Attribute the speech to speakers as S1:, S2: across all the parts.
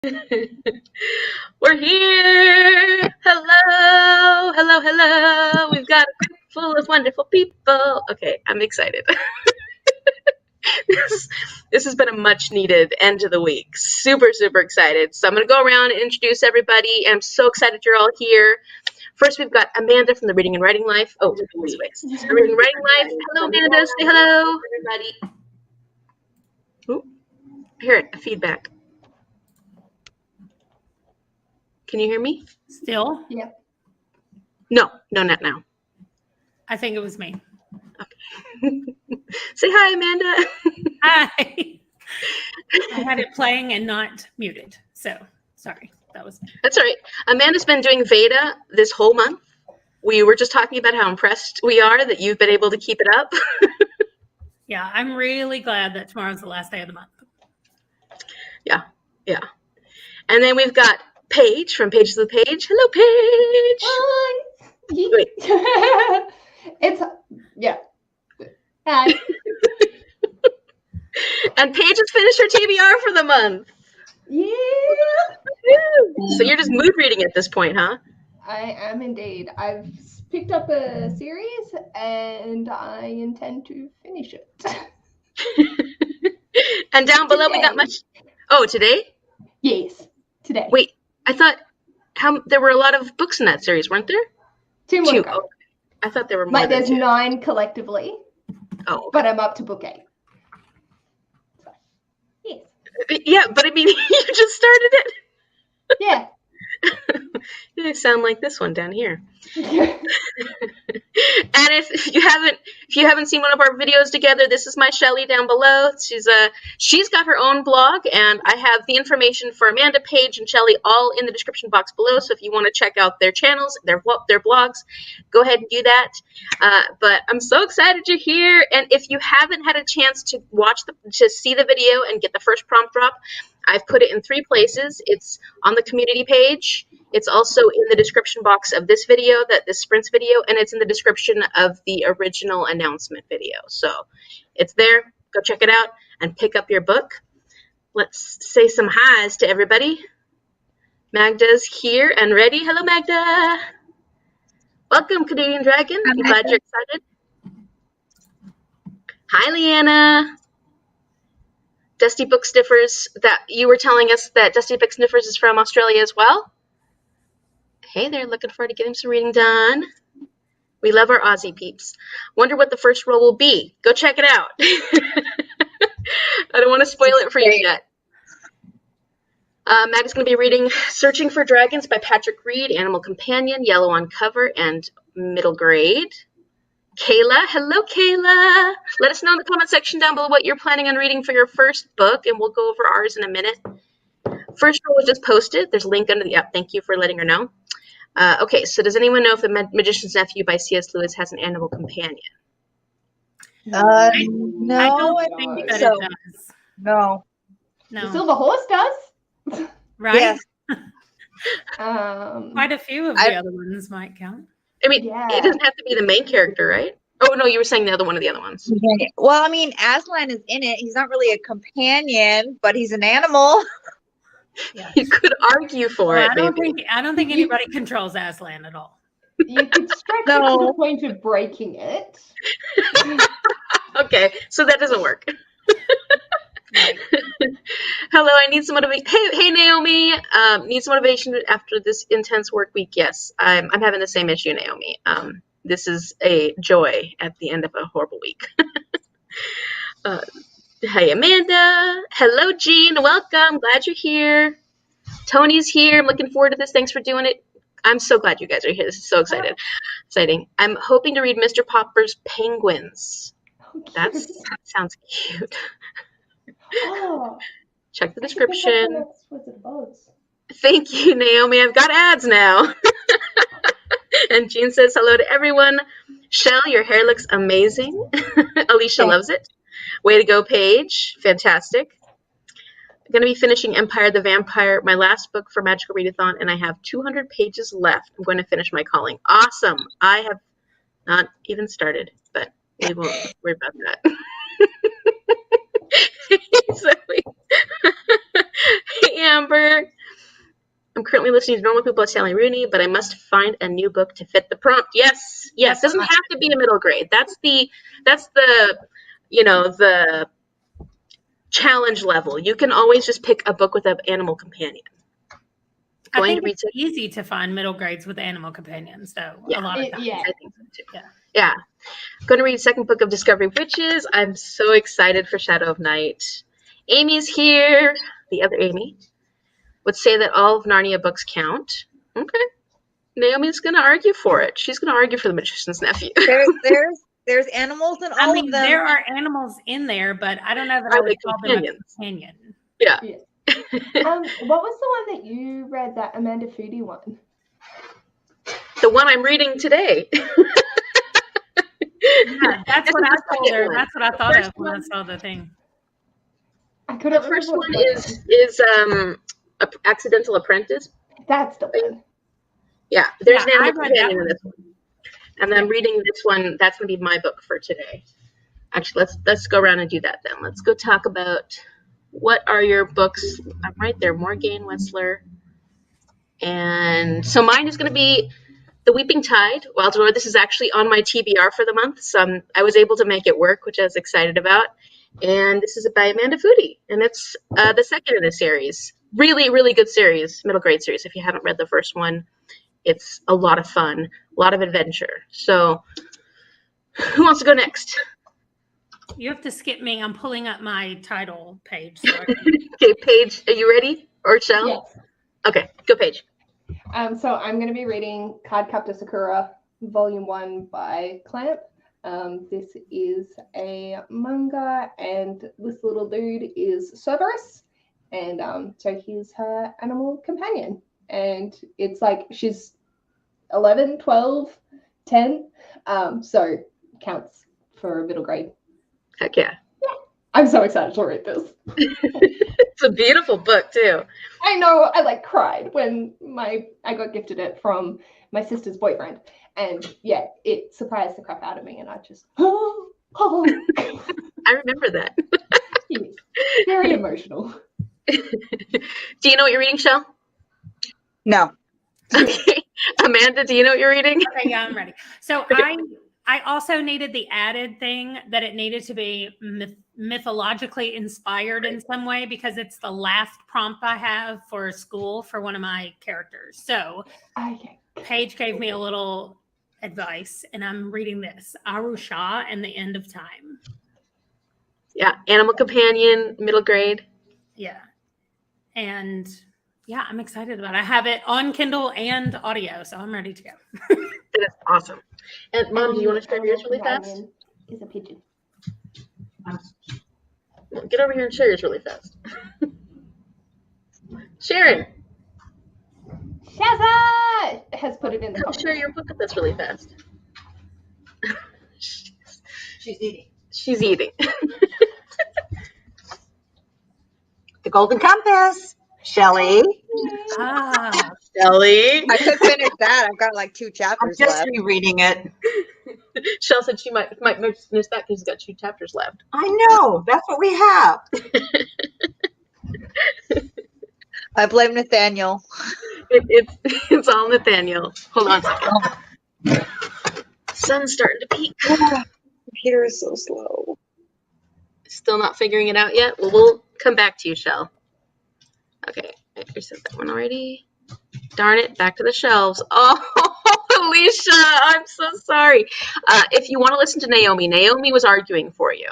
S1: We're here. Hello, hello, hello. We've got a group full of wonderful people. Okay, I'm excited. this has been a much needed end of the week. Super, super excited. So I'm going to go around and introduce everybody. I'm so excited you're all here. First, we've got Amanda from the Reading and Writing Life. Oh, this way. The Reading and Writing Life. Hello, Amanda. Say hello. Everybody. Ooh, I hear it. A feedback. Can you hear me?
S2: Still?
S3: Yeah.
S1: No, not now.
S2: I think it was me.
S1: Okay. Say hi, Amanda.
S2: Hi. I had it playing and not muted. So, sorry.
S1: That's all right. Amanda's been doing Veda this whole month. We were just talking about how impressed we are that you've been able to keep it up.
S2: Yeah, I'm really glad that tomorrow's the last day of the month.
S1: Yeah. And then we've got Paige from Pages with Paige. Hello, Paige.
S3: Hi.
S1: Wait.
S3: Yeah. Hi.
S1: And Paige has finished her TBR for the month.
S3: Yeah.
S1: So you're just mood reading at this point, huh?
S3: I am indeed. I've picked up a series and I intend to finish it.
S1: And down below we got much. Oh, today?
S3: Yes, today.
S1: Wait, I thought there were a lot of books in that series, weren't there?
S3: Two more to go.
S1: Oh, I thought there were more.
S3: There's 9 collectively.
S1: Oh, okay.
S3: But I'm up to book 8. So, yes.
S1: Yeah, but I mean, you just started it.
S3: Yeah.
S1: You sound like this one down here. And if you haven't seen one of our videos together, this is my Chelle down below. She's got her own blog, and I have the information for Amanda, Paige, and Chelle all in the description box below. So if you want to check out their channels, their blogs, go ahead and do that. But I'm so excited you're here. And if you haven't had a chance to see the video and get the first prompt drop, I've put it in 3 places. It's on the community page. It's also in the description box of this video, this sprints video, and it's in the description of the original announcement video. So it's there. Go check it out and pick up your book. Let's say some highs to everybody. Magda's here and ready. Hello, Magda. Welcome, Canadian Dragon. I'm glad you're excited. Hi, Leanna. Dusty Book Sniffers, that you were telling us that Dusty Book Sniffers is from Australia as well. Hey there, looking forward to getting some reading done. We love our Aussie peeps. Wonder what the first roll will be. Go check it out. I don't want to spoil it for you yet. Maggie's going to be reading Searching for Dragons by Patrick Reed, Animal Companion, yellow on cover, and middle grade. Kayla, hello Kayla. Let us know in the comment section down below what you're planning on reading for your first book, and we'll go over ours in a minute. First roll was just posted. There's a link under the app. Thank you for letting her know. Okay, so does anyone know if The Magician's Nephew by C.S. Lewis has an animal companion?
S4: No,
S2: I don't think that
S4: so.
S2: it does.
S4: No.
S3: The Silver Horse does.
S2: Right?
S4: Yes.
S2: Quite a few of the other ones might count.
S1: I mean, It doesn't have to be the main character, right? Oh, no, you were saying the other one of the other ones.
S4: Well, I mean, Aslan is in it. He's not really a companion, but he's an animal.
S2: Yeah.
S1: You could argue for it, maybe.
S2: I don't think anybody controls Aslan at all.
S3: You could stretch it to the point of breaking it.
S1: Okay, so that doesn't work.
S2: Right.
S1: Hello, I need some motivation. Hey, Naomi. Need some motivation after this intense work week. Yes, I'm having the same issue, Naomi. This is a joy at the end of a horrible week. Hey, Amanda. Hello, Jean. Welcome. Glad you're here. Tony's here. I'm looking forward to this. Thanks for doing it. I'm so glad you guys are here. This is so exciting. I'm hoping to read Mr. Popper's Penguins. That sounds cute.
S3: Oh,
S1: check the description.
S3: Oh.
S1: Thank you, Naomi. I've got ads now. And Jean says hello to everyone. Chelle, your hair looks amazing. Alicia loves it. Way to go, Paige. Fantastic. I'm going to be finishing Empire the Vampire, my last book for Magical Readathon, and I have 200 pages left. I'm going to finish my calling. Awesome. I have not even started, but we won't worry about that. Hey, Amber. I'm currently listening to Normal People by Sally Rooney, but I must find a new book to fit the prompt. Yes. Doesn't have to be a middle grade. That's the the challenge level. You can always just pick a book with an animal companion.
S2: I think it's easy to find middle grades with animal companions, though. A lot of times.
S3: Yeah.
S1: I think so too. Yeah. I'm going to read the second book of Discovery Witches. I'm so excited for Shadow of Night. Amy's here. The other Amy would say that all of Narnia books count. Okay. Naomi's going to argue for it. She's going to argue for the Magician's Nephew.
S4: There's animals in all of them.
S2: There are animals in there, but I don't know that I would call them a companion.
S1: Yeah.
S3: What was the one that you read, that Amanda Foodie one?
S1: The one I'm reading today.
S2: Yeah, that's what I told her. That's what I thought of when I saw the thing.
S1: The first one is Accidental Apprentice.
S3: That's the one.
S1: Yeah, there's an animal companion in this one. And I'm reading this one. That's going to be my book for today. Actually, let's go around and do that then. Let's go talk about what are your books. I'm right there, Morgane Wessler. And so mine is going to be The Weeping Tide, Wild Roar. This is actually on my TBR for the month, so I was able to make it work, which I was excited about. And this is by Amanda Foodie, and it's the second in the series. Really, really good series, middle grade series. If you haven't read the first one, it's a lot of fun, a lot of adventure. So who wants to go next?
S2: You have to skip me. I'm pulling up my title page. So
S1: Okay, Paige, are you ready? Or Chelle?
S3: Yes.
S1: Okay, go Paige.
S3: So I'm going to be reading Cardcaptor Sakura, Volume 1 by Clamp. This is a manga, and this little dude is Cerberus, and so he's her animal companion. And it's like she's 11, 12, 10, so counts for a middle grade.
S1: Heck yeah.
S3: I'm so excited to read this.
S1: It's a beautiful book too.
S3: I know, I cried when I got gifted it from my sister's boyfriend, and yeah, it surprised the crap out of me, and I just
S1: I remember that.
S3: Yes. Very emotional.
S1: Do you know what you're reading, Chelle?
S4: No.
S1: Okay. Amanda, do you know what you're reading?
S2: Okay, yeah, I'm ready. So I also needed the added thing that it needed to be mythologically inspired in some way, because it's the last prompt I have for school for one of my characters. So Paige gave me a little advice, and I'm reading this, Arusha and the End of Time.
S1: Yeah, animal companion, middle grade.
S2: Yeah. And yeah, I'm excited about it. I have it on Kindle and audio, so I'm ready to go.
S1: That is awesome. And Mom, do you want to share yours really fast?
S3: Is a pigeon.
S1: Get over here and share yours really fast. Sharon.
S3: Shazza has put it in the comments.
S1: Share your book with us really fast.
S5: She's eating.
S1: She's eating.
S5: The Golden Compass. Shelley.
S1: Shelley.
S4: I could finish that. I've got like 2
S5: I'm
S4: chapters
S5: just
S4: left.
S5: rereading it.
S1: Shell said she might miss that because she's got 2 chapters left.
S5: I know. That's what we have.
S4: I blame Nathaniel.
S1: It's all Nathaniel. Hold on a second. Sun's starting to peak.
S4: Computer is so slow.
S1: Still not figuring it out yet? Well, we'll come back to you, Shell. Okay, I said that one already. Darn it, back to the shelves. Oh, Alicia, I'm so sorry. If you want to listen to Naomi was arguing for you.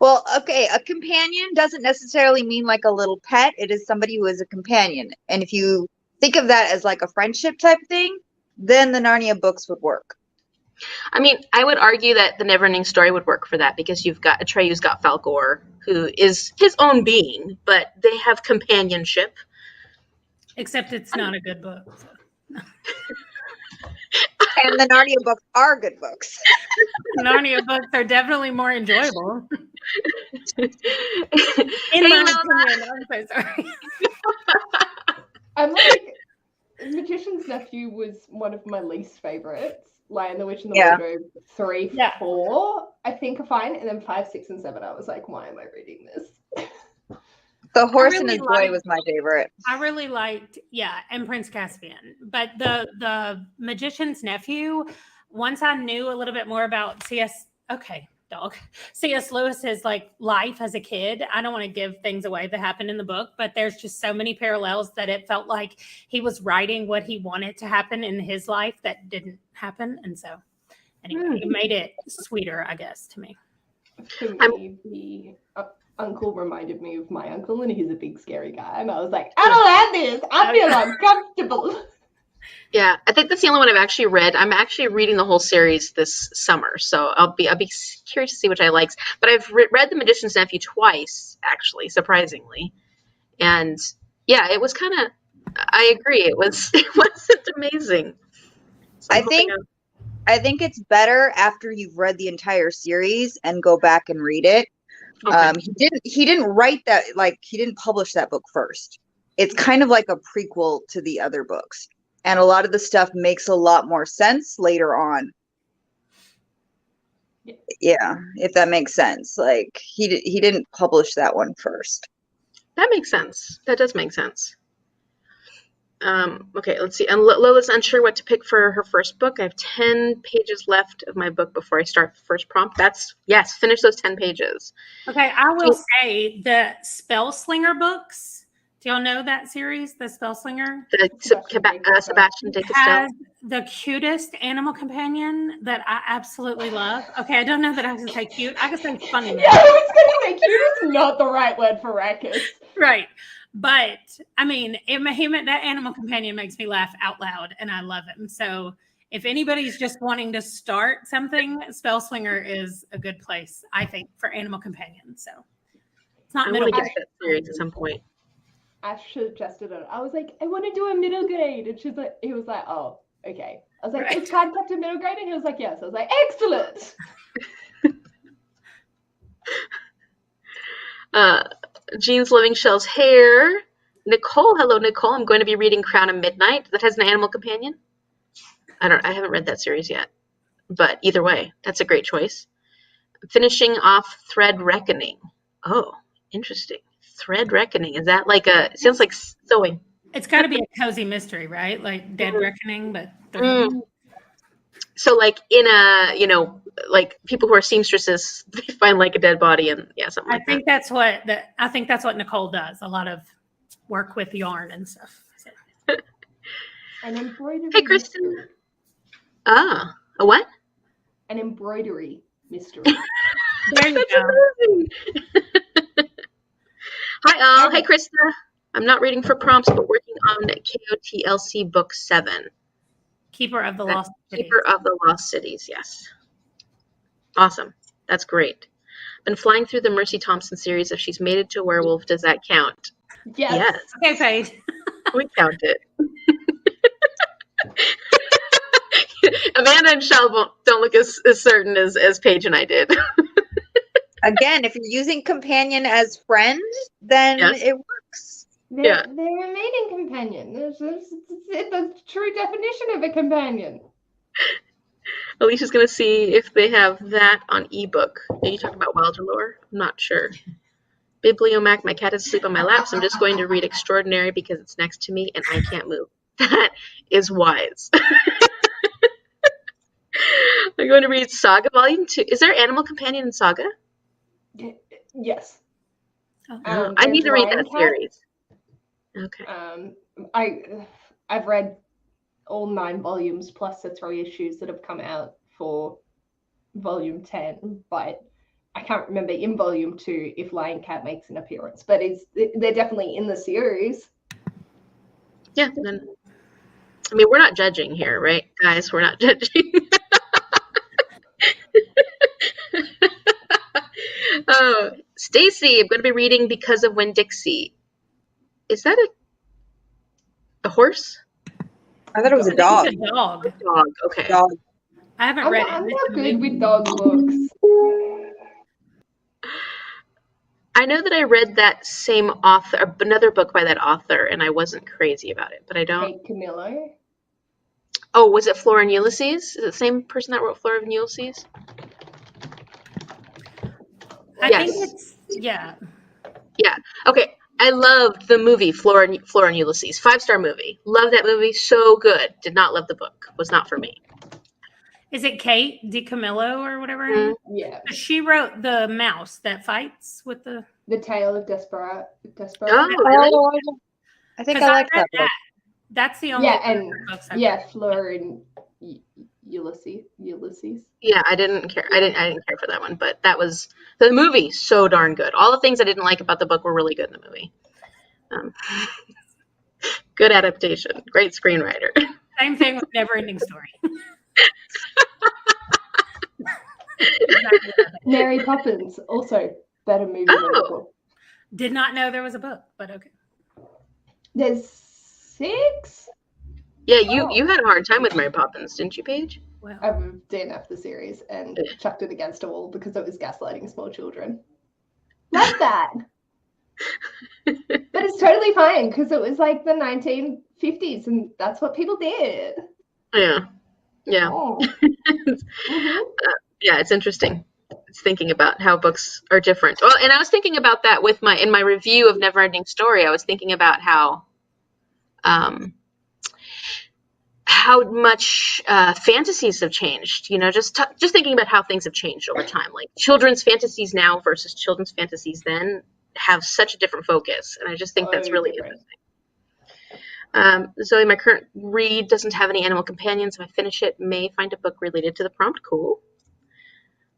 S4: Well, okay, a companion doesn't necessarily mean like a little pet. It is somebody who is a companion. And if you think of that as like a friendship type thing, then the Narnia books would work.
S1: I mean, I would argue that the Neverending Story would work for that, because you've got Atreyu's got Falkor, who is his own being, but they have companionship.
S2: Except it's not a good book. So.
S4: And the Narnia books are good books.
S2: Narnia books are definitely more enjoyable. In
S1: Hey,
S2: my
S1: Mama.
S2: opinion, I'm so sorry.
S3: I'm like, Magician's Nephew was one of my least favorites. Lion, the Witch, and the Wardrobe 3, 4, I think are fine, and then 5, 6, and 7, I was like, why am I reading this?
S4: The Horse and
S2: really
S4: His Boy
S2: liked-
S4: was my favorite.
S2: I really liked, and Prince Caspian. But the Magician's Nephew, once I knew a little bit more about C.S. Lewis's like life as a kid. I don't want to give things away that happened in the book, but there's just so many parallels that it felt like he was writing what he wanted to happen in his life that didn't happen. And so anyway, it made it sweeter, I guess, to me.
S3: For me, the uncle reminded me of my uncle, and he's a big scary guy. And I was like, I don't have this. I feel uncomfortable.
S1: Yeah, I think that's the only one I've actually read. I'm actually reading the whole series this summer, so I'll be curious to see which I likes. But I've read The Magician's Nephew twice, actually, surprisingly, and yeah, it was kind of. I agree. It wasn't amazing. So
S4: I think it's better after you've read the entire series and go back and read it.
S1: Okay.
S4: He didn't write that, like he didn't publish that book first. It's kind of like a prequel to the other books. And a lot of the stuff makes a lot more sense later on. Yeah, if that makes sense. Like he didn't publish that one first.
S1: That makes sense. That does make sense. Okay, let's see. And Lola's unsure what to pick for her first book. I have 10 pages left of my book before I start the first prompt. Finish those 10 pages.
S2: Okay, I will say the Spellslinger books. Do y'all know that series, the Spellslinger?
S1: Sebastian de Castell
S2: has the cutest animal companion that I absolutely love. Okay, I don't know that I can say cute. I can say funny.
S3: Yeah, I was going to say cute is not the right word for Rackus.
S2: Right. But I mean, that animal companion makes me laugh out loud, and I love him. So if anybody's just wanting to start something, Spellslinger is a good place, I think, for animal companions. So it's not
S1: I
S2: middle
S1: want to
S2: grade.
S1: get that series at some point.
S3: Ash suggested it. I was like, I want to do a middle grade. And he was like, oh, okay. I was like,
S2: Right.
S3: is Card Captain middle grade? And he was like, yes. I was like, excellent.
S1: Jean's loving Chelle's hair. Nicole, hello Nicole. I'm going to be reading Crown of Midnight. That has an animal companion. I haven't read that series yet. But either way, that's a great choice. Finishing off Thread Reckoning. Oh, interesting. Thread Reckoning. Is that like it sounds like sewing.
S2: It's got to be a cozy mystery, right? Like Dead Reckoning, but
S1: So like in like people who are seamstresses, they find like a dead body and something like
S2: I think that's what Nicole does. A lot of work with yarn and stuff. So.
S3: An embroidery.
S1: Hey, Kristen. A what?
S3: An embroidery mystery.
S2: There you go.
S1: Amazing. Hi all. Hey Krista. I'm not reading for prompts, but working on KOTLC book 7.
S2: Keeper of the Lost Cities.
S1: Keeper of the Lost Cities, yes. Awesome. That's great. Been flying through the Mercy Thompson series. If she's made it to a werewolf, does that count?
S3: Yes.
S2: Okay, Paige.
S1: We count it. Amanda and Chelle don't look as certain as Paige and I did.
S4: Again, if you're using companion as friend, then it works.
S3: They're a mating companion. It's the true definition of a companion.
S1: Alicia's going to see if they have that on ebook. Are you talking about Wilder lore? I'm not sure. Bibliomac, my cat is asleep on my lap, so I'm just going to read Extraordinary because it's next to me and I can't move. That is wise. I'm going to read Saga Volume 2. Is there Animal Companion in Saga?
S3: Yes.
S1: I need to read that series. Okay.
S3: I've read all 9 volumes plus the 3 issues that have come out for volume 10, but I can't remember in volume 2 if Lion Cat makes an appearance, but they're definitely in the series.
S1: Yeah, then I mean we're not judging here, right, guys? We're not judging. Oh, Stacy, I'm going to be reading Because of Winn-Dixie. Is that a horse?
S4: I thought it was a dog.
S2: It's a dog.
S1: Dog, okay.
S4: Dog.
S2: I haven't read it.
S3: I'm not good with dog books.
S1: I know that I read that same author, another book by that author, and I wasn't crazy about it, but I don't.
S3: Kate Camillo.
S1: Oh, was it Flora and Ulysses? Is it the same person that wrote Flora and Ulysses?
S2: I think it's,
S1: Yeah. Okay. I loved the movie Flora and Ulysses. 5-star movie. Loved that movie. So good. Did not love the book. Was not for me.
S2: Is it Kate DiCamillo or whatever? her name is?
S3: Yeah.
S2: She wrote the mouse that fights with the.
S3: The Tale of Desperate.
S1: Oh, really?
S4: Oh, I think
S2: 'Cause
S4: I like
S2: read
S4: that book.
S2: That's the only
S3: Yeah,
S2: one of
S3: and
S2: her books I've
S3: yeah,
S2: read.
S3: Flora and Ulysses.
S1: Yeah, I didn't care. I didn't care for that one, but that was the movie. So darn good. All the things I didn't like about the book were really good in the movie. Good adaptation. Great screenwriter.
S2: Same thing with Neverending Story.
S3: Mary Poppins, also better movie than the book.
S2: Did not know there was a book, but okay.
S3: There's 6?
S1: Yeah, you had a hard time with Mary Poppins, didn't you, Paige?
S2: Well,
S3: I've DNF'd the series and chucked it against a wall because it was gaslighting small children. Love that. But it's totally fine because it was like the 1950s and that's what people did.
S1: Yeah.
S3: Oh. Mhm.
S1: Yeah, it's interesting. It's thinking about how books are different. Well, and I was thinking about that with in my review of Neverending Story. I was thinking about how much fantasies have changed. You know, just thinking about how things have changed over time. Like children's fantasies now versus children's fantasies then have such a different focus, and I just think that's really interesting. Zoe, my current read doesn't have any animal companions. If I finish it, may find a book related to the prompt. Cool.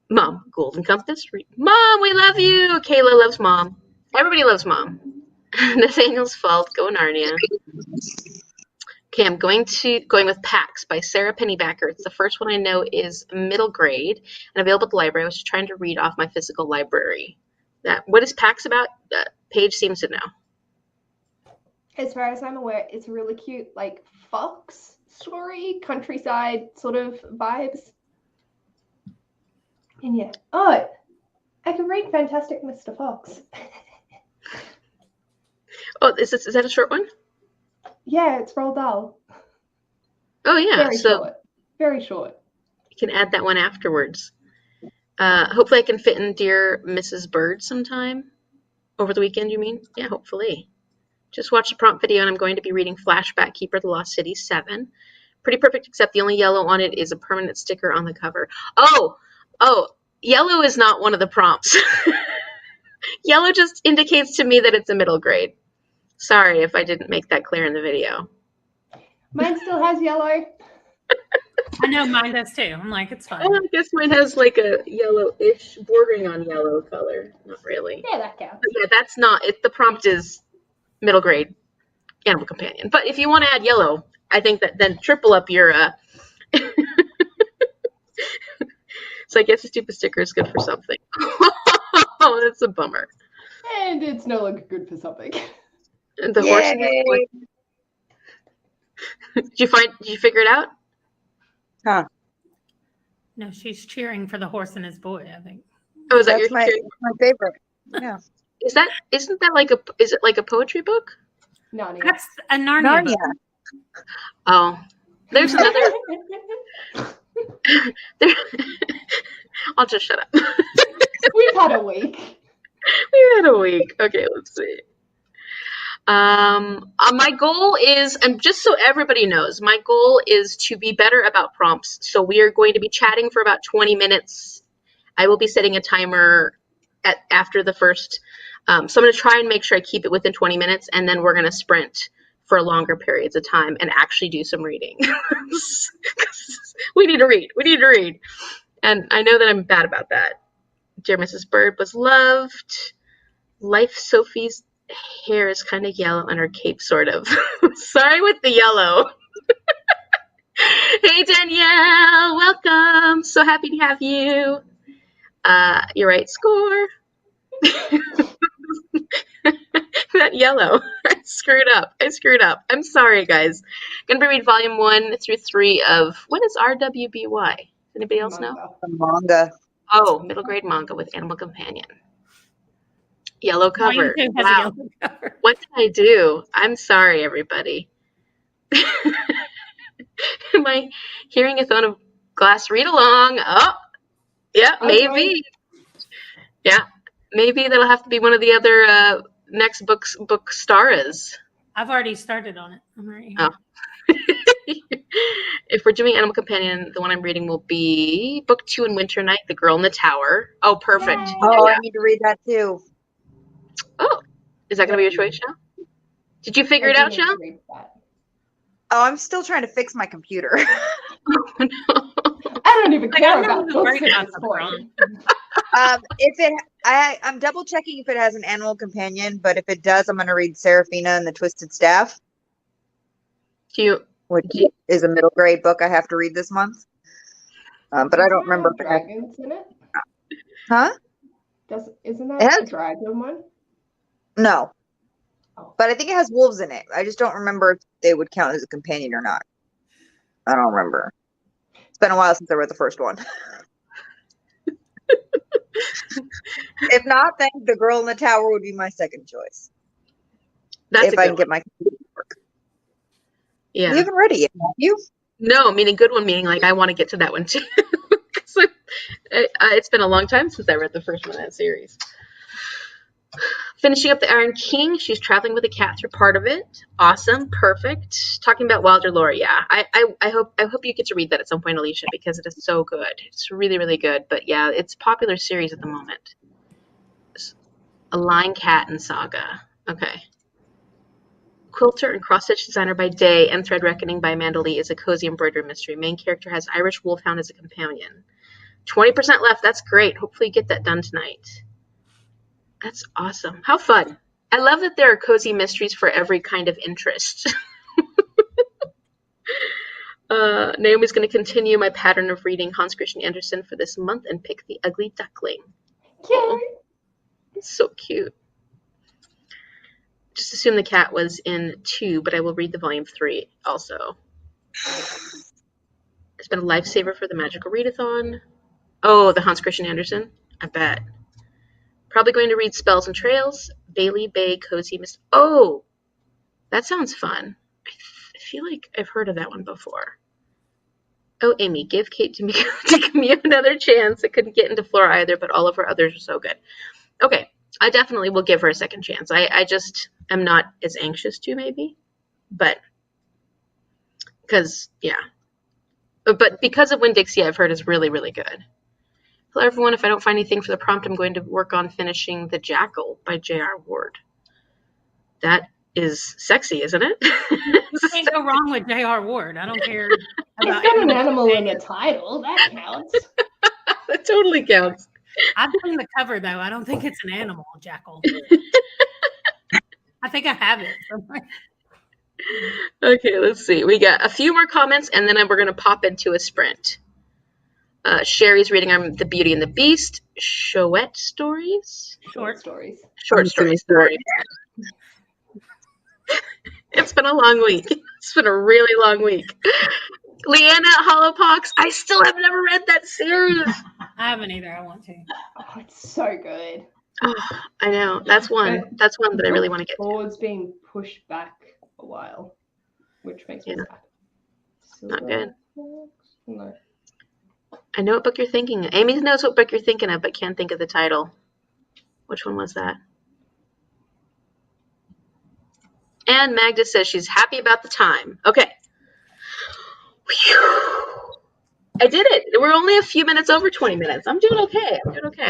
S1: Mom, Golden Compass. Mom, we love you. Kayla loves Mom. Everybody loves Mom. Nathaniel's Fault. Go Narnia. Okay, I'm going with Pax by Sarah Pennybacker. It's the first one I know is middle grade and available at the library. I was just trying to read off my physical library. What is Pax about? Paige seems to know.
S3: As far as I'm aware, it's a really cute, like, fox story, countryside sort of vibes. And yeah. Oh, I can read Fantastic Mr. Fox.
S1: Oh, is that a short one?
S3: Yeah, it's Roald Dahl.
S1: Oh, yeah.
S3: Very short. Very short.
S1: You can add that one afterwards. Hopefully I can fit in Dear Mrs. Bird sometime. Over the weekend, you mean? Yeah, hopefully. Just watched the prompt video, and I'm going to be reading Flashback Keeper of the Lost City 7. Pretty perfect, except the only yellow on it is a permanent sticker on the cover. Oh, yellow is not one of the prompts. Yellow just indicates to me that it's a middle grade. Sorry if I didn't make that clear in the video.
S3: Mine still has yellow.
S2: I know mine does too. I'm like, it's fine.
S1: Oh, I guess mine has like a yellowish bordering on yellow color. Not really.
S3: Yeah, that counts.
S1: But yeah, that's not it. The prompt is middle grade animal companion. But if you want to add yellow, I think that then triple up your So I guess the stupid sticker is good for something. Oh, that's a bummer.
S3: And it's no longer good for something.
S1: And the horse. Did you figure it out?
S4: Huh.
S2: No, she's cheering for the horse and his boy, I think.
S1: Oh, is that
S4: That's my favorite. Yeah.
S1: Isn't that is it like a poetry book?
S3: Narnia.
S2: That's a Narnia.
S4: Narnia.
S2: book.
S1: Oh, there's another. I'll just shut up.
S3: We've had a week.
S1: We had a week. Okay, let's see. My goal is, and just so everybody knows, my goal is to be better about prompts. So we are going to be chatting for about 20 minutes. I will be setting a timer after the first. So I'm going to try and make sure I keep it within 20 minutes, and then we're going to sprint for longer periods of time and actually do some reading. We need to read. And I know that I'm bad about that. Dear Mrs. Bird was loved. Life Sophie's hair is kind of yellow and her cape sort of. Sorry with the yellow. Hey Danielle, welcome. So happy to have you. You're right, score. That yellow. I screwed up. I'm sorry, guys. Gonna be read volume 1 through 3 of, what is RWBY? Does anybody else know?
S4: The manga.
S1: Oh, middle grade manga with Animal Companion. Yellow cover.
S2: Mine too has a
S1: Wow.
S2: yellow cover.
S1: What did I do? I'm sorry, everybody. Am I hearing a phone of glass read along? Oh, yeah, maybe. Yeah, maybe that'll have to be one of the other next book star is.
S2: I've already started on it. I'm right here.
S1: Oh. If we're doing Animal Companion, the one I'm reading will be book 2 in Winter Night, The Girl in the Tower. Oh, perfect.
S3: Yay.
S4: Oh,
S1: Yeah.
S4: I need to read that too.
S1: Oh, is that going to be your choice, Chelle? Did you figure it out, Chelle?
S4: Oh, I'm still trying to fix my computer.
S1: Oh, no.
S3: I don't even
S2: Like,
S3: care
S2: I'm not
S3: about
S2: even
S3: books
S2: worried
S3: at
S2: about
S3: this
S2: the
S3: point.
S4: I'm double checking if it has an animal companion, but if it does, I'm going to read Seraphina and the Twisted Staff, which is a middle grade book I have to read this month. But I don't remember if it has,
S3: dragons in it.
S4: huh?
S3: Isn't
S4: It
S3: that
S4: has-
S3: a dragon one?
S4: No,
S3: Oh.
S4: but I think it has wolves in it. I just don't remember if they would count as a companion or not. I don't remember. It's been a while since I read the first one. If not, then The Girl in the Tower would be my second choice.
S1: That's
S4: if
S1: a
S4: I
S1: good
S4: can
S1: one.
S4: get my computer to work.
S1: Yeah.
S4: You haven't read it yet, have you?
S1: No, meaning good one, meaning like I want to get to that one too. So, it's been a long time since I read the first one in that series. Finishing up the Iron King, she's traveling with a cat through part of it. Awesome, perfect. Talking about Wilder lore, yeah. I hope you get to read that at some point, Alicia, because it is so good. It's really, really good. But yeah, it's a popular series at the moment. A Lion Cat and Saga. Okay. Quilter and cross-stitch designer by day and thread reckoning by Amanda Lee is a cozy embroidery mystery. Main character has Irish Wolfhound as a companion. 20% left. That's great. Hopefully you get that done tonight. That's awesome. How fun. I love that there are cozy mysteries for every kind of interest. Naomi's going to continue my pattern of reading Hans Christian Andersen for this month and pick The Ugly Duckling.
S3: Yay!
S1: It's so cute. Just assume the cat was in 2, but I will read the volume 3 also. It's been a lifesaver for the Magical Readathon. Oh, the Hans Christian Andersen? I bet. Probably going to read Spells and Trails, Bailey Bay Cozy Mist. Oh, that sounds fun. I feel like I've heard of that one before. Oh, Amy, give Kate Camille another chance. I couldn't get into Flora either, but all of her others are so good. Okay, I definitely will give her a second chance. I just am not as anxious to, maybe. But, because, yeah. But because of Winn-Dixie, I've heard is really, really good. Hello, everyone. If I don't find anything for the prompt, I'm going to work on finishing The Jackal by J.R. Ward. That is sexy, isn't it?
S2: You can't go wrong with J.R. Ward. I don't care about
S3: It's got an
S2: Animal
S3: animal in the
S2: Companion.
S3: title. That counts.
S1: That totally counts.
S2: I've seen the cover though. I don't think it's an animal, Jackal. I think I have it somewhere.
S1: Okay, let's see. We got a few more comments, and then we're going to pop into a sprint. Sherry's reading The Beauty and the Beast, Chouette Stories.
S3: Short stories.
S1: Short stories. Sorry. It's been a long week. It's been a really long week. Leanna Hollowpox. I still have never read that series.
S2: I haven't either. I want to.
S3: Oh, it's so good.
S1: Oh, I know. That's one. That's one that I really want to get to.
S3: Board's being pushed back a while, which makes me
S1: Yeah.
S3: sad.
S1: Not good.
S3: No.
S1: I know what book you're thinking. Amy knows what book you're thinking of, but can't think of the title. Which one was that? And Magda says she's happy about the time. Okay. Whew. I did it. We're only a few minutes over 20 minutes. I'm doing okay.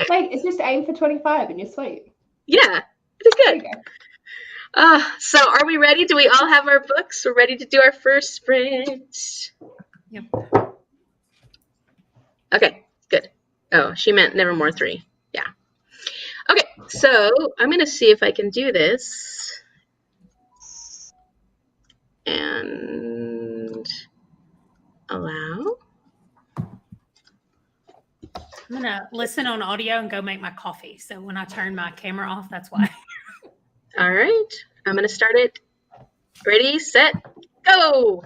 S3: Like, it's just aim for 25 and you're sweet.
S1: Yeah, it is
S3: There you
S1: good.
S3: go.
S1: So are we ready? Do we all have our books? We're ready to do our first sprint.
S2: Yep.
S1: Okay, good. Oh, she meant Nevermore 3. Yeah. Okay, so I'm going to see if I can do this. And allow.
S2: I'm gonna listen on audio and go make my coffee. So when I turn my camera off, that's why.
S1: All right, I'm going to start it. Ready, set, go.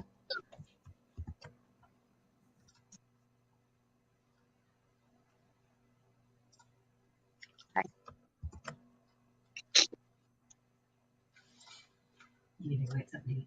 S5: You need to write something.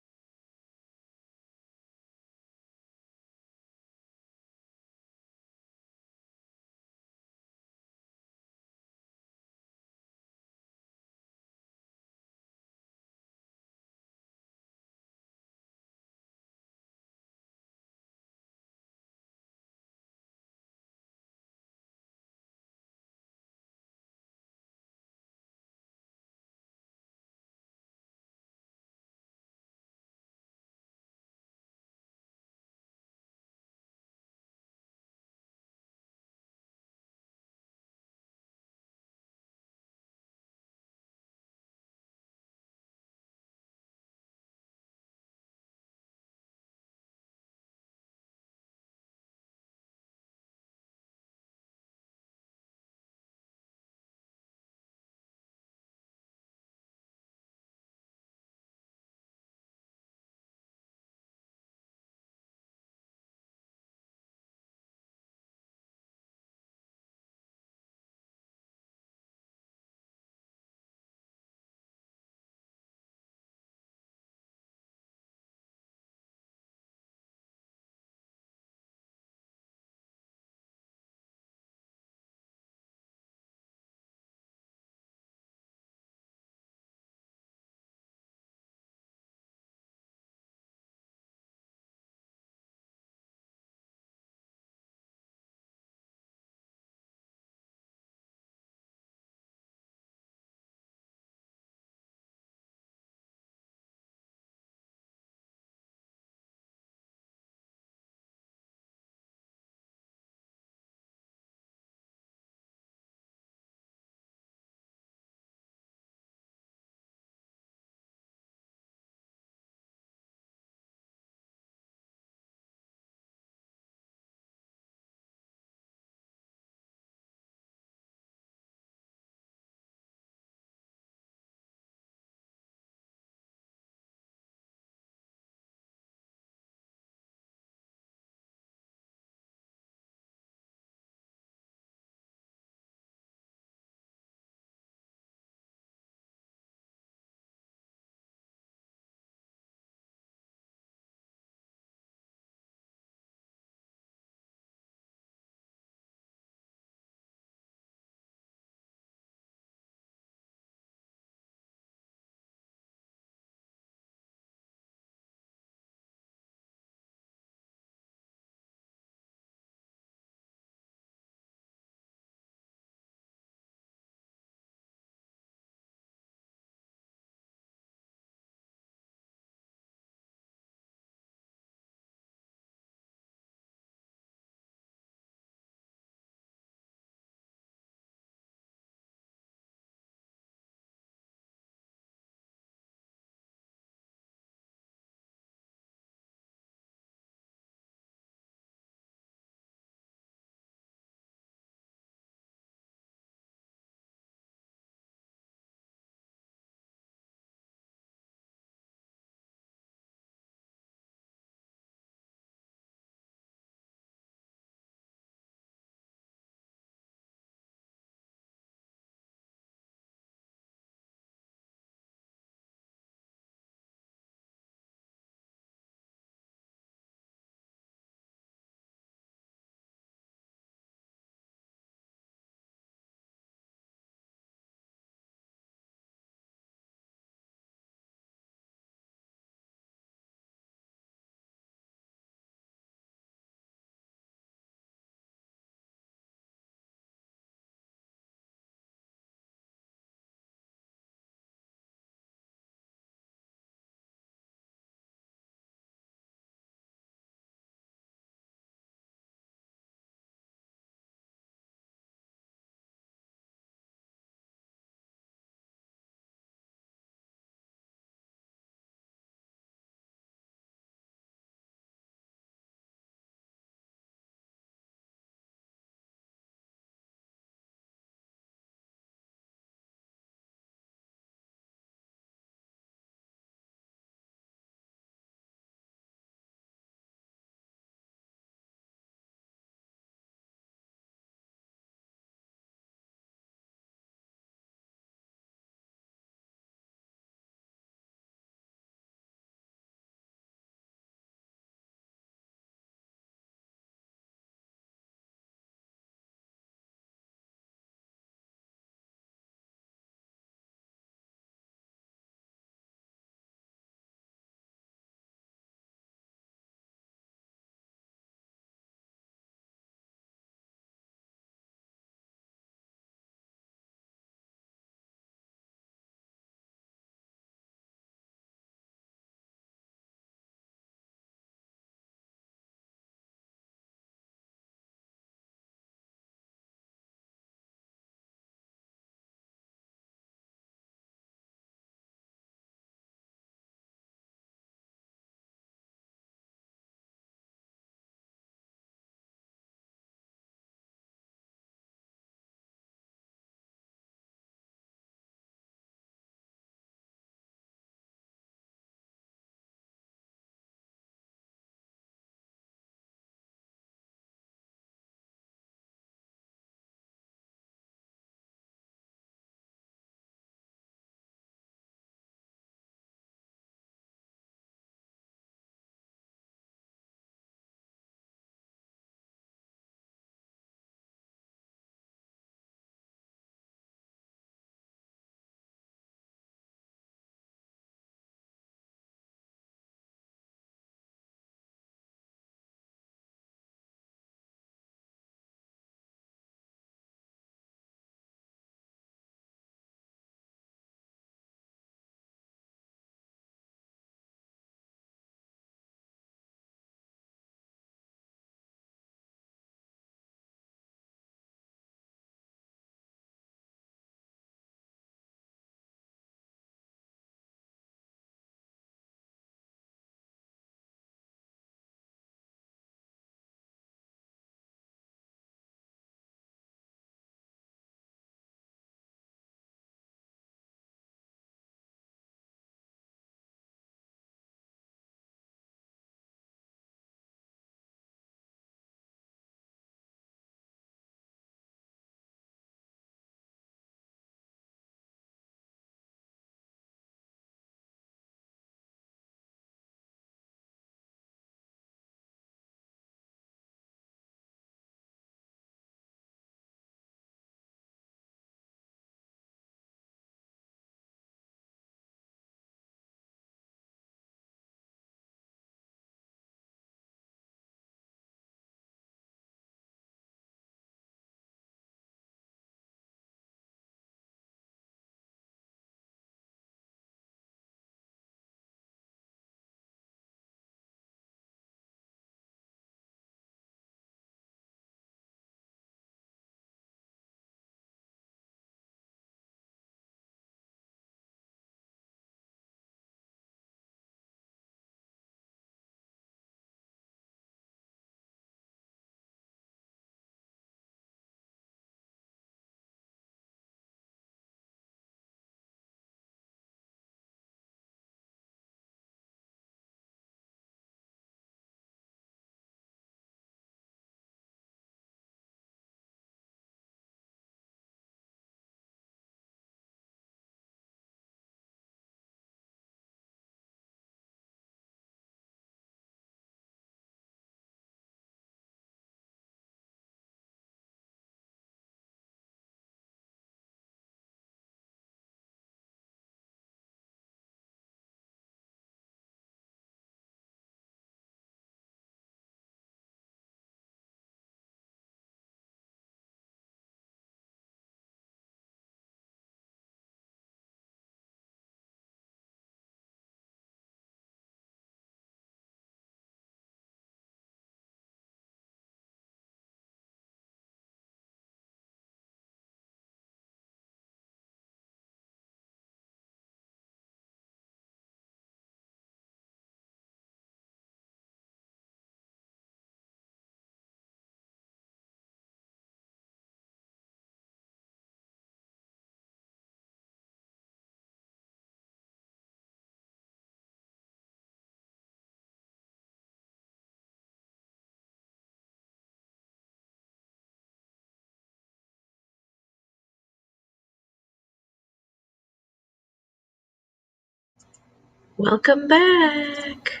S1: Welcome back.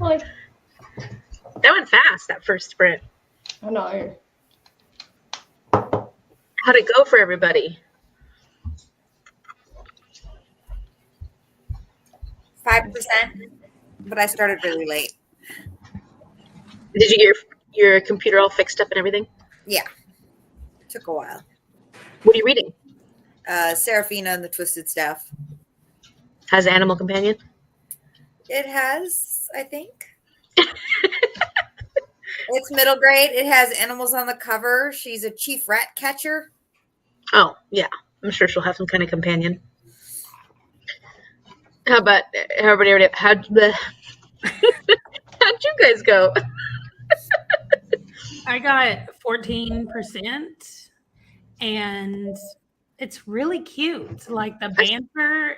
S3: Like,
S1: That went fast, that first sprint.
S3: I know.
S1: How'd it go for everybody?
S4: 5%, but I started really late.
S1: Did you get your computer all fixed up and everything?
S4: Yeah. Took a while.
S1: What are you reading?
S4: Seraphina and the Twisted Staff.
S1: Has an animal companion?
S4: It has, I think. It's middle grade. It has animals on the cover. She's a chief rat catcher.
S1: Oh, yeah. I'm sure she'll have some kind of companion. How about everybody? How'd you guys go?
S2: I got 14%, and it's really cute. Like the banter.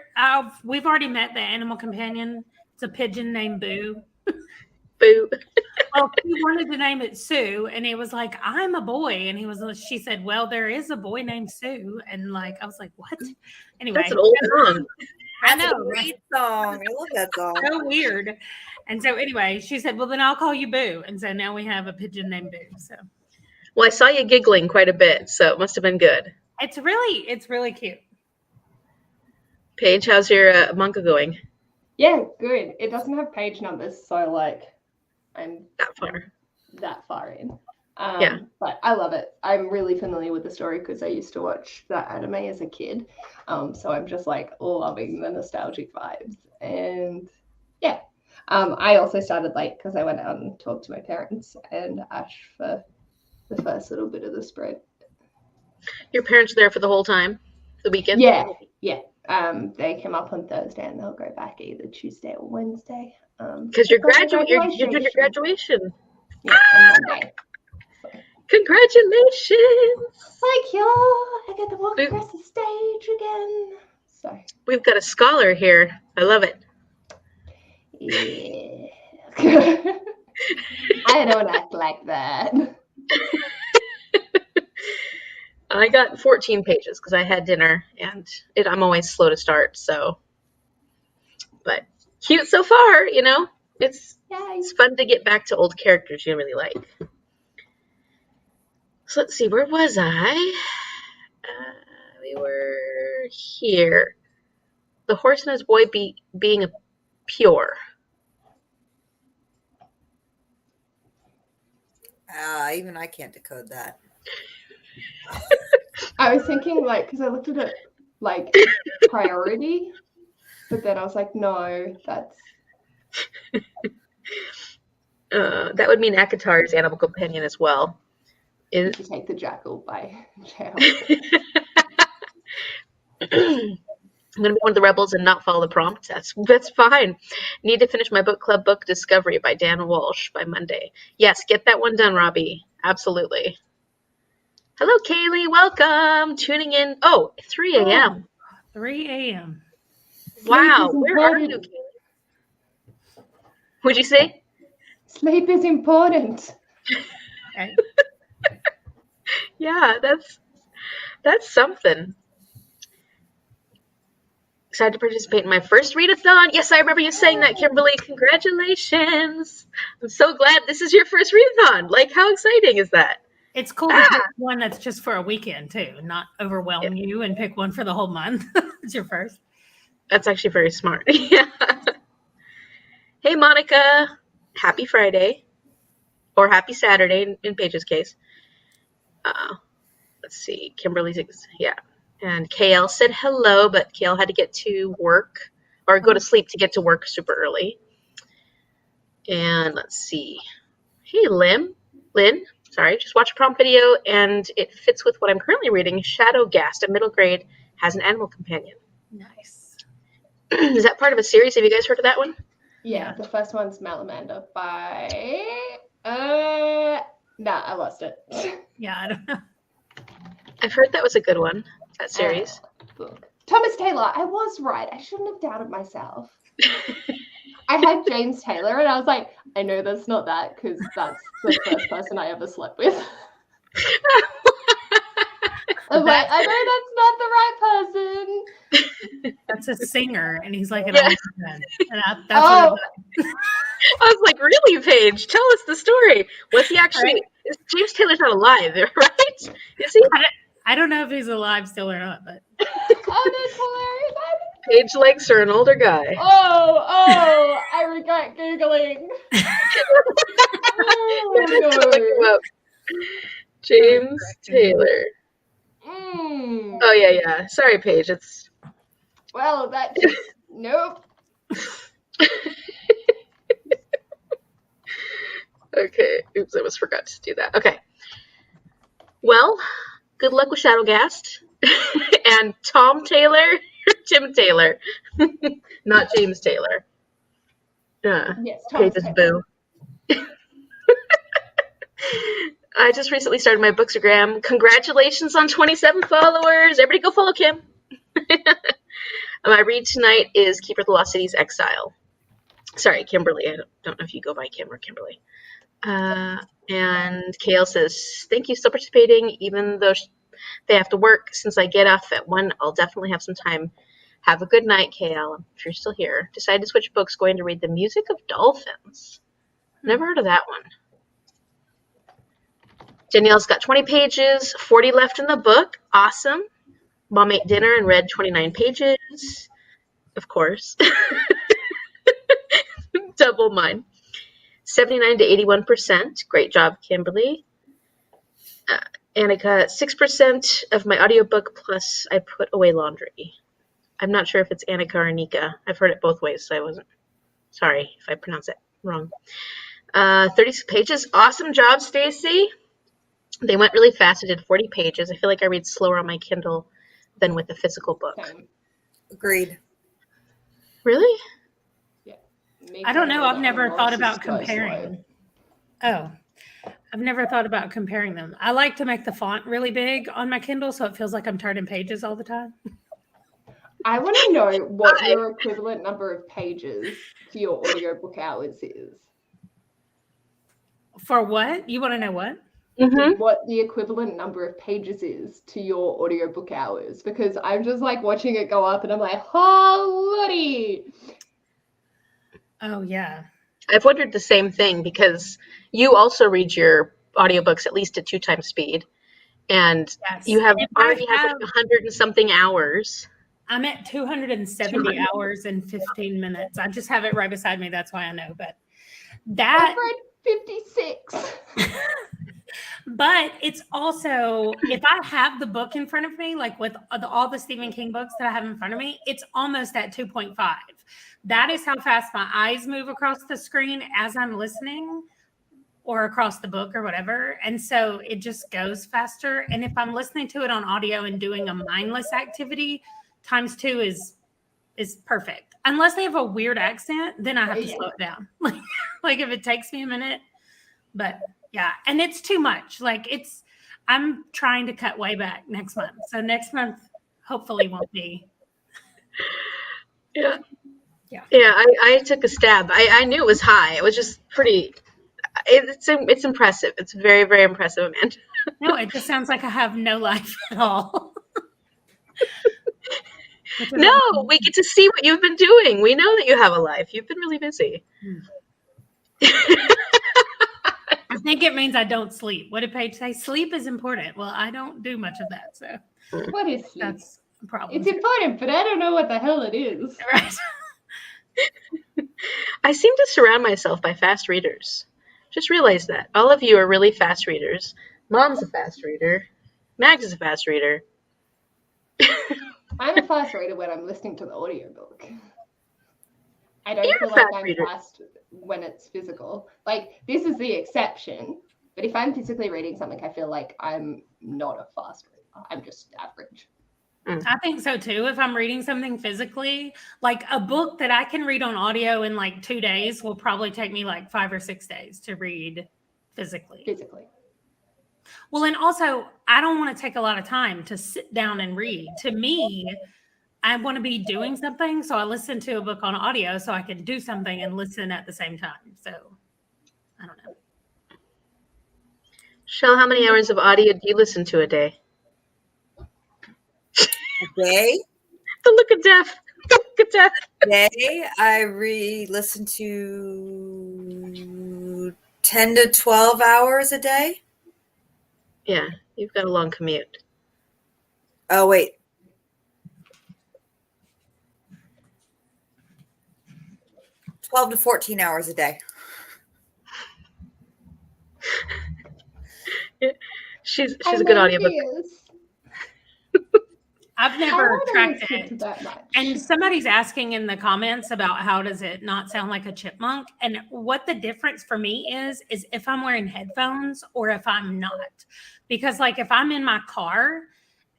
S2: We've already met the animal companion. It's a pigeon named Boo.
S1: Boo.
S2: Well, he wanted to name it Sue, and he was like, "I'm a boy," and she said, "Well, there is a boy named Sue," and like I was like, "What?" Anyway,
S1: That's an old song.
S2: I
S4: That's
S2: know,
S4: a great song. I love that song.
S2: so weird. And so anyway, she said, "Well, then I'll call you Boo," and so now we have a pigeon named Boo. So
S1: Well, I saw you giggling quite a bit, so it must have been good.
S2: it's really cute.
S1: Paige, how's your manga going?
S3: Yeah, good. It doesn't have page numbers, so like I'm
S1: That far.
S3: that far in.
S1: Yeah.
S3: But I love it. I'm really familiar with the story because I used to watch that anime as a kid. So I'm just like loving the nostalgic vibes. And yeah. I also started late because I went out and talked to my parents and Ash for the first little bit of the spread.
S1: Your parents are there for the whole time? The weekend?
S3: Yeah. They came up on Thursday and they'll go back either Tuesday or Wednesday.
S1: Because you're doing your graduation.
S3: Yeah, on Monday.
S1: Congratulations!
S3: Thank you. I get to walk across the stage again. So
S1: we've got a scholar here. I love it.
S3: yeah. I don't act like that.
S1: I got 14 pages because I had dinner, and I'm always slow to start. So, but cute so far. It's fun to get back to old characters you really like. So let's see, where was I? We were here. The horse and his boy being a pure.
S4: Even I can't decode that.
S3: I was thinking because I looked at it priority, but then I was like, no, that's
S1: that would mean Akatar's animal companion as well.
S3: to take the jackal by Chelle.
S1: I'm going to be one of the rebels and not follow the prompt. That's fine. Need to finish my book club book Discovery by Dan Walsh by Monday. Yes, get that one done, Robbie. Absolutely. Hello, Kaylee. Welcome. Tuning in. Oh, 3 a.m.
S2: 3 a.m.
S1: Wow. Where are you, Kaylee? What'd you say?
S3: Sleep is important.
S2: Okay.
S1: Yeah, that's something. Excited to participate in my first readathon. Yes, I remember you saying that, Kimberly. Congratulations. I'm so glad this is your first readathon. Like, how exciting is that?
S2: It's cool to pick one that's just for a weekend too, not overwhelm you and pick one for the whole month. It's your first.
S1: That's actually very smart. Yeah. Hey, Monica. Happy Friday. Or happy Saturday in Paige's case. Let's see. Kimberly's, yeah. And KL said hello, but KL had to get to work or go to sleep to get to work super early. And let's see. Hey, Lynn, sorry, just watched a prompt video and it fits with what I'm currently reading. Shadowgast, a middle grade, has an animal companion.
S2: Nice.
S1: Is that part of a series? Have you guys heard of that one?
S3: Yeah, the first one's Malamander by I lost it.
S2: Yeah, I don't know.
S1: I've heard that was a good one, that series.
S3: Book. Thomas Taylor, I was right. I shouldn't have doubted myself. I had James Taylor and I was like, I know that's not that because that's the first person I ever slept with. I'm like, I know that's not the right person.
S2: That's a singer, and he's like an
S1: Yeah.
S2: older man. And that's what
S1: I was like, really, Paige? Tell us the story. Was he actually? James Taylor's not alive, right? Is he?
S2: I don't know if he's alive still or not, but
S3: Oh, that's hilarious.
S1: Paige likes her an older guy.
S3: Oh, I regret Googling.
S1: Look him up. James Taylor. Oh yeah. Sorry, Paige. It's
S3: Well, that just nope.
S1: okay. Oops, I almost forgot to do that. Okay. Well, good luck with Shadowgast and Tom Taylor, Tim Taylor, not James Taylor.
S3: Yes, Thomas
S1: Paige's
S3: Taylor.
S1: boo. I just recently started my Bookstagram. Congratulations on 27 followers. Everybody go follow Kim. My read tonight is Keeper of the Lost City's Exile. Sorry, Kimberly. I don't know if you go by Kim or Kimberly. And Kale says, thank you for participating, even though they have to work. Since I get off at 1, I'll definitely have some time. Have a good night, Kale, if you're still here. Decided to switch books, going to read The Music of Dolphins. Never heard of that one. Danielle's got 20 pages, 40 left in the book. Awesome. Mom ate dinner and read 29 pages. Of course. Double mine. 79 to 81%. Great job, Kimberly. Annika, 6% of my audiobook plus I put away laundry. I'm not sure if it's Annika or Anika. I've heard it both ways, so I wasn't sorry if I pronounce it wrong. 36 pages. Awesome job, Stacy. They went really fast. I did 40 pages. I feel like I read slower on my Kindle than with a physical book.
S3: Same.
S6: Agreed.
S1: Really?
S3: Yeah.
S2: I don't know. I've never thought about
S3: Just go
S2: comparing. Oh, I've never thought about comparing them. I like to make the font really big on my Kindle so it feels like I'm turning pages all the time.
S3: I want to know what your equivalent number of pages to your audiobook hours is.
S2: For what? You want to know what?
S1: Mm-hmm.
S3: What the equivalent number of pages is to your audiobook hours, because I'm just like watching it go up and I'm like, holy.
S2: Oh, yeah.
S1: I've wondered the same thing because you also read your audiobooks at least at 2 times speed. And
S2: Yes.
S1: you have
S2: If I
S1: already have like 100 and something hours.
S2: I'm at 270 hours and 15 minutes. I just have it right beside me. That's why I know. But that.
S3: I've read 56.
S2: But it's also, if I have the book in front of me, like with all the Stephen King books that I have in front of me, it's almost at 2.5. That is how fast my eyes move across the screen as I'm listening or across the book or whatever. And so it just goes faster. And if I'm listening to it on audio and doing a mindless activity, times 2 is perfect. Unless they have a weird accent, then I have to slow it down. Like if it takes me a minute, but yeah. And it's too much. Like I'm trying to cut way back next month. So next month hopefully won't be.
S1: Yeah.
S2: Yeah.
S1: Yeah, I took a stab. I knew it was high. It was just pretty, it's impressive. It's very, very impressive, Amanda.
S2: No, it just sounds like I have no life at all.
S1: No, we get to see what you've been doing. We know that you have a life. You've been really busy.
S2: I think it means I don't sleep. What did Paige say? Sleep is important. Well, I don't do much of that. So
S3: What is sleep?
S2: that's a problem.
S3: It's important, but I don't know what the hell it is.
S2: Right.
S1: I seem to surround myself by fast readers. Just realize that. All of you are really fast readers. Mom's a fast reader. Mags is a fast reader.
S3: I'm a fast reader when I'm listening to the audiobook. I don't
S1: You're
S3: feel
S1: a
S3: like
S1: fast
S3: I'm
S1: reader.
S3: fast when it's physical. Like, this is the exception. But if I'm physically reading something, I feel like I'm not a fast reader. I'm just average.
S2: I think so too. If I'm reading something physically, like a book that I can read on audio in like 2 days will probably take me like 5 or 6 days to read physically. Well, and also I don't want to take a lot of time to sit down and read. To me, I want to be doing something. So I listen to a book on audio so I can do something and listen at the same time. So I don't know.
S1: Chelle, how many hours of audio do you listen to a day?
S6: day.
S1: The look of death. The look of death.
S6: Day, I listen to 10 to 12 hours a day.
S1: Yeah, you've got a long commute.
S6: Oh, wait. $12 to 14 hours a day.
S1: She's a good audiobook.
S2: I've never tracked
S3: listen to
S2: it.
S3: that much.
S2: And somebody's asking in the comments about how does it not sound like a chipmunk? And what the difference for me is if I'm wearing headphones or if I'm not. Because like if I'm in my car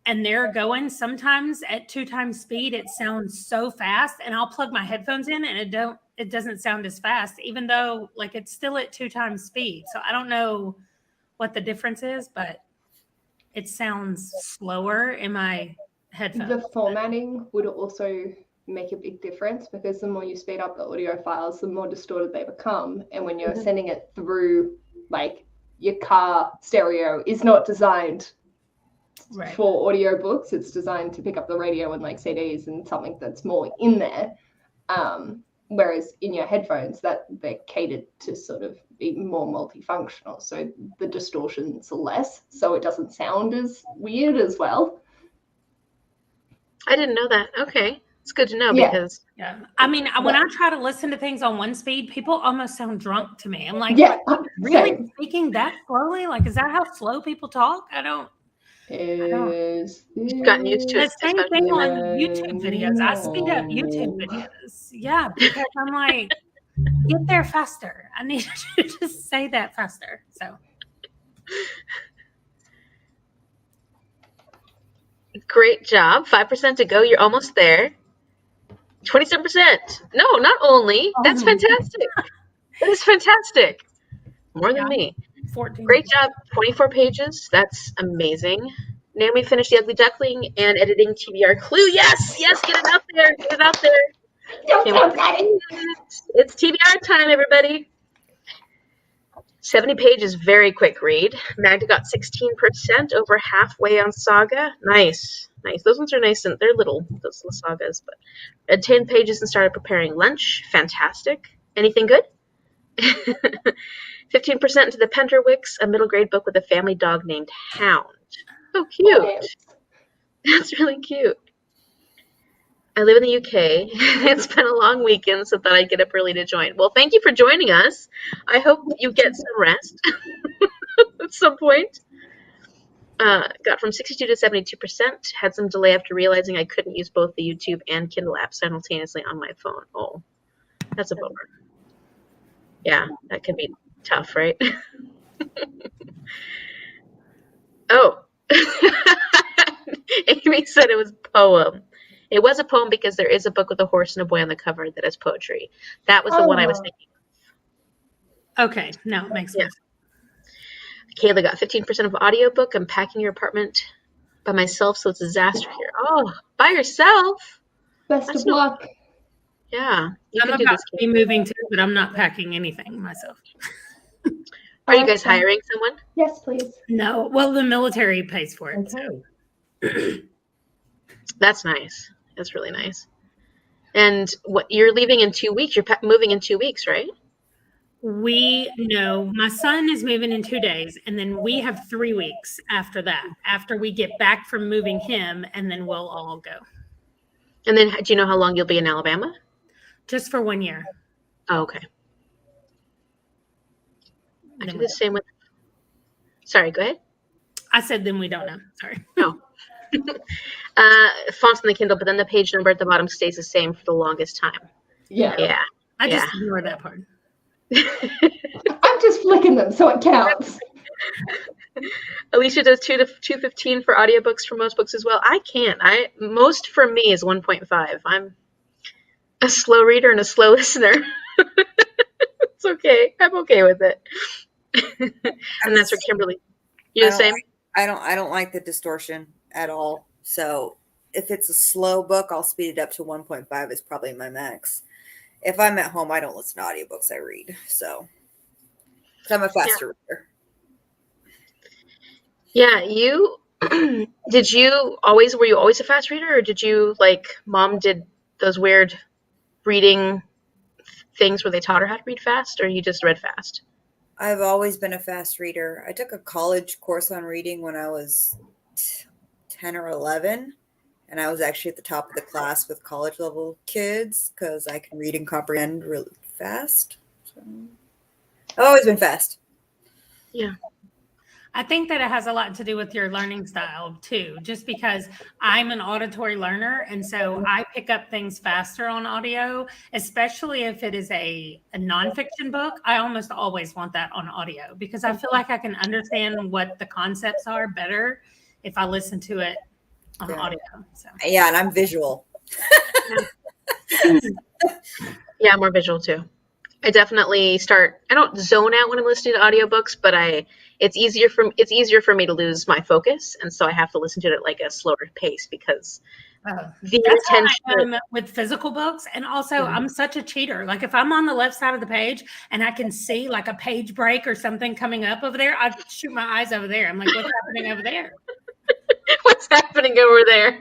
S2: and they're going sometimes at 2 times speed, it sounds so fast, and I'll plug my headphones in and it doesn't sound as fast, even though like it's still at 2 times speed. So I don't know what the difference is, but it sounds slower in my headphones.
S3: The formatting would also make a big difference, because the more you speed up the audio files, the more distorted they become. And when you're sending it through, like, your car stereo is not designed for audiobooks. It's designed to pick up the radio and like CDs and something that's more in there. Whereas in your headphones, that they're catered to sort of be more multifunctional. So the distortion's less, so it doesn't sound as weird as well.
S1: I didn't know that. Okay. It's good to know because
S2: I mean, when I try to listen to things on one speed, people almost sound drunk to me. I'm like, really speaking that slowly? Like, is that how slow people talk? I don't.
S1: You've gotten used to it.
S2: The same thing on YouTube videos. I speed up YouTube videos. Yeah, because I'm like, get there faster. I need you to just say that faster. So.
S1: Great job. 5% to go. You're almost there. 27%. No, not only. That's fantastic. That is fantastic. More than me.
S2: 14.
S1: Great job. 24 pages. That's amazing. Naomi finished The Ugly Duckling and editing TBR Clue. Yes, get it out there. Get it out there. It's TBR time, everybody. 70 pages, very quick read. Magda got 16%, over halfway on Saga. Nice. Those ones are nice, and they're little, those little sagas. But read 10 pages and started preparing lunch. Fantastic. Anything good? 15% into the Penterwicks, a middle grade book with a family dog named Hound. Oh, cute. That's really cute. I live in the UK. It's been a long weekend, so thought I'd get up early to join. Well, thank you for joining us. I hope you get some rest at some point. Got from 62 to 72%. Had some delay after realizing I couldn't use both the YouTube and Kindle app simultaneously on my phone. Oh, that's a bummer. Yeah, that can be tough, right? Oh. Amy said it was a poem. It was a poem because there is a book with a horse and a boy on the cover that is poetry. That was the one I was thinking
S2: of. Okay, no, it makes sense.
S1: Kayla got 15% of audiobook. I'm packing your apartment by myself, so it's a disaster here. Oh, by yourself?
S3: Best of luck.
S1: Yeah.
S2: I'm about to be moving too, but I'm not packing anything myself.
S1: Are you guys hiring someone?
S3: Yes, please.
S2: No. Well, the military pays for it.
S3: Okay.
S2: So.
S1: That's nice. That's really nice. And what you're leaving in 2 weeks? You're moving in 2 weeks, right?
S2: No, my son is moving in 2 days, and then we have 3 weeks after that, after we get back from moving him, and then we'll all go.
S1: And then do you know how long you'll be in Alabama?
S2: Just for 1 year.
S1: Oh, okay. I do the same with. Sorry, go ahead.
S2: I said then we don't know. Sorry.
S1: No. Fonts in the Kindle, but then the page number at the bottom stays the same for the longest time. Yeah.
S2: I just ignored that part.
S3: I'm just flicking them, so it counts.
S1: Alicia does 2 to 2:15 for audiobooks for most books as well. I can't. Most for me is 1.5. I'm a slow reader and a slow listener. It's okay. I'm okay with it. And that's for Kimberly. You the same?
S6: I don't like the distortion at all. So if it's a slow book, I'll speed it up to 1.5 is probably my max. If I'm at home, I don't listen to audiobooks, I read. So I'm a faster reader.
S1: Yeah, you were you always a fast reader, or did you, like, mom did those weird reading things where they taught her how to read fast, or you just read fast?
S6: I've always been a fast reader. I took a college course on reading when I was 10 or 11, and I was actually at the top of the class with college level kids because I can read and comprehend really fast. So I've always been fast.
S1: Yeah.
S2: I think that it has a lot to do with your learning style too, just because I'm an auditory learner. And so I pick up things faster on audio, especially if it is a nonfiction book. I almost always want that on audio because I feel like I can understand what the concepts are better if I listen to it on audio. So.
S6: Yeah, and I'm visual.
S1: Yeah, I'm more visual too. I definitely I don't zone out when I'm listening to audiobooks, but it's easier for me to lose my focus, and so I have to listen to it at like a slower pace because the
S2: That's
S1: attention
S2: how I am with physical books. And also I'm such a cheater. Like if I'm on the left side of the page and I can see like a page break or something coming up over there, I shoot my eyes over there. I'm like, what's happening over there?
S1: What's happening over there?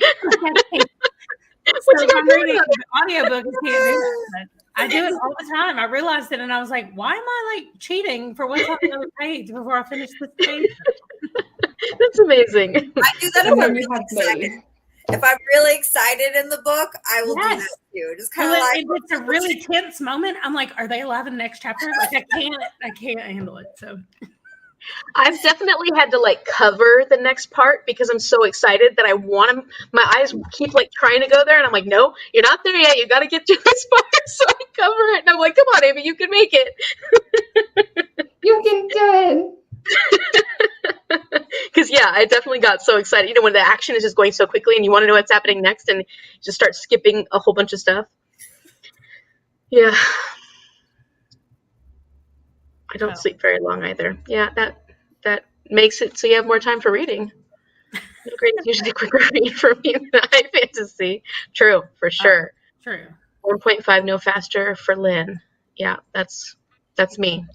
S2: So if I'm reading an audiobook, you can't do that. I do it all the time. I realized it and I was like, why am I like cheating for what's on the other page before I finish this page?
S1: That's amazing.
S6: I do that if I'm really excited in the book, I will do that too. Just kind of like
S2: it's a really tense moment. I'm like, are they alive in the next chapter? Like I can't handle it. So
S1: I've definitely had to like cover the next part because I'm so excited that I want to. My eyes keep like trying to go there, and I'm like, no, you're not there yet. You got to get through this part. So I cover it, and I'm like, come on, Amy, you can make it.
S3: You can do
S1: it. Because yeah, I definitely got so excited. You know, when the action is just going so quickly, and you want to know what's happening next, and just start skipping a whole bunch of stuff. Yeah. I don't sleep very long either. Yeah, that makes it so you have more time for reading. Usually a quicker read for me than high fantasy. True, for sure.
S2: True.
S1: 1.5 no faster for Lynn. Yeah, that's me.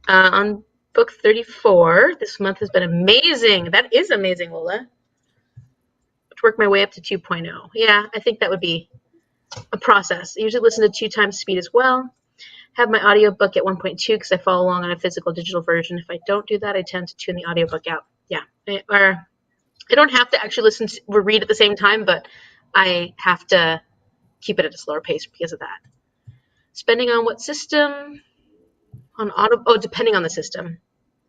S1: On book 34, this month has been amazing. That is amazing, Lola. To work my way up to 2.0. Yeah, I think that would be a process. I usually listen to 2 times speed as well. Have my audiobook at 1.2 because I follow along on a physical digital version. If I don't do that, I tend to tune the audiobook out. Yeah. Or I don't have to actually listen to or read at the same time, but I have to keep it at a slower pace because of that. Depending on what system, on Audible, depending on the system.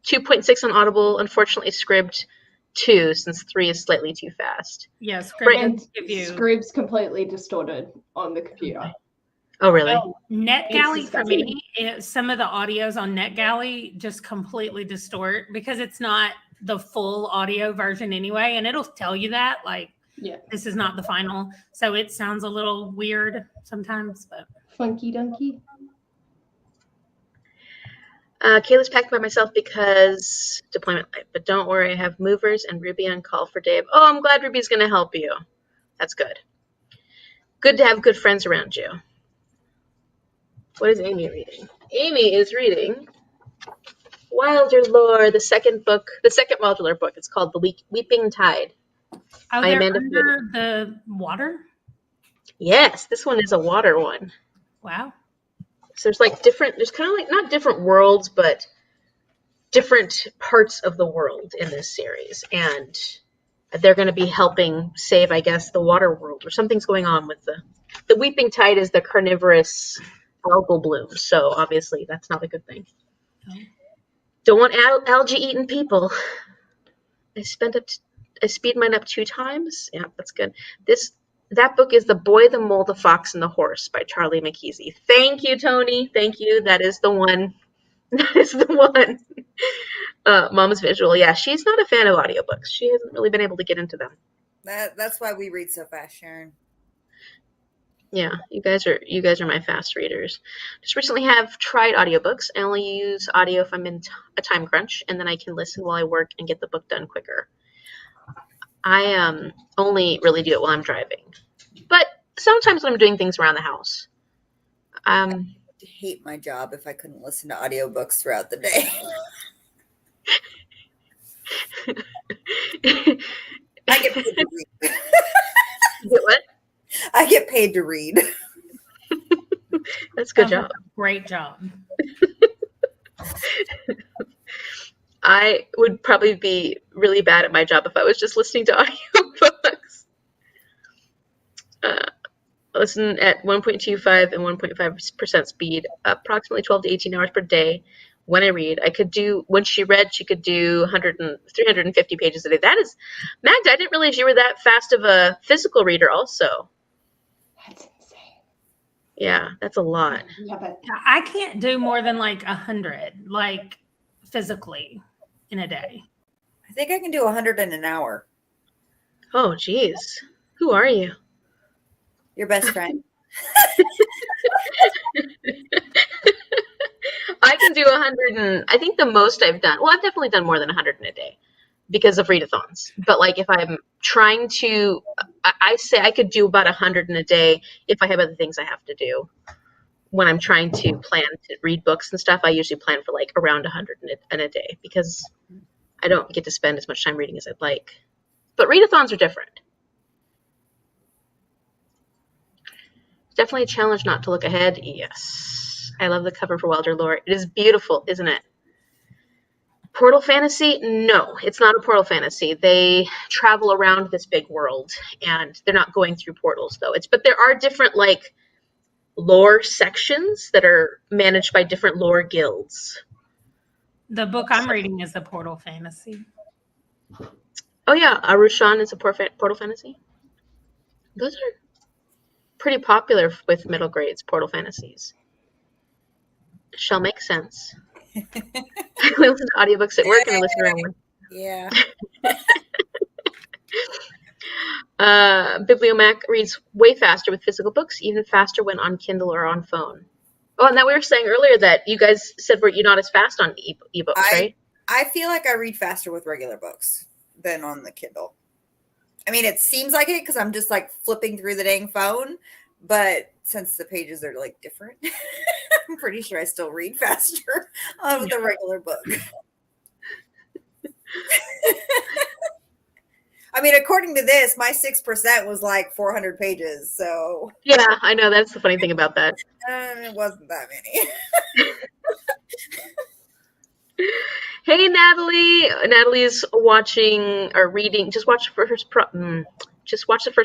S1: 2.6 on Audible, unfortunately Scribd 2 since 3 is slightly too fast.
S2: Yeah, Scribd's
S3: completely distorted on the computer.
S1: Oh, really?
S2: Well, NetGalley for me, some of the audios on NetGalley just completely distort because it's not the full audio version anyway. And it'll tell you that, like, this is not the final. So it sounds a little weird sometimes, but.
S3: Funky dunky.
S1: Kayla's packed by myself because deployment life. But don't worry, I have movers and Ruby on call for Dave. Oh, I'm glad Ruby's going to help you. That's good. Good to have good friends around you. What is Amy reading? Amy is reading Wilder Lore, the second modular book. It's called The Weeping Tide.
S2: Oh, they're under the water?
S1: Yes, this one is a water one.
S2: Wow.
S1: So there's kind of like, not different worlds, but different parts of the world in this series. And they're going to be helping save, I guess, the water world, or something's going on with the Weeping Tide is the carnivorous algal bloom, so obviously that's not a good thing. Don't want algae eating people. I speed mine up 2 times. Yeah, that's good. That book is The Boy, the Mole, the Fox, and the Horse by Charlie McKeesey. Thank you, Tony. Thank you. That is the one. That is the one. Mom's visual. Yeah, she's not a fan of audiobooks. She hasn't really been able to get into them.
S6: That's why we read so fast, Sharon.
S1: Yeah, you guys are my fast readers. Just recently have tried audiobooks. I only use audio if I'm in a time crunch, and then I can listen while I work and get the book done quicker. I only really do it while I'm driving, but sometimes when I'm doing things around the house.
S6: I hate my job if I couldn't listen to audiobooks throughout the day. I get paid to read.
S1: You get what?
S6: I get paid to read.
S1: That's a good
S2: Sounds like
S1: job.
S2: a great job.
S1: I would probably be really bad at my job if I was just listening to audiobooks. Listen at 1.25 and 1.5% speed, approximately 12 to 18 hours per day. When I read, when she read, she could do 350 pages a day. That is, Magda, I didn't realize you were that fast of a physical reader also.
S3: That's insane.
S1: Yeah, that's a lot.
S3: Yeah, but
S2: I can't do more than like 100, like physically in a day.
S6: I think I can do 100 in an hour.
S1: Oh, geez. Who are you?
S6: Your best friend.
S1: I can do 100 and I think the most I've done, well, I've definitely done more than 100 in a day because of readathons. But like if I'm trying to, I say I could do about 100 in a day if I have other things I have to do. When I'm trying to plan to read books and stuff, I usually plan for like around 100 in a day because I don't get to spend as much time reading as I'd like. But readathons are different. Definitely a challenge not to look ahead. Yes. I love the cover for Wilder Lore. It is beautiful, isn't it? Portal fantasy? No, it's not a portal fantasy. They travel around this big world, and they're not going through portals, though. But there are different, like, lore sections that are managed by different lore guilds.
S2: The book I'm reading is a portal fantasy.
S1: Oh, yeah, Arushan is a portal fantasy. Those are pretty popular with middle grades, portal fantasies. Shall make sense. I listen to audiobooks at work and I listen to them.
S6: Yeah.
S1: Bibliomac reads way faster with physical books, even faster when on Kindle or on phone. Oh, and that we were saying earlier that you guys said you're not as fast on ebooks, right?
S6: I feel like I read faster with regular books than on the Kindle. I mean, it seems like it because I'm just like flipping through the dang phone, but since the pages are like different, I'm pretty sure I still read faster with a regular book. I mean, according to this, my 6% was like 400 pages. So
S1: yeah, I know that's the funny thing about that.
S6: It wasn't that many.
S1: Hey, Natalie. Natalie's watching or reading. Just watch the first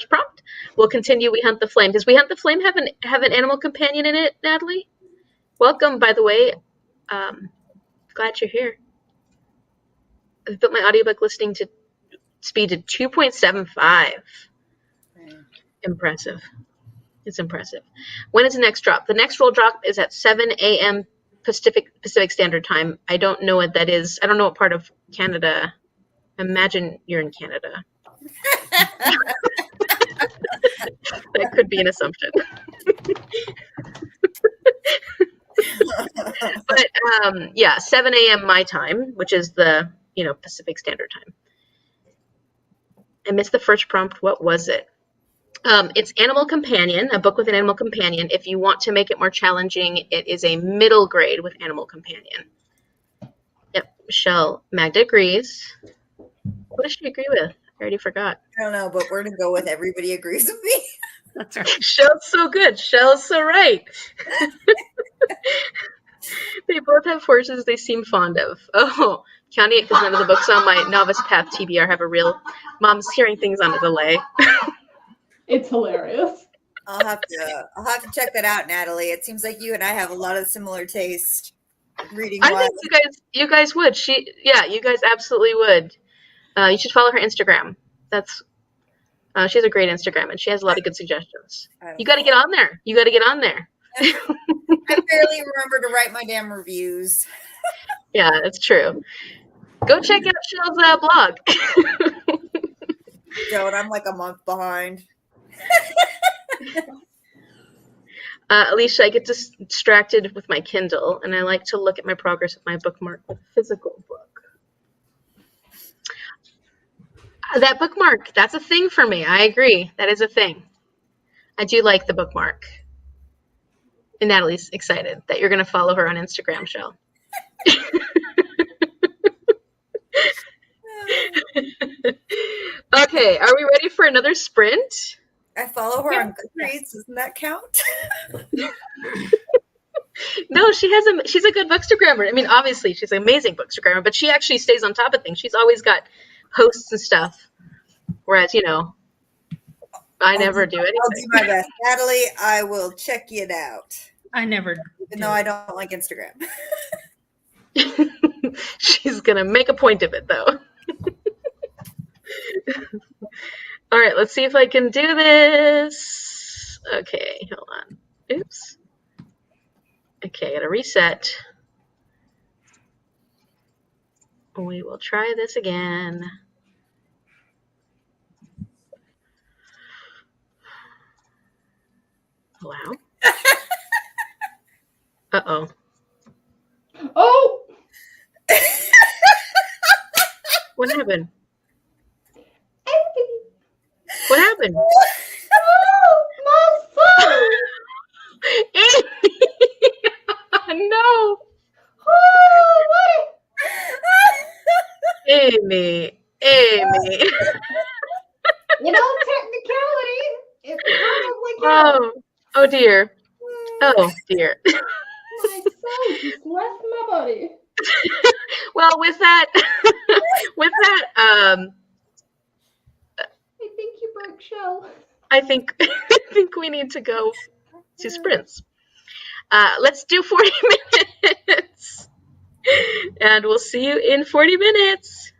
S1: prompt. We'll continue. We Hunt the Flame. Does We Hunt the Flame have an animal companion in it, Natalie? Welcome, by the way. Glad you're here. I've built my audiobook listening to speed to 2.75. Impressive. It's impressive. When is the next drop? The next roll drop is at 7 a.m. Pacific Standard Time. I don't know what that is. I don't know what part of Canada. Imagine you're in Canada. That could be an assumption. But yeah, 7 a.m. my time, which is the Pacific Standard Time. I missed the first prompt. What was it? It's Animal Companion, a book with an animal companion. If you want to make it more challenging, it is a middle grade with animal companion. Yep, Michelle. Magda agrees. What does she agree with? I already forgot.
S6: I don't know, but we're going to go with everybody agrees with me.
S2: That's right.
S1: Shell's so good. Shell's so right. They both have horses they seem fond of. Oh, counting it because none of the books on my Novice Path TBR have a real mom's hearing things on a delay.
S3: It's hilarious.
S6: I'll have to check that out, Natalie. It seems like you and I have a lot of similar taste reading.
S1: I think you guys would. You guys absolutely would. You should follow her Instagram. She has a great Instagram and she has a lot of good suggestions. You got to get on there.
S6: I barely remember to write my damn reviews.
S1: Yeah, that's true. Go check out Shell's blog.
S6: Don't. I'm like a month behind.
S1: Alicia, I get distracted with my Kindle, and I like to look at my progress with my bookmark with a physical book. That bookmark, that's a thing for me. I agree. That is a thing. I do like the bookmark. And Natalie's excited that you're going to follow her on Instagram, Shell. Okay, are we ready for another sprint?
S6: I follow her
S2: Yeah.
S6: on Goodreads. Doesn't that count?
S1: No, she's a good bookstagrammer. I mean, obviously she's an amazing bookstagrammer, but she actually stays on top of things. She's always got posts and stuff. Whereas, I never do
S6: I'll do
S1: anything.
S6: my best. Natalie, I will check it out.
S2: I never
S6: Even
S2: do.
S6: though I don't like Instagram.
S1: She's gonna make a point of it, though. All right, let's see if I can do this. Okay, hold on. Oops. Okay, I gotta reset. We will try this again. Wow. Uh-oh.
S3: Oh,
S1: What happened?
S3: Anthony.
S1: What happened?
S3: Oh, my son.
S1: Amy! No!
S3: Oh, what?
S1: Amy! Amy!
S3: Technicality, it probably counts.
S1: Oh dear. Oh dear.
S3: My son just left my body.
S1: Well, with that,
S3: I think you broke Chelle.
S1: I think we need to go to sprints. Let's do 40 minutes, and we'll see you in 40 minutes.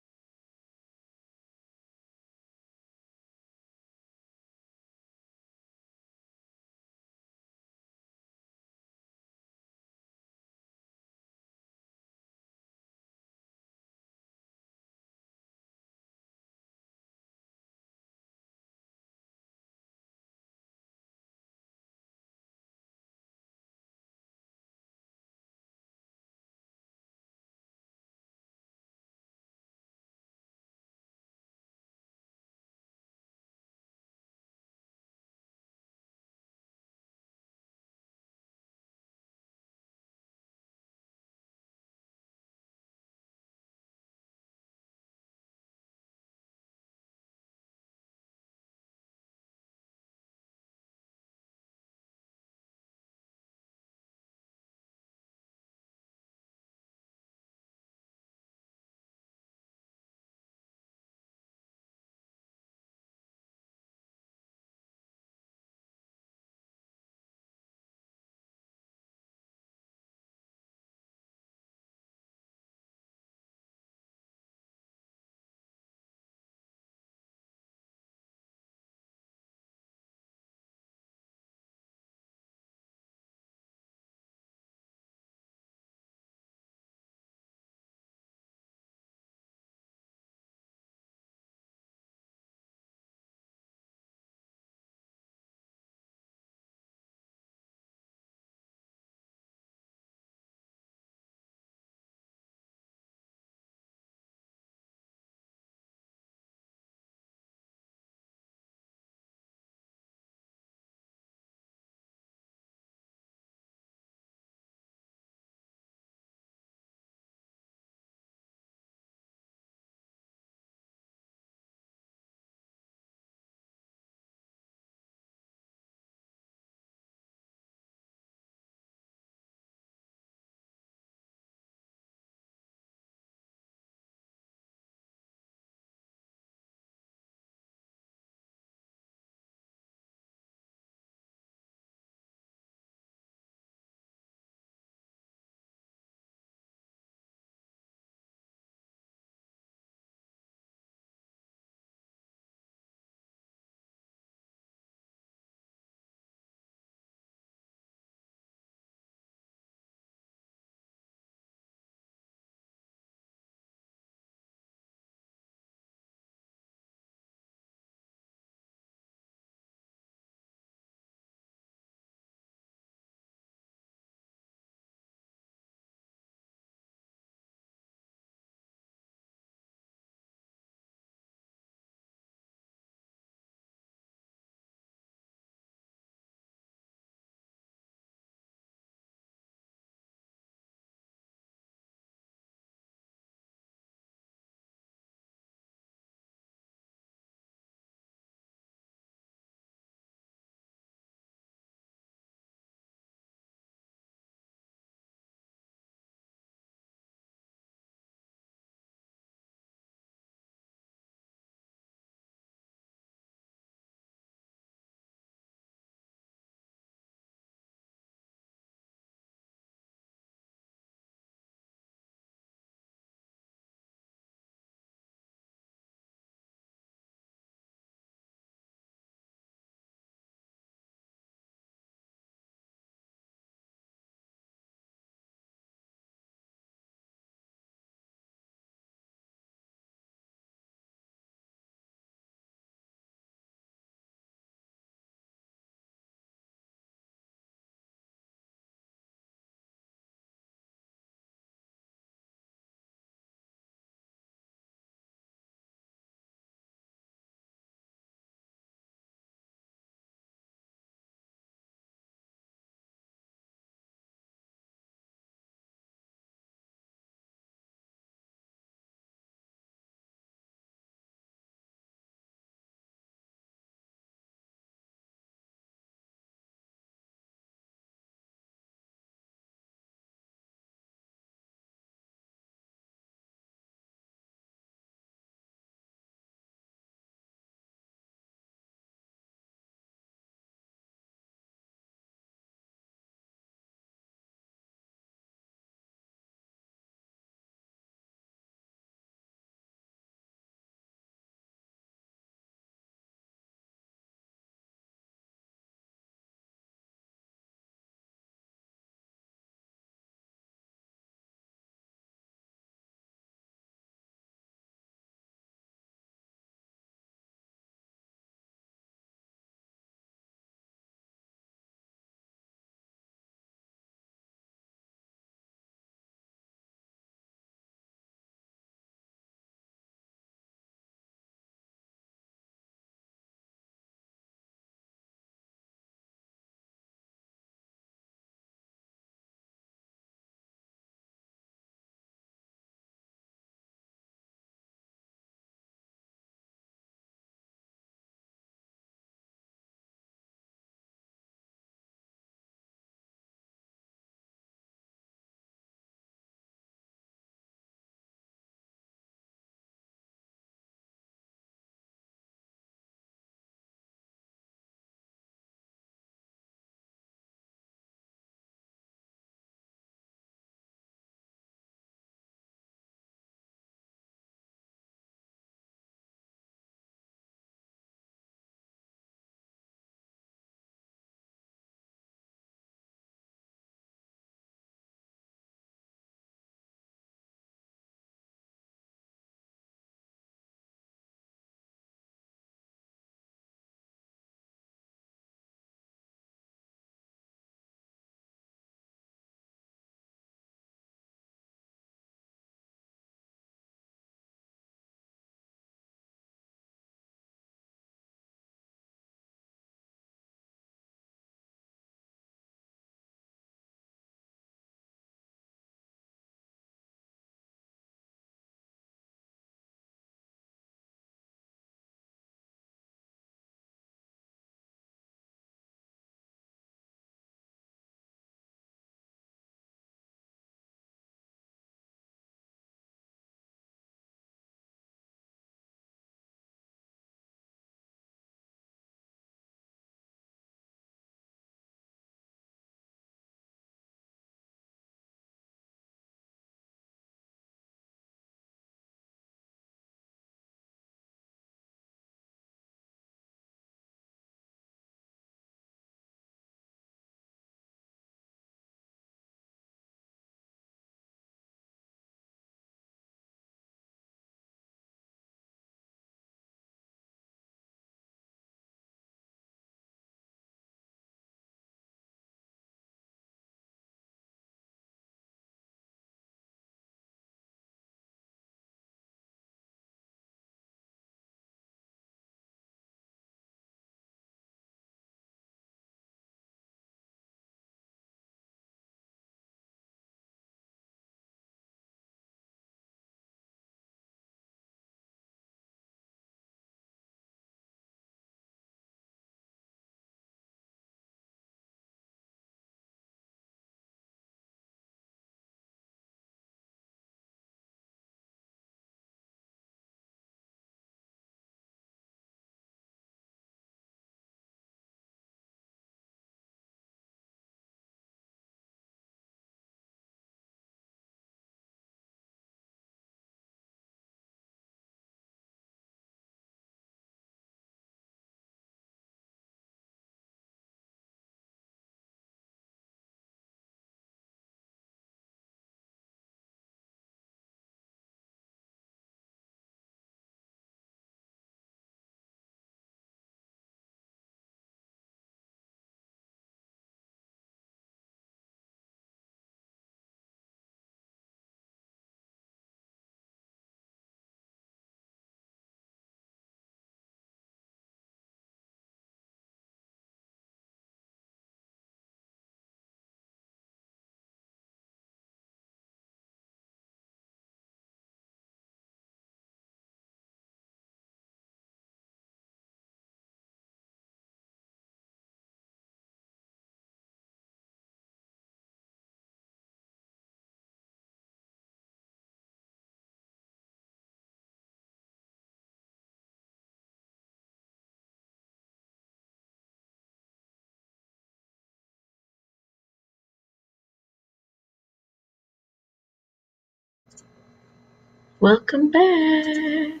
S1: Welcome back.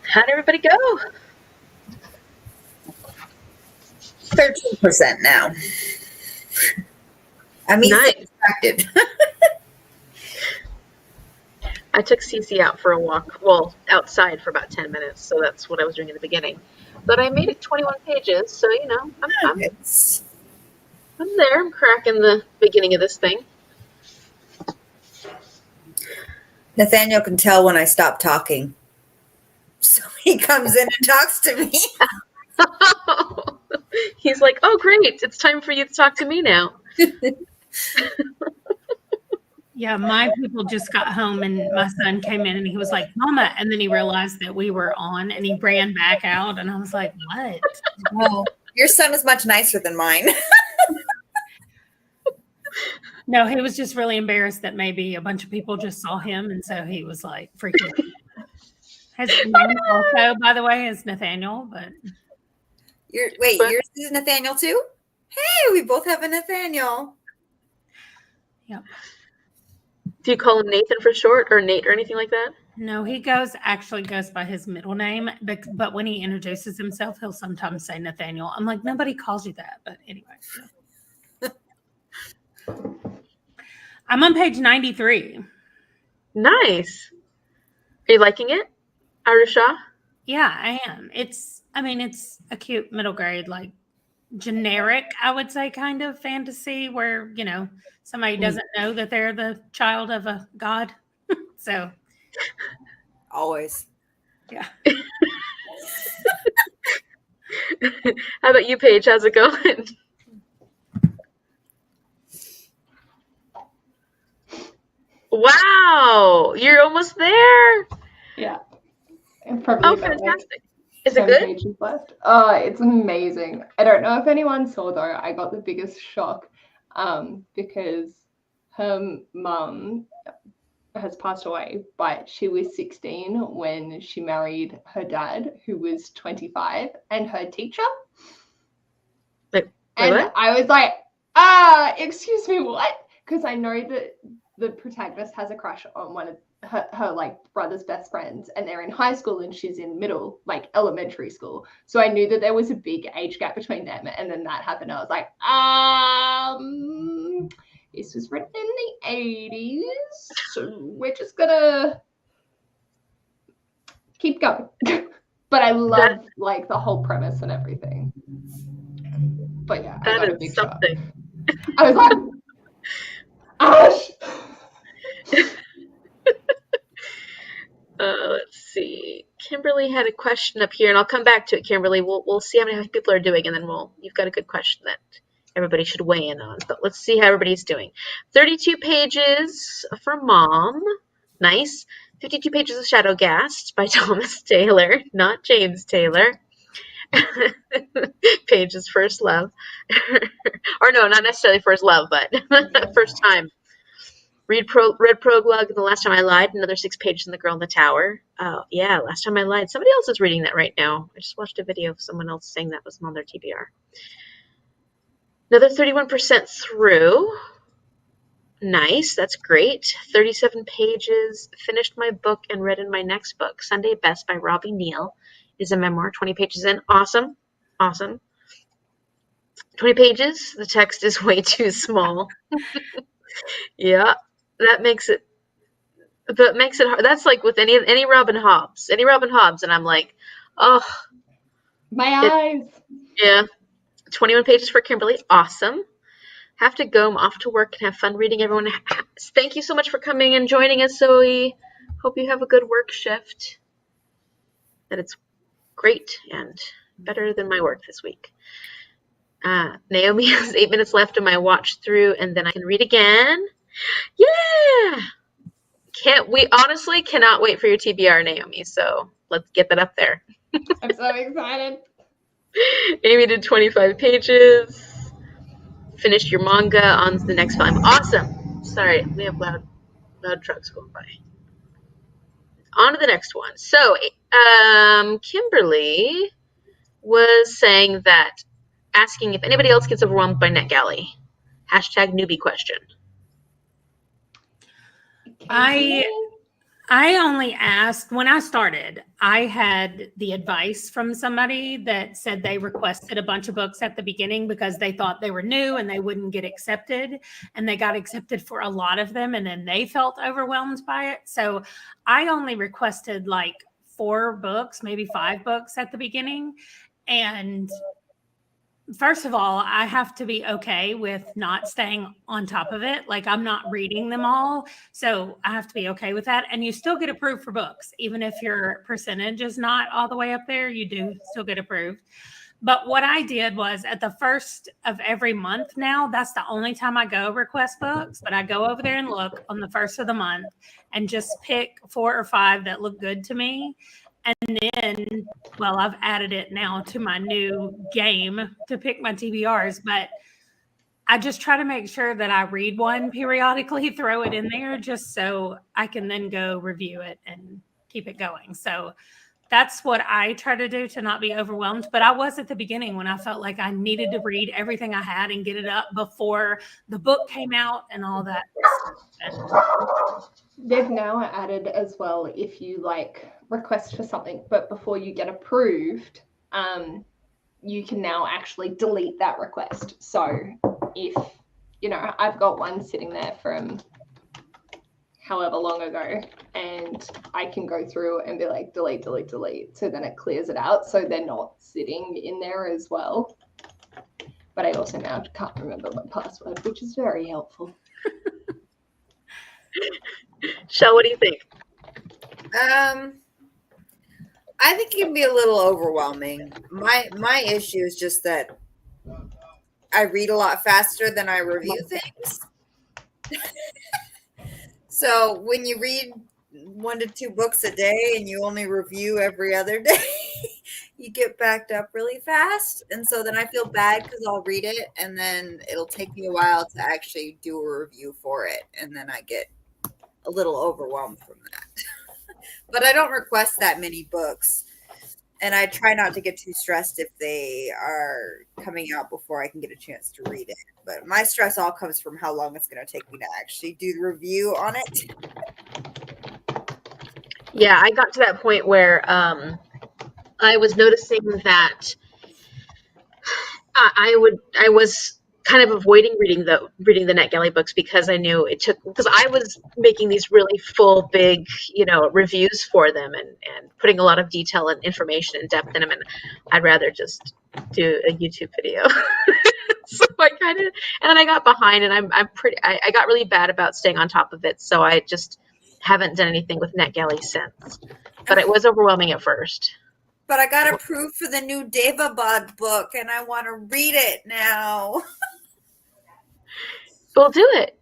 S1: How'd everybody go?
S6: 13% now. I'm easily distracted.
S1: I took Cece out for a walk, well, outside for about 10 minutes, so that's what I was doing in the beginning. But I made it 21 pages, so, you know, I'm there. I'm cracking the beginning of this thing.
S6: Nathaniel can tell when I stop talking. So he comes in and talks to me.
S1: He's like, oh, great. It's time for you to talk to me now.
S2: Yeah, my people just got home and my son came in and he was like, Mama, and then he realized that we were on and he ran back out and I was like, what?
S6: Well, your son is much nicer than mine.
S2: No, he was just really embarrassed that maybe a bunch of people just saw him and so he was like freaking out. His name also, by the way, is Nathaniel, but
S6: Yours is Nathaniel too? Hey, we both have a Nathaniel.
S2: yep.
S1: Do you call him Nathan for short or Nate or anything like that?
S2: No, he actually goes by his middle name, but when he introduces himself, he'll sometimes say Nathaniel. I'm like, nobody calls you that, but anyway. Yeah. I'm on page 93.
S1: Nice. Are you liking it, Arisha?
S2: Yeah, I am. It's a cute middle grade, like generic, I would say, kind of fantasy where, you know, somebody doesn't know that they're the child of a god. So
S6: Always.
S2: yeah.
S1: How about you, Paige? How's it going? Wow, you're almost there.
S3: Yeah. Probably
S1: Oh,
S3: about,
S1: fantastic.
S3: like,
S1: Is it
S3: 10
S1: good?
S3: pages left. Oh, it's amazing. I don't know if anyone saw though, I got the biggest shock because her mum has passed away, but she was 16 when she married her dad, who was 25, and her teacher. And
S1: what?
S3: I was like, excuse me, what? Because I know that the protagonist has a crush on one of her like brother's best friends, and they're in high school and she's in middle, like elementary school. So I knew that there was a big age gap between them, and then that happened. I was like, this was written in the 80s, so we're just gonna keep going. But I love like the whole premise and everything. But yeah, I got a big something. Shock. I was like, Ash.
S1: Let's see. Kimberly had a question up here, and I'll come back to it, Kimberly. We'll see how many people are doing, and then you've got a good question that everybody should weigh in on. But let's see how everybody's doing. 32 pages for Mom. Nice. 52 pages of Shadowgast by Thomas Taylor, not James Taylor. Paige's first love. Or no, not necessarily first love, but first time. Read prologue, The Last Time I Lied, another 6 pages in The Girl in the Tower. Oh, yeah, Last Time I Lied. Somebody else is reading that right now. I just watched a video of someone else saying that was on their TBR. Another 31% through. Nice, that's great. 37 pages. Finished my book and read in my next book. Sunday Best by Robbie Neal is a memoir, 20 pages in. Awesome. 20 pages. The text is way too small. Yeah. That makes it hard. That's like with any Robin Hobbs, and I'm like, oh,
S3: my eyes.
S1: Yeah. 21 pages for Kimberly. Awesome. Have to go. I'm off to work and have fun reading. Everyone, thank you so much for coming and joining us, Zoe. Hope you have a good work shift. That it's great and better than my work this week. Naomi has 8 minutes left in my watch through, and then I can read again. Yeah. We honestly cannot wait for your TBR, Naomi. So let's get that up there.
S3: I'm so excited.
S1: Amy did 25 pages. Finished your manga on the next volume. Awesome. Sorry, we have loud trucks going by. On to the next one. So Kimberly was saying that, asking if anybody else gets overwhelmed by NetGalley. Hashtag newbie question.
S2: I only asked when I started. I had the advice from somebody that said they requested a bunch of books at the beginning because they thought they were new and they wouldn't get accepted. And they got accepted for a lot of them. And then they felt overwhelmed by it. So I only requested like 4 books, maybe 5 books at the beginning. And first of all, I have to be okay with not staying on top of it. Like, I'm not reading them all. So I have to be okay with that. And you still get approved for books. Even if your percentage is not all the way up there, you do still get approved. But what I did was at the first of every month now, that's the only time I go request books. But I go over there and look on the first of the month and just pick 4 or 5 that look good to me. And then, well, I've added it now to my new game to pick my TBRs, but I just try to make sure that I read one periodically, throw it in there just so I can then go review it and keep it going. So that's what I try to do to not be overwhelmed. But I was at the beginning when I felt like I needed to read everything I had and get it up before the book came out and all that stuff.
S3: They've now added as well, if you like request for something, but before you get approved, you can now actually delete that request. So if, you know, I've got one sitting there from however long ago, and I can go through and be like, delete, delete, delete. So then it clears it out. So they're not sitting in there as well. But I also now can't remember my password, which is very helpful.
S1: Chelle, what do you think?
S6: I think it can be a little overwhelming. My issue is just that I read a lot faster than I review things. So when you read 1 to 2 books a day and you only review every other day, you get backed up really fast. And so then I feel bad because I'll read it and then it'll take me a while to actually do a review for it. And then I get a little overwhelmed from that. But I don't request that many books. And I try not to get too stressed if they are coming out before I can get a chance to read it. But my stress all comes from how long it's going to take me to actually do the review on it.
S1: Yeah, I got to that point where I was noticing that I was kind of avoiding reading the NetGalley books because I knew because I was making these really full, big, reviews for them and putting a lot of detail and information and depth in them, and I'd rather just do a YouTube video. So and then I got behind, and I got really bad about staying on top of it, so I just haven't done anything with NetGalley since. But it was overwhelming at first.
S6: But I got approved for the new Devabod book, and I want to read it now.
S1: We'll do it.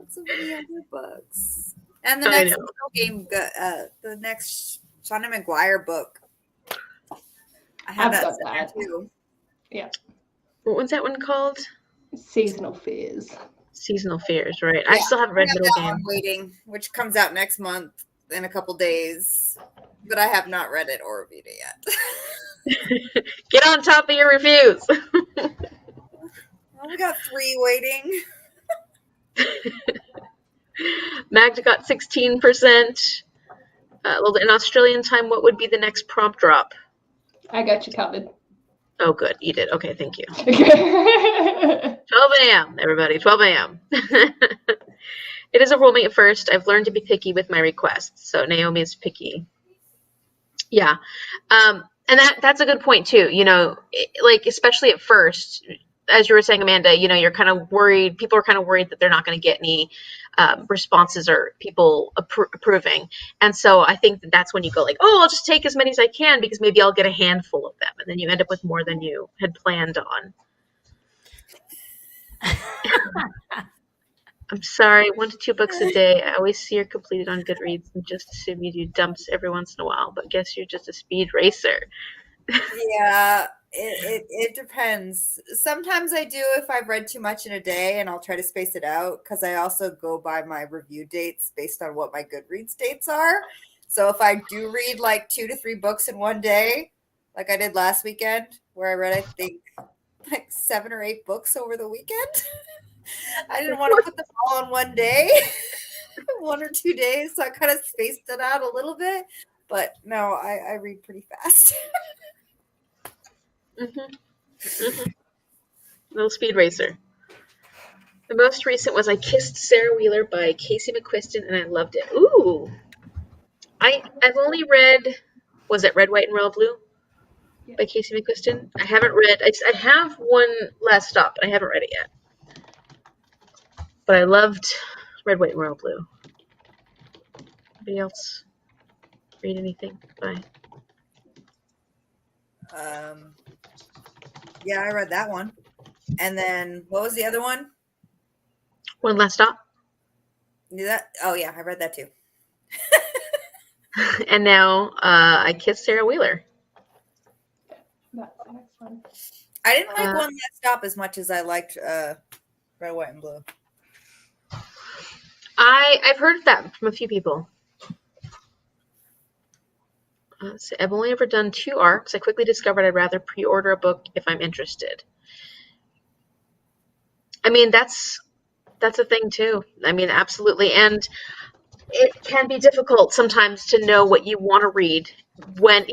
S6: So many other books. And the next game, the next Shauna McGuire book. I have that there too.
S3: Yeah.
S1: What was that one called?
S3: Seasonal Fears.
S1: Seasonal Fears, right. Yeah, I still haven't read Middle Game.
S6: I'm waiting, which comes out next month in a couple days. But I have not read it or reviewed it yet.
S1: Get on top of your reviews.
S6: We got 3 waiting.
S1: Magda got 16%. In Australian time, what would be the next prompt drop?
S3: I got you covered.
S1: Oh, good. You did. Okay, thank you. 12 a.m., everybody. 12 a.m. It is overwhelming at first. I've learned to be picky with my requests. So Naomi is picky. Yeah. And that's a good point, too. Especially at first, as you were saying, Amanda, you're kind of worried. People are kind of worried that they're not going to get any responses or people approving. And so I think that's when you go like, oh, I'll just take as many as I can because maybe I'll get a handful of them. And then you end up with more than you had planned on. I'm sorry, 1 to 2 books a day. I always see you're completed on Goodreads and just assume you do dumps every once in a while, but guess you're just a speed racer.
S6: Yeah. It depends. Sometimes I do if I've read too much in a day, and I'll try to space it out because I also go by my review dates based on what my Goodreads dates are. So if I do read like 2 to 3 books in one day, like I did last weekend, where I read, I think, like 7 or 8 books over the weekend. I didn't want to put them all in one day, 1 or 2 days, so I kind of spaced it out a little bit. But no, I read pretty fast.
S1: Little speed racer. The most recent was I Kissed Sarah Wheeler by Casey McQuiston, and I loved it. Ooh. I've only read, was it Red, White, and Royal Blue by Casey McQuiston? I haven't read, I have one Last Stop, but I haven't read it yet. But I loved Red, White, and Royal Blue. Anybody else read anything by?
S6: Yeah, I read that one. And then what was the other one?
S1: One Last Stop.
S6: Oh yeah, I read that too.
S1: And now I Kissed Sarah Wheeler.
S3: That's the next one.
S6: I didn't like One Last Stop as much as I liked Red, White, and Blue.
S1: I've heard that from a few people. Let's see, I've only ever done 2 arcs. I quickly discovered I'd rather pre-order a book if I'm interested. I mean, that's a thing too. I mean, absolutely. And it can be difficult sometimes to know what you want to read when,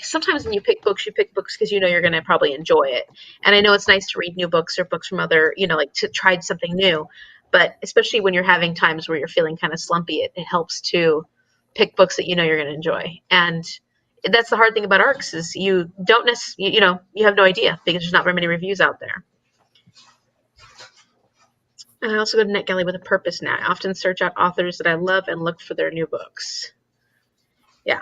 S1: sometimes when you pick books because you know you're going to probably enjoy it. And I know it's nice to read new books or books from other, to try something new. But especially when you're having times where you're feeling kind of slumpy, it helps to pick books that you know you're going to enjoy. And that's the hard thing about arcs is you don't necessarily, you have no idea because there's not very many reviews out there. I also go to NetGalley with a purpose now. I often search out authors that I love and look for their new books. Yeah.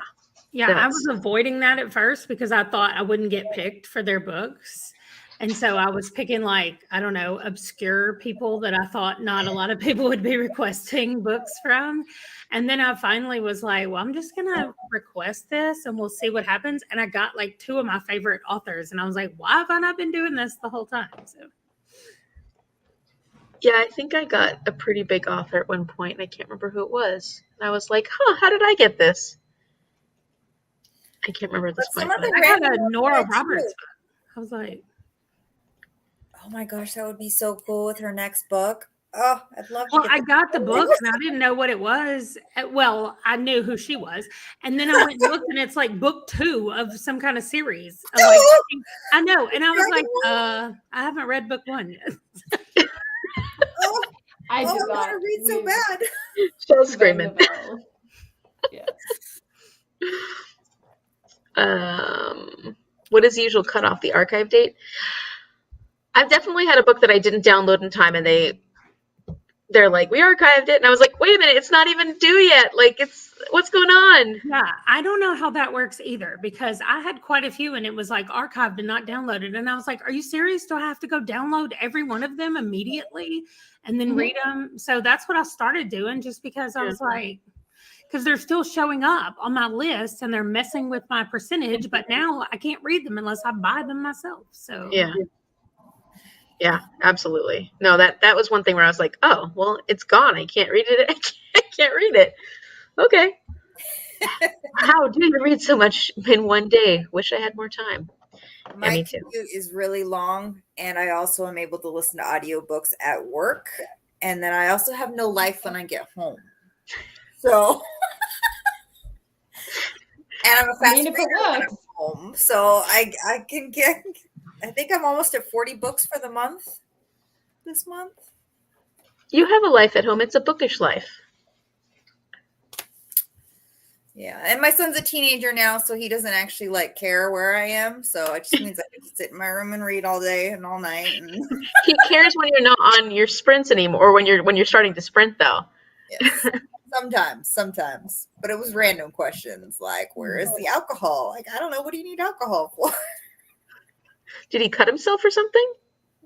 S2: Yeah, I was avoiding that at first because I thought I wouldn't get picked for their books. And so I was picking obscure people that I thought not a lot of people would be requesting books from. And then I finally was like, well, I'm just going to request this and we'll see what happens. And I got 2 of my favorite authors. And I was like, why have I not been doing this the whole time? So.
S1: Yeah, I think I got a pretty big author at one point, and I can't remember who it was. And I was like, how did I get this? I can't remember at this point.
S2: I got a Nora Roberts book. I was like,
S6: oh my gosh, that would be so cool with her next book. Oh, I'd love to.
S2: Well, I got the book and I didn't know what it was. Well, I knew who she was. And then I went and looked and it's like book 2 of some kind of series. I know. And I was like, I haven't read book 1 yet.
S3: I did not
S6: want to read so bad.
S1: Still screaming.
S3: Yeah.
S1: What is the usual cutoff? The archive date? I've definitely had a book that I didn't download in time, and they're like, we archived it, and I was like, wait a minute, it's not even due yet. What's going on?
S2: Yeah, I don't know how that works either because I had quite a few, and it was like archived and not downloaded, and I was like, are you serious? Do I have to go download every one of them immediately and then read them? So that's what I started doing, just because I was like, because they're still showing up on my list and they're messing with my percentage, but now I can't read them unless I buy them myself. So
S1: yeah, absolutely. No, that was one thing where I was like, oh, well, it's gone. I can't read it. I can't read it. Okay. How do you read so much in one day? Wish I had more time.
S6: My commute is really long, and I also am able to listen to audiobooks at work. And then I also have no life when I get home. So, and I'm a fast reader when I'm home. So I can get, I think I'm almost at 40 books for the month this month.
S1: You have a life at home. It's a bookish life.
S6: Yeah, and my son's a teenager now, so he doesn't actually care where I am. So it just means I can sit in my room and read all day and all night. And
S1: he cares when you're not on your sprints anymore, or when you're starting to sprint, though.
S6: Yes, sometimes. But it was random questions like, "Where is the alcohol?" I don't know. What do you need alcohol for? Did
S1: he cut himself or something?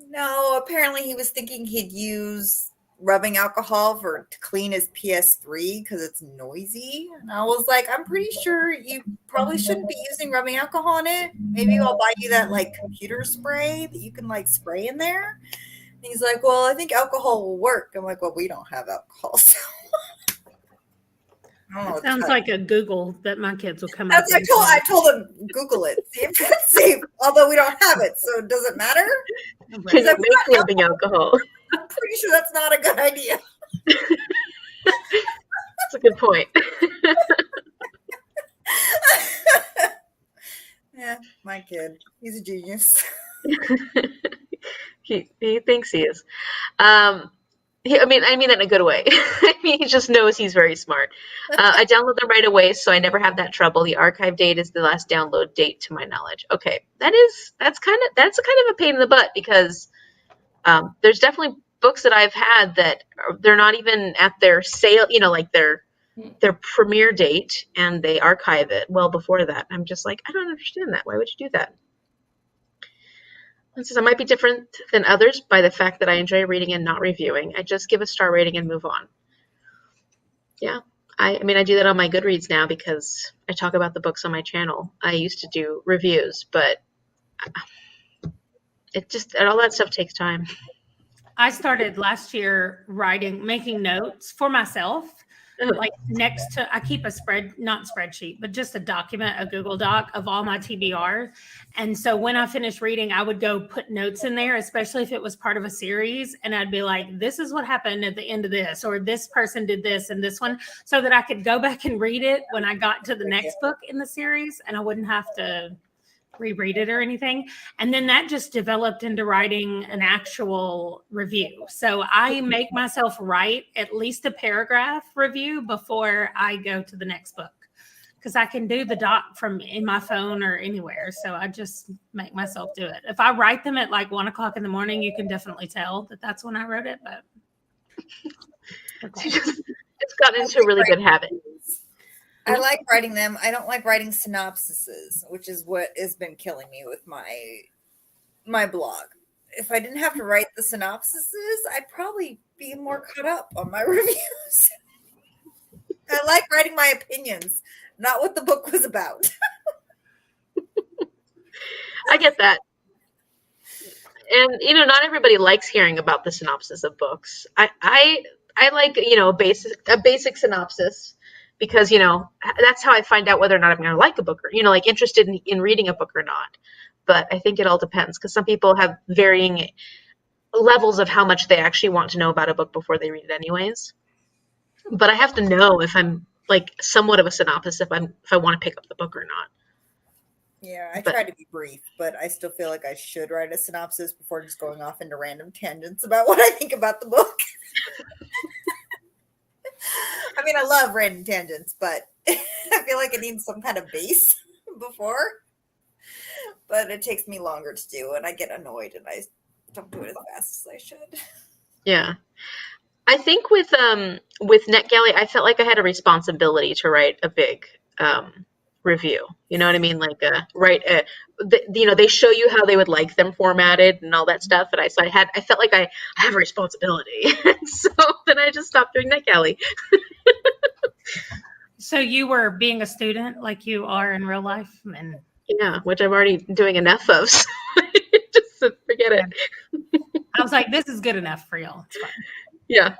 S6: No, apparently he was thinking he'd use rubbing alcohol to clean his PS3 because it's noisy. And I was like, I'm pretty sure you probably shouldn't be using rubbing alcohol in it. Maybe I'll buy you that like computer spray that you can like spray in there. And he's like, well, I think alcohol will work. I'm like, well, we don't have alcohol. So
S2: It sounds like a Google that my kids will come
S6: up. I told them, Google it. See if it's safe. Although we don't have it, so does it matter?
S1: Can you make rubbing alcohol?
S6: I'm pretty sure that's not a good idea.
S1: That's a good point.
S6: Yeah, my kid. He's a genius.
S1: He thinks he is. I mean that in a good way. I mean, he just knows he's very smart. I download them right away, so I never have that trouble. The archive date is the last download date, to my knowledge. Okay, that's kind of a pain in the butt because there's definitely books that I've had that they're not even at their sale, like their premiere date, and they archive it well before that. I'm just like, I don't understand that. Why would you do that? It says I might be different than others by the fact that I enjoy reading and not reviewing. I just give a star rating and move on. Yeah, I mean, I do that on my Goodreads now because I talk about the books on my channel. I used to do reviews, but all that stuff takes time.
S2: I started last year making notes for myself. Like I keep not spreadsheet, but just a document, a Google Doc of all my TBR. And so when I finished reading, I would go put notes in there, especially if it was part of a series. And I'd be like, this is what happened at the end of this, or this person did this and this one, so that I could go back and read it when I got to the next book in the series and I wouldn't have to reread it or anything. And then that just developed into writing an actual review. So I make myself write at least a paragraph review before I go to the next book, because I can do the doc from in my phone or anywhere. So I just make myself do it. If I write them at like 1 o'clock in the morning, you can definitely tell that that's when I wrote it. But
S1: it's gotten into a really good habit.
S6: I like writing them. I don't like writing synopsises, which is what has been killing me with my blog. If I didn't have to write the synopsises, I'd probably be more caught up on my reviews. I like writing my opinions, not what the book was about.
S1: I get that. And, not everybody likes hearing about the synopsis of books. I like, a basic synopsis. Because, that's how I find out whether or not I'm going to like a book or, like interested in reading a book or not. But I think it all depends because some people have varying levels of how much they actually want to know about a book before they read it anyways. But I have to know if I'm like somewhat of a synopsis if I want to pick up the book or not.
S6: Yeah, I try to be brief, but I still feel like I should write a synopsis before just going off into random tangents about what I think about the book. I mean, I love random tangents, but I feel like it needs some kind of base before. But it takes me longer to do, and I get annoyed, and I don't do it as fast as I should. Yeah.
S1: I think with NetGalley, I felt like I had a responsibility to write a big review. You know what I mean? Like they show you how they would like them formatted and all that stuff. And I felt like I have a responsibility. So then I just stopped doing NetGalley.
S2: So you were being a student like you are in real life? And
S1: yeah, which I'm already doing enough of. So just forget it.
S2: I was like, this is good enough for y'all. It's fine.
S1: Yeah.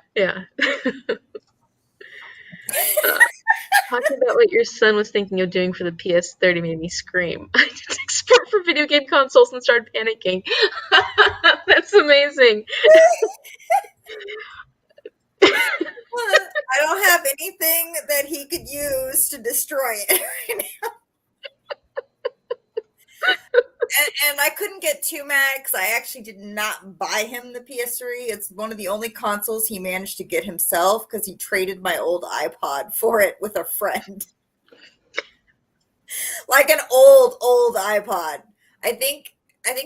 S1: Talking about what your son was thinking of doing for the PS30 made me scream. I did export for video game consoles and started panicking. That's amazing.
S6: I don't have anything that he could use to destroy it right now. And I couldn't get too mad because I actually did not buy him the PS3. It's one of the only consoles he managed to get himself because he traded my old iPod for it with a friend. Like an old iPod. I think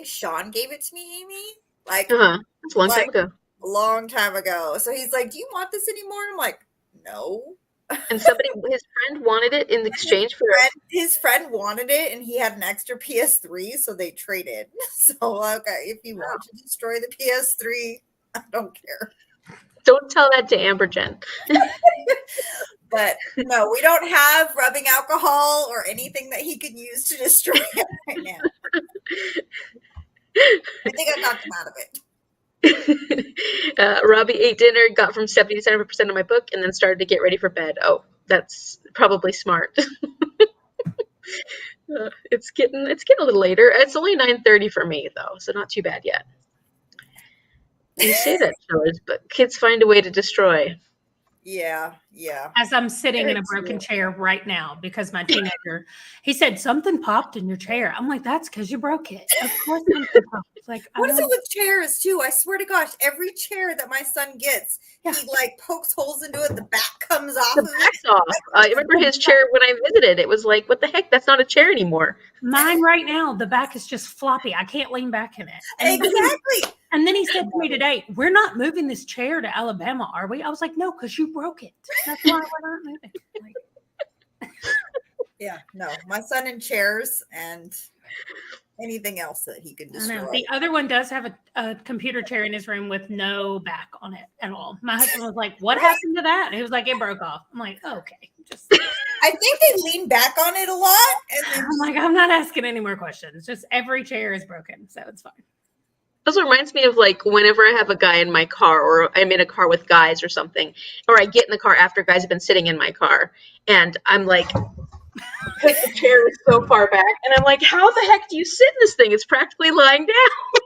S6: Sean gave it to me, Amy. Like
S1: that's a long time ago.
S6: A long time ago. So he's like, "Do you want this anymore?" I'm like, "No."
S1: And his friend wanted it in exchange for
S6: his friend wanted it, and he had an extra PS3, so they traded. So okay, if you want to destroy the PS3, I don't care.
S1: Don't tell that to Amber Jen.
S6: But no, we don't have rubbing alcohol or anything that he could use to destroy him right now. I think I talked him out of it.
S1: Robbie ate dinner, got from 70 to 75% of my book, and then started to get ready for bed. Oh, that's probably smart. It's getting a little later. It's only 9:30 for me though, so not too bad yet. You say that, Chellers, but kids find a way to destroy.
S6: Yeah.
S2: As I'm sitting in a broken chair right now because my teenager, he said something popped in your chair. I'm like, that's because you broke it. Of course something popped. It's like,
S6: What is it with chairs too? I swear to gosh, every chair that my son gets, he like pokes holes into it. The back comes off.
S1: The back's off. I remember his chair when I visited. It was like, what the heck? That's not a chair anymore.
S2: Mine right now, the back is just floppy. I can't lean back in it.
S6: Exactly.
S2: And then he said to me today, we're not moving this chair to Alabama, are we? I was like, no, because you broke it. That's why we're not moving. Like,
S6: yeah, no. My son in chairs and anything else that he could destroy.
S2: The other one does have a computer chair in his room with no back on it at all. My husband was like, what happened to that? And he was like, it broke off. I'm like, oh, okay.
S6: I think they lean back on it a lot. And then
S2: I'm like, I'm not asking any more questions. Just every chair is broken, so it's fine.
S1: Also reminds me of like whenever I have a guy in my car or I'm in a car with guys or something, or I get in the car after guys have been sitting in my car and I'm like, because the chair is so far back and I'm like, how the heck do you sit in this thing? It's practically lying down.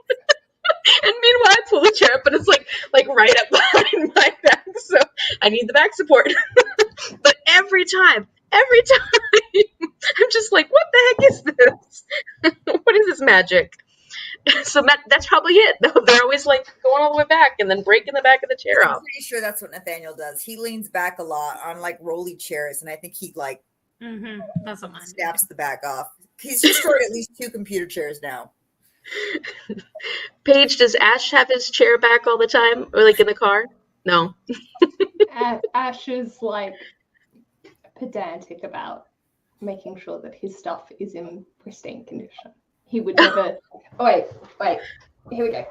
S1: And meanwhile, I pull the chair up and it's like right up behind my back. So I need the back support. But every time, I'm just like, what the heck is this? What is this magic? So that's probably it. They're always like going all the way back and then breaking the back of the chair off.
S6: I'm pretty sure that's what Nathaniel does. He leans back a lot on like rolly chairs, and I think he like
S2: That's what mine
S6: snaps the back off. He's destroyed at least 2 computer chairs now.
S1: Paige, does Ash have his chair back all the time, or like in the car? No.
S3: Ash is like pedantic about making sure that his stuff is in pristine condition. He would never. Oh, wait. Here we go.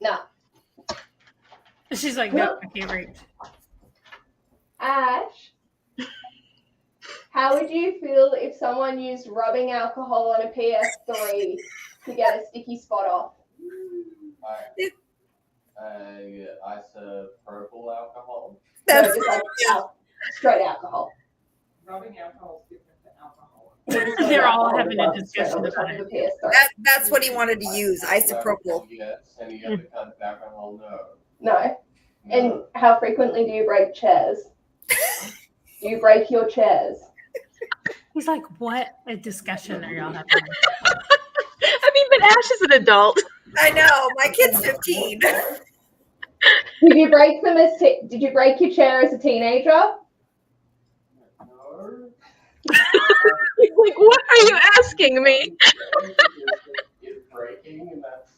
S3: No.
S2: She's like, no, I can't reach.
S3: Ash, how would you feel if someone used rubbing alcohol on a PS3 to get a sticky spot off?
S7: Isopropyl alcohol.
S6: That's
S3: No, just like straight alcohol.
S7: Rubbing alcohol is different than alcohol.
S2: They're all having a discussion about it.
S6: That's what he wanted to use, isopropyl.
S7: Yes, and you have to cut the alcohol.
S3: No. And how frequently do you break chairs? Do you break your chairs?
S2: He's like, what a discussion are y'all having?
S1: I mean, but Ash is an adult.
S6: I know, my kid's 15.
S3: Did you break them did you break your chair as a teenager?
S7: No.
S1: Like, what are you asking me?
S7: It's breaking, and that's.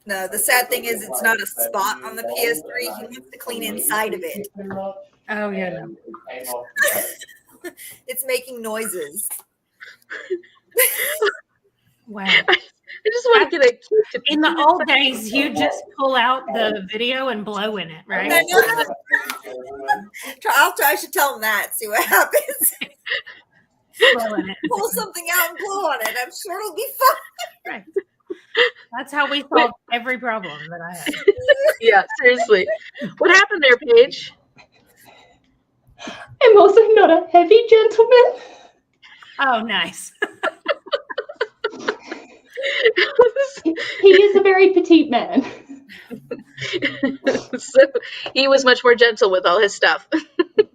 S6: No, the sad thing is it's not a spot on the PS3. He wants to clean inside of it.
S2: Oh, yeah, no.
S6: It's making noises.
S2: Wow.
S1: I just want to get a cute.
S2: In the old days, you just pull out the video and blow in it, right?
S6: I should tell him that. See what happens.
S2: Blow in it.
S6: Pull something out and blow on it. I'm sure it'll be fun.
S2: Right. That's how we solve every problem that I have.
S1: Yeah, seriously. What happened there, Paige?
S3: I'm also not a heavy gentleman.
S2: Oh, nice.
S3: He is a very petite man.
S1: So he was much more gentle with all his stuff.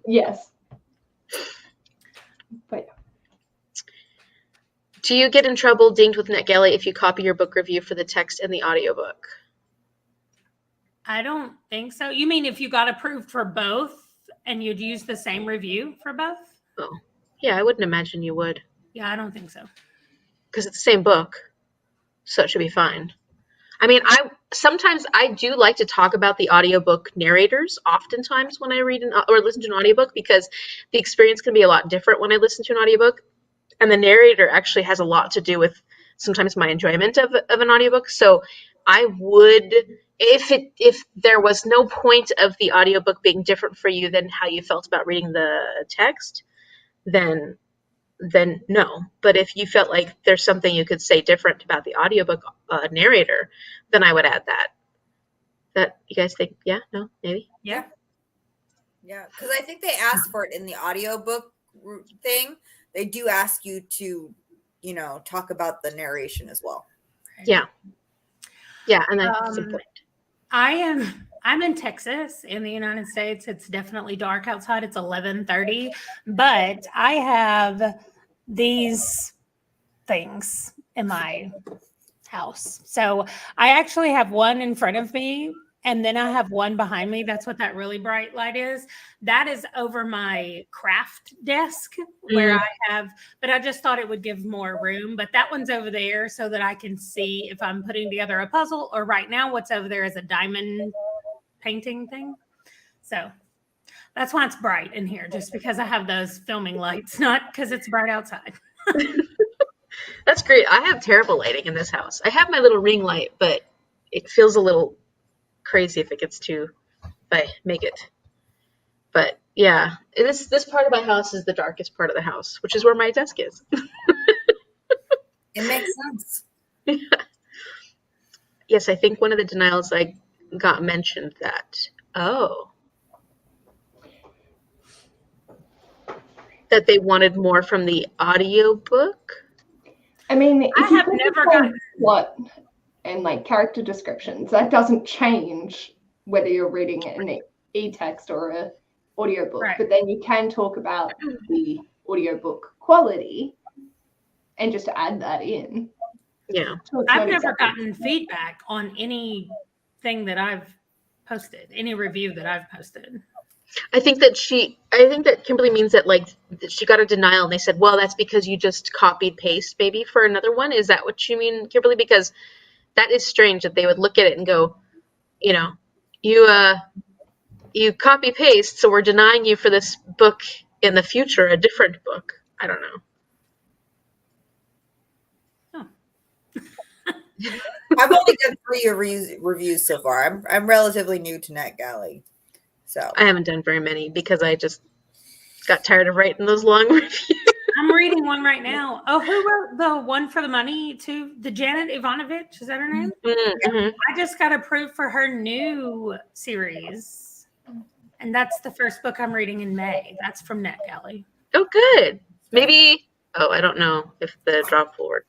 S3: Yes. But
S1: Do you get in trouble dinged with NetGalley if you copy your book review for the text and the audiobook?
S2: I don't think so. You mean if you got approved for both and you'd use the same review for both?
S1: Oh, yeah, I wouldn't imagine you would.
S2: Yeah, I don't think so.
S1: Because it's the same book, so it should be fine. I mean, sometimes I do like to talk about the audiobook narrators oftentimes when I read or listen to an audiobook, because the experience can be a lot different when I listen to an audiobook. And the narrator actually has a lot to do with sometimes my enjoyment of an audiobook. So I would if there was no point of the audiobook being different for you than how you felt about reading the text, then no. But if you felt like there's something you could say different about the audiobook narrator, then I would add that. That you guys think, yeah, no, maybe?
S2: Yeah.
S6: Yeah, because I think they ask for it in the audiobook thing. They do ask you to, talk about the narration as well.
S1: Yeah. Yeah, and that's important.
S2: I'm in Texas in the United States. It's definitely dark outside. It's 11:30, but I have these things in my house. So I actually have one in front of me and then I have one behind me. That's what that really bright light is. That is over my craft desk where I have, but I just thought it would give more room. But that one's over there so that I can see if I'm putting together a puzzle, or right now what's over there is a diamond painting thing. So that's why it's bright in here, just because I have those filming lights, not because it's bright outside.
S1: That's great. I have terrible lighting in this house. I have my little ring light, but it feels a little crazy if it gets too, if I make it. But yeah, this part of my house is the darkest part of the house, which is where my desk is.
S6: It makes sense.
S1: Yes, I think one of the denials I got mentioned that. Oh. That they wanted more from the audiobook.
S3: I mean, if
S2: I
S3: you
S2: have
S3: focus
S2: never
S3: on
S2: gotten
S3: plot and like character descriptions, that doesn't change whether you're reading an e-text or a audiobook.
S2: Right.
S3: But then you can talk about the audiobook quality and just add that in.
S1: Yeah.
S2: I've never gotten feedback on anything that I've posted, any review that I've posted.
S1: I think that Kimberly means that like that she got a denial and they said, well, that's because you just copied paste maybe for another one. Is that what you mean, Kimberly? Because that is strange that they would look at it and go, you copy paste, so we're denying you for this book in the future, a different book. I don't know.
S6: I've only done 3 reviews so far. I'm relatively new to NetGalley, so
S1: I haven't done very many because I just got tired of writing those long reviews.
S2: I'm reading one right now. Oh, who wrote the one for the money to the Janet Ivanovich? Is that her name?
S1: Mm-hmm.
S2: I just got approved for her new series. And that's the first book I'm reading in May. That's from NetGalley.
S1: Oh, good. Maybe, I don't know if the drop will work.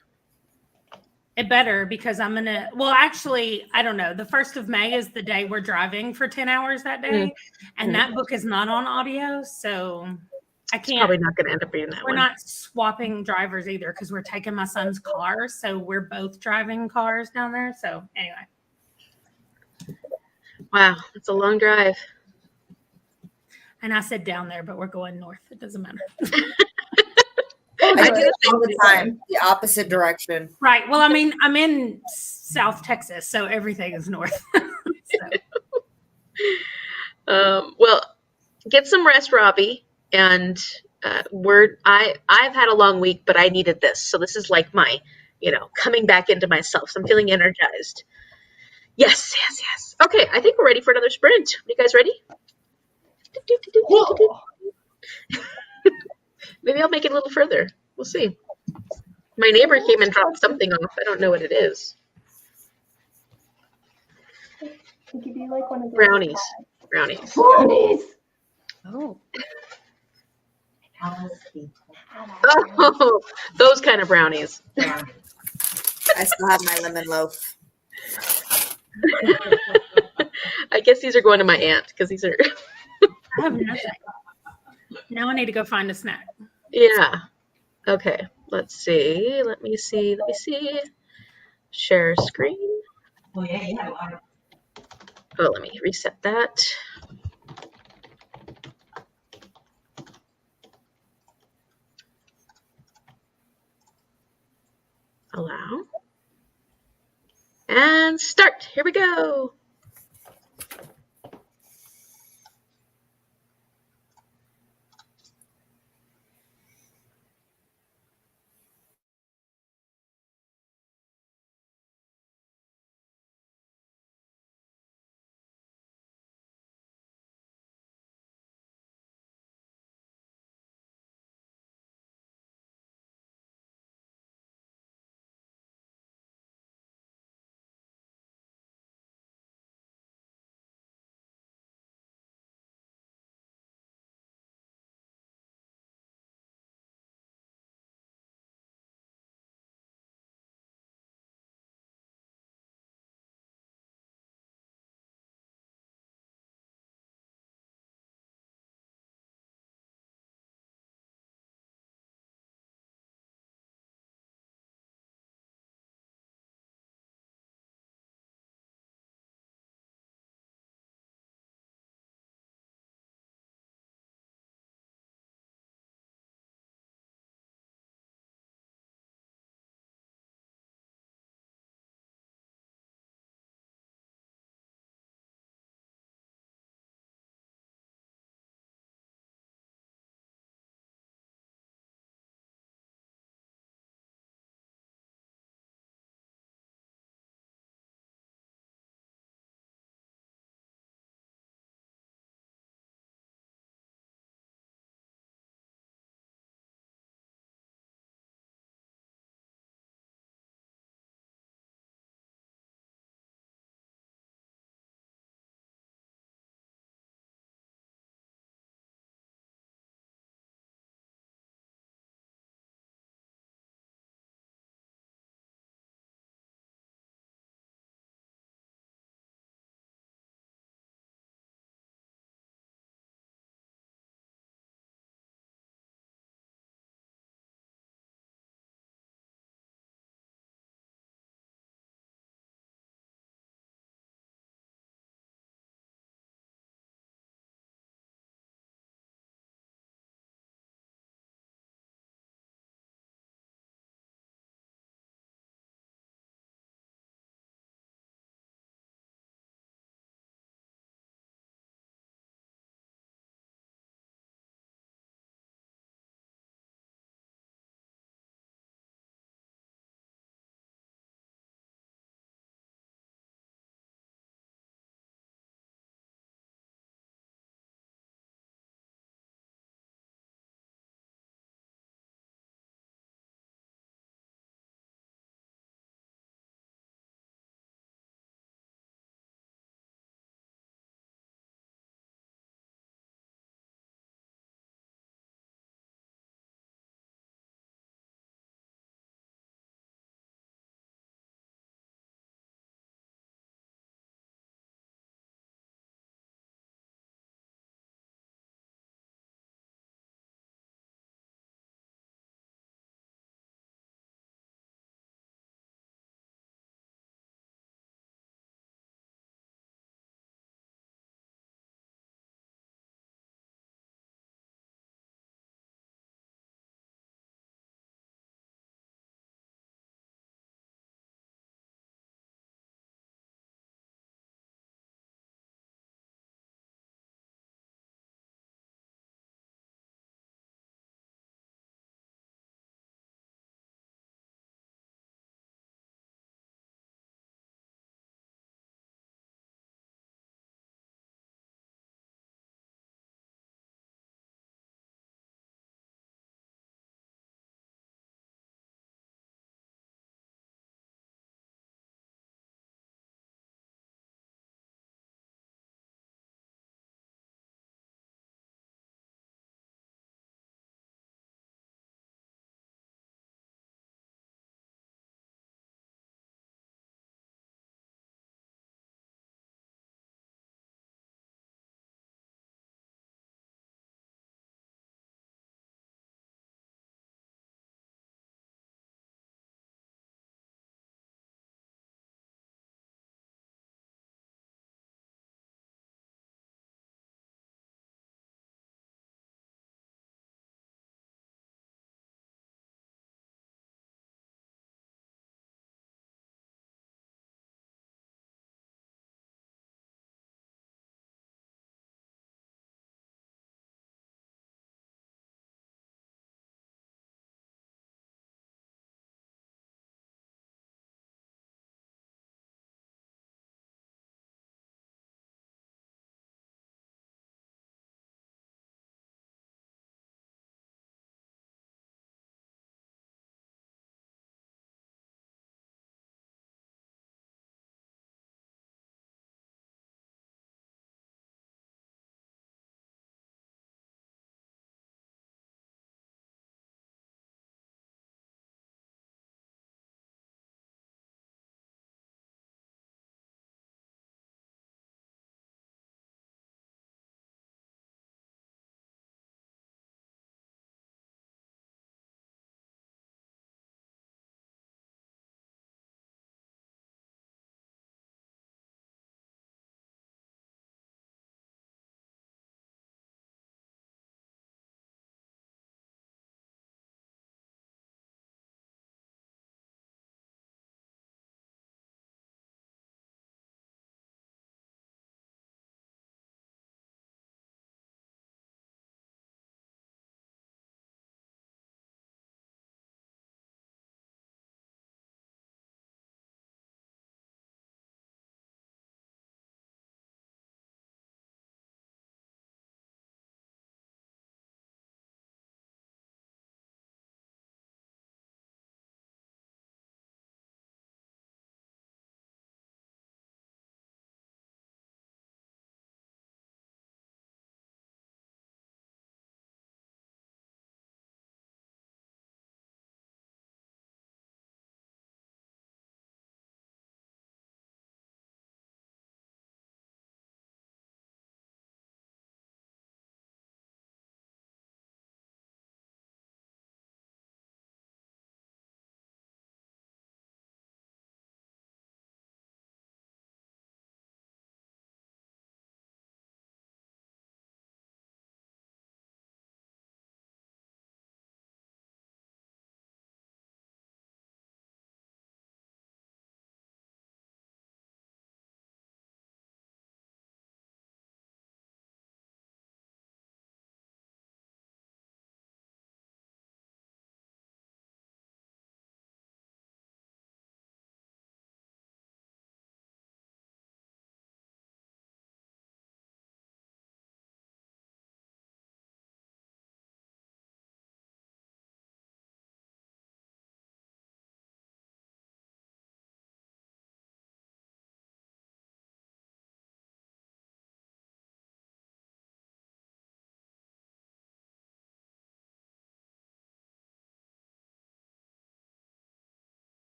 S2: It better, because I'm going to, well, actually, I don't know. The 1st of May is the day we're driving for 10 hours that day. And that book is not on audio. So I can't.
S1: It's probably not going to end up being that
S2: We're
S1: one.
S2: not swapping drivers either because we're taking my son's car. So we're both driving cars down there. So anyway.
S1: Wow, it's a long drive.
S2: And I said down there, but we're going north. It doesn't matter.
S6: I do it all the time, the opposite direction.
S2: Right. Well, I mean, I'm in South Texas, so everything is north.
S1: Well, get some rest, Robbie. And I've had a long week, but I needed this. So this is like my, coming back into myself. So I'm feeling energized. Yes. Okay, I think we're ready for another sprint. Are you guys ready? Maybe I'll make it a little further. We'll see. My neighbor came and dropped something off. I don't know what it is.
S3: I'll give you like one of those
S1: Brownies.
S3: Oh.
S1: Oh, those kind of brownies.
S6: I still have my lemon loaf.
S1: I guess these are going to my aunt because these are.
S2: I have nothing. Now I need to go find a snack.
S1: Yeah. Okay. Let's see. Let me see. Share screen.
S5: Oh, yeah.
S1: Oh, let me reset that. Allow. And start. Here we go.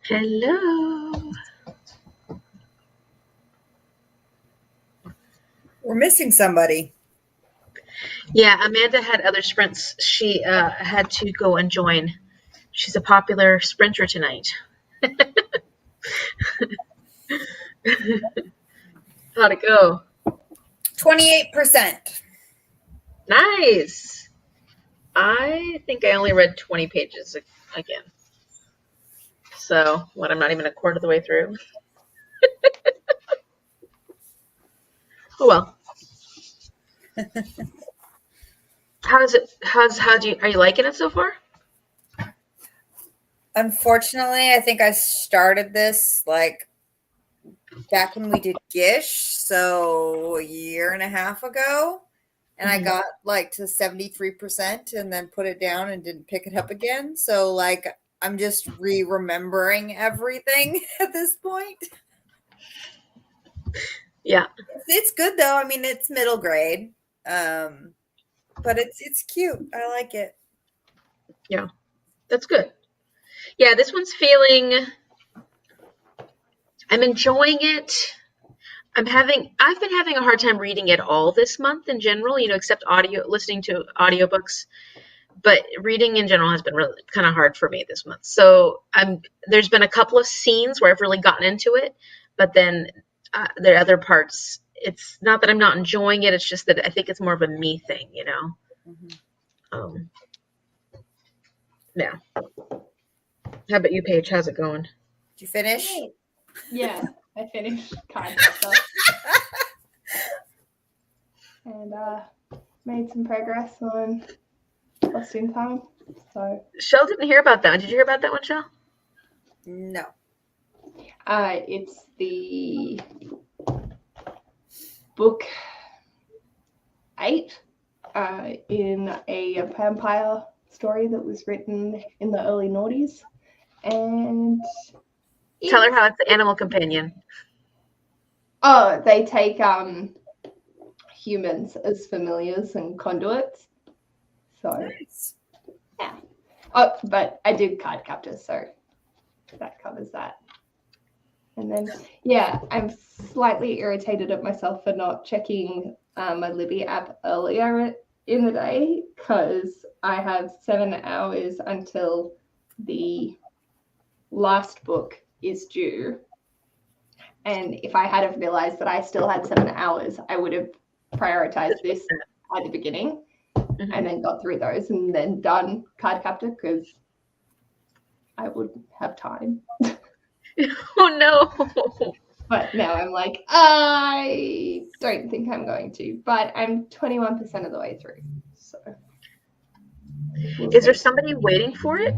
S1: Hello.
S6: We're missing somebody.
S1: Yeah, Amanda had other sprints. She had to go and join. She's a popular sprinter tonight. How'd it go?
S6: 28%.
S1: Nice. I think I only read 20 pages again. So, what, I'm not even a quarter of the way through? Oh well. Are you liking it so far?
S6: Unfortunately, I think I started this like back when we did Gish, so a year and a half ago, and I got like to 73% and then put it down and didn't pick it up again. So like I'm just remembering everything at this point.
S1: Yeah.
S6: It's good though. I mean, it's middle grade. But it's cute. I like it.
S1: Yeah. That's good. Yeah, this one's I'm enjoying it. I've been having a hard time reading at all this month in general, except listening to audiobooks. But reading in general has been really kind of hard for me this month. So there's been a couple of scenes where I've really gotten into it, but then there are other parts. It's not that I'm not enjoying it. It's just that I think it's more of a me thing, Yeah. How about you, Paige? How's it going?
S6: Did you finish?
S3: Yeah, I finished Card Captor. And made some progress on Lost in Time. So
S1: Chelle didn't hear about that one. Did you hear about that one, Chelle?
S6: No.
S3: it's the book 8 in a vampire story that was written in the early noughties. And
S1: Tell her how it's the animal companion.
S3: Oh, they take humans as familiars and conduits. So
S6: Nice.
S3: yeah. Oh, but I did Card Captor, so that covers that. And then yeah, I'm slightly irritated at myself for not checking my Libby app earlier in the day, because I have 7 hours until the last book is due. And if I had have realized that I still had 7 hours, I would have prioritized this at the beginning and then got through those and then done Card Captor, because I would have time.
S1: Oh no.
S3: But now I'm like, I don't think I'm going to. But I'm 21% of the way through. So
S1: Is there somebody waiting for it?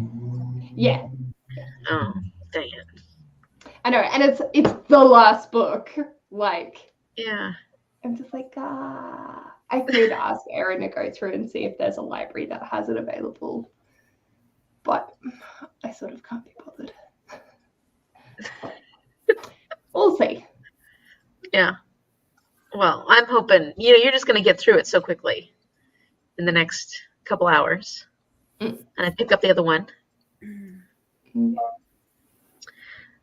S3: Yeah.
S1: Oh, dang it.
S3: I know, and it's the last book. Like,
S1: Yeah.
S3: I'm just like, I could ask Erin to go through and see if there's a library that has it available, but I sort of can't be bothered. We'll see.
S1: Yeah. Well, I'm hoping, you're just going to get through it so quickly in the next couple hours. And I pick up the other one.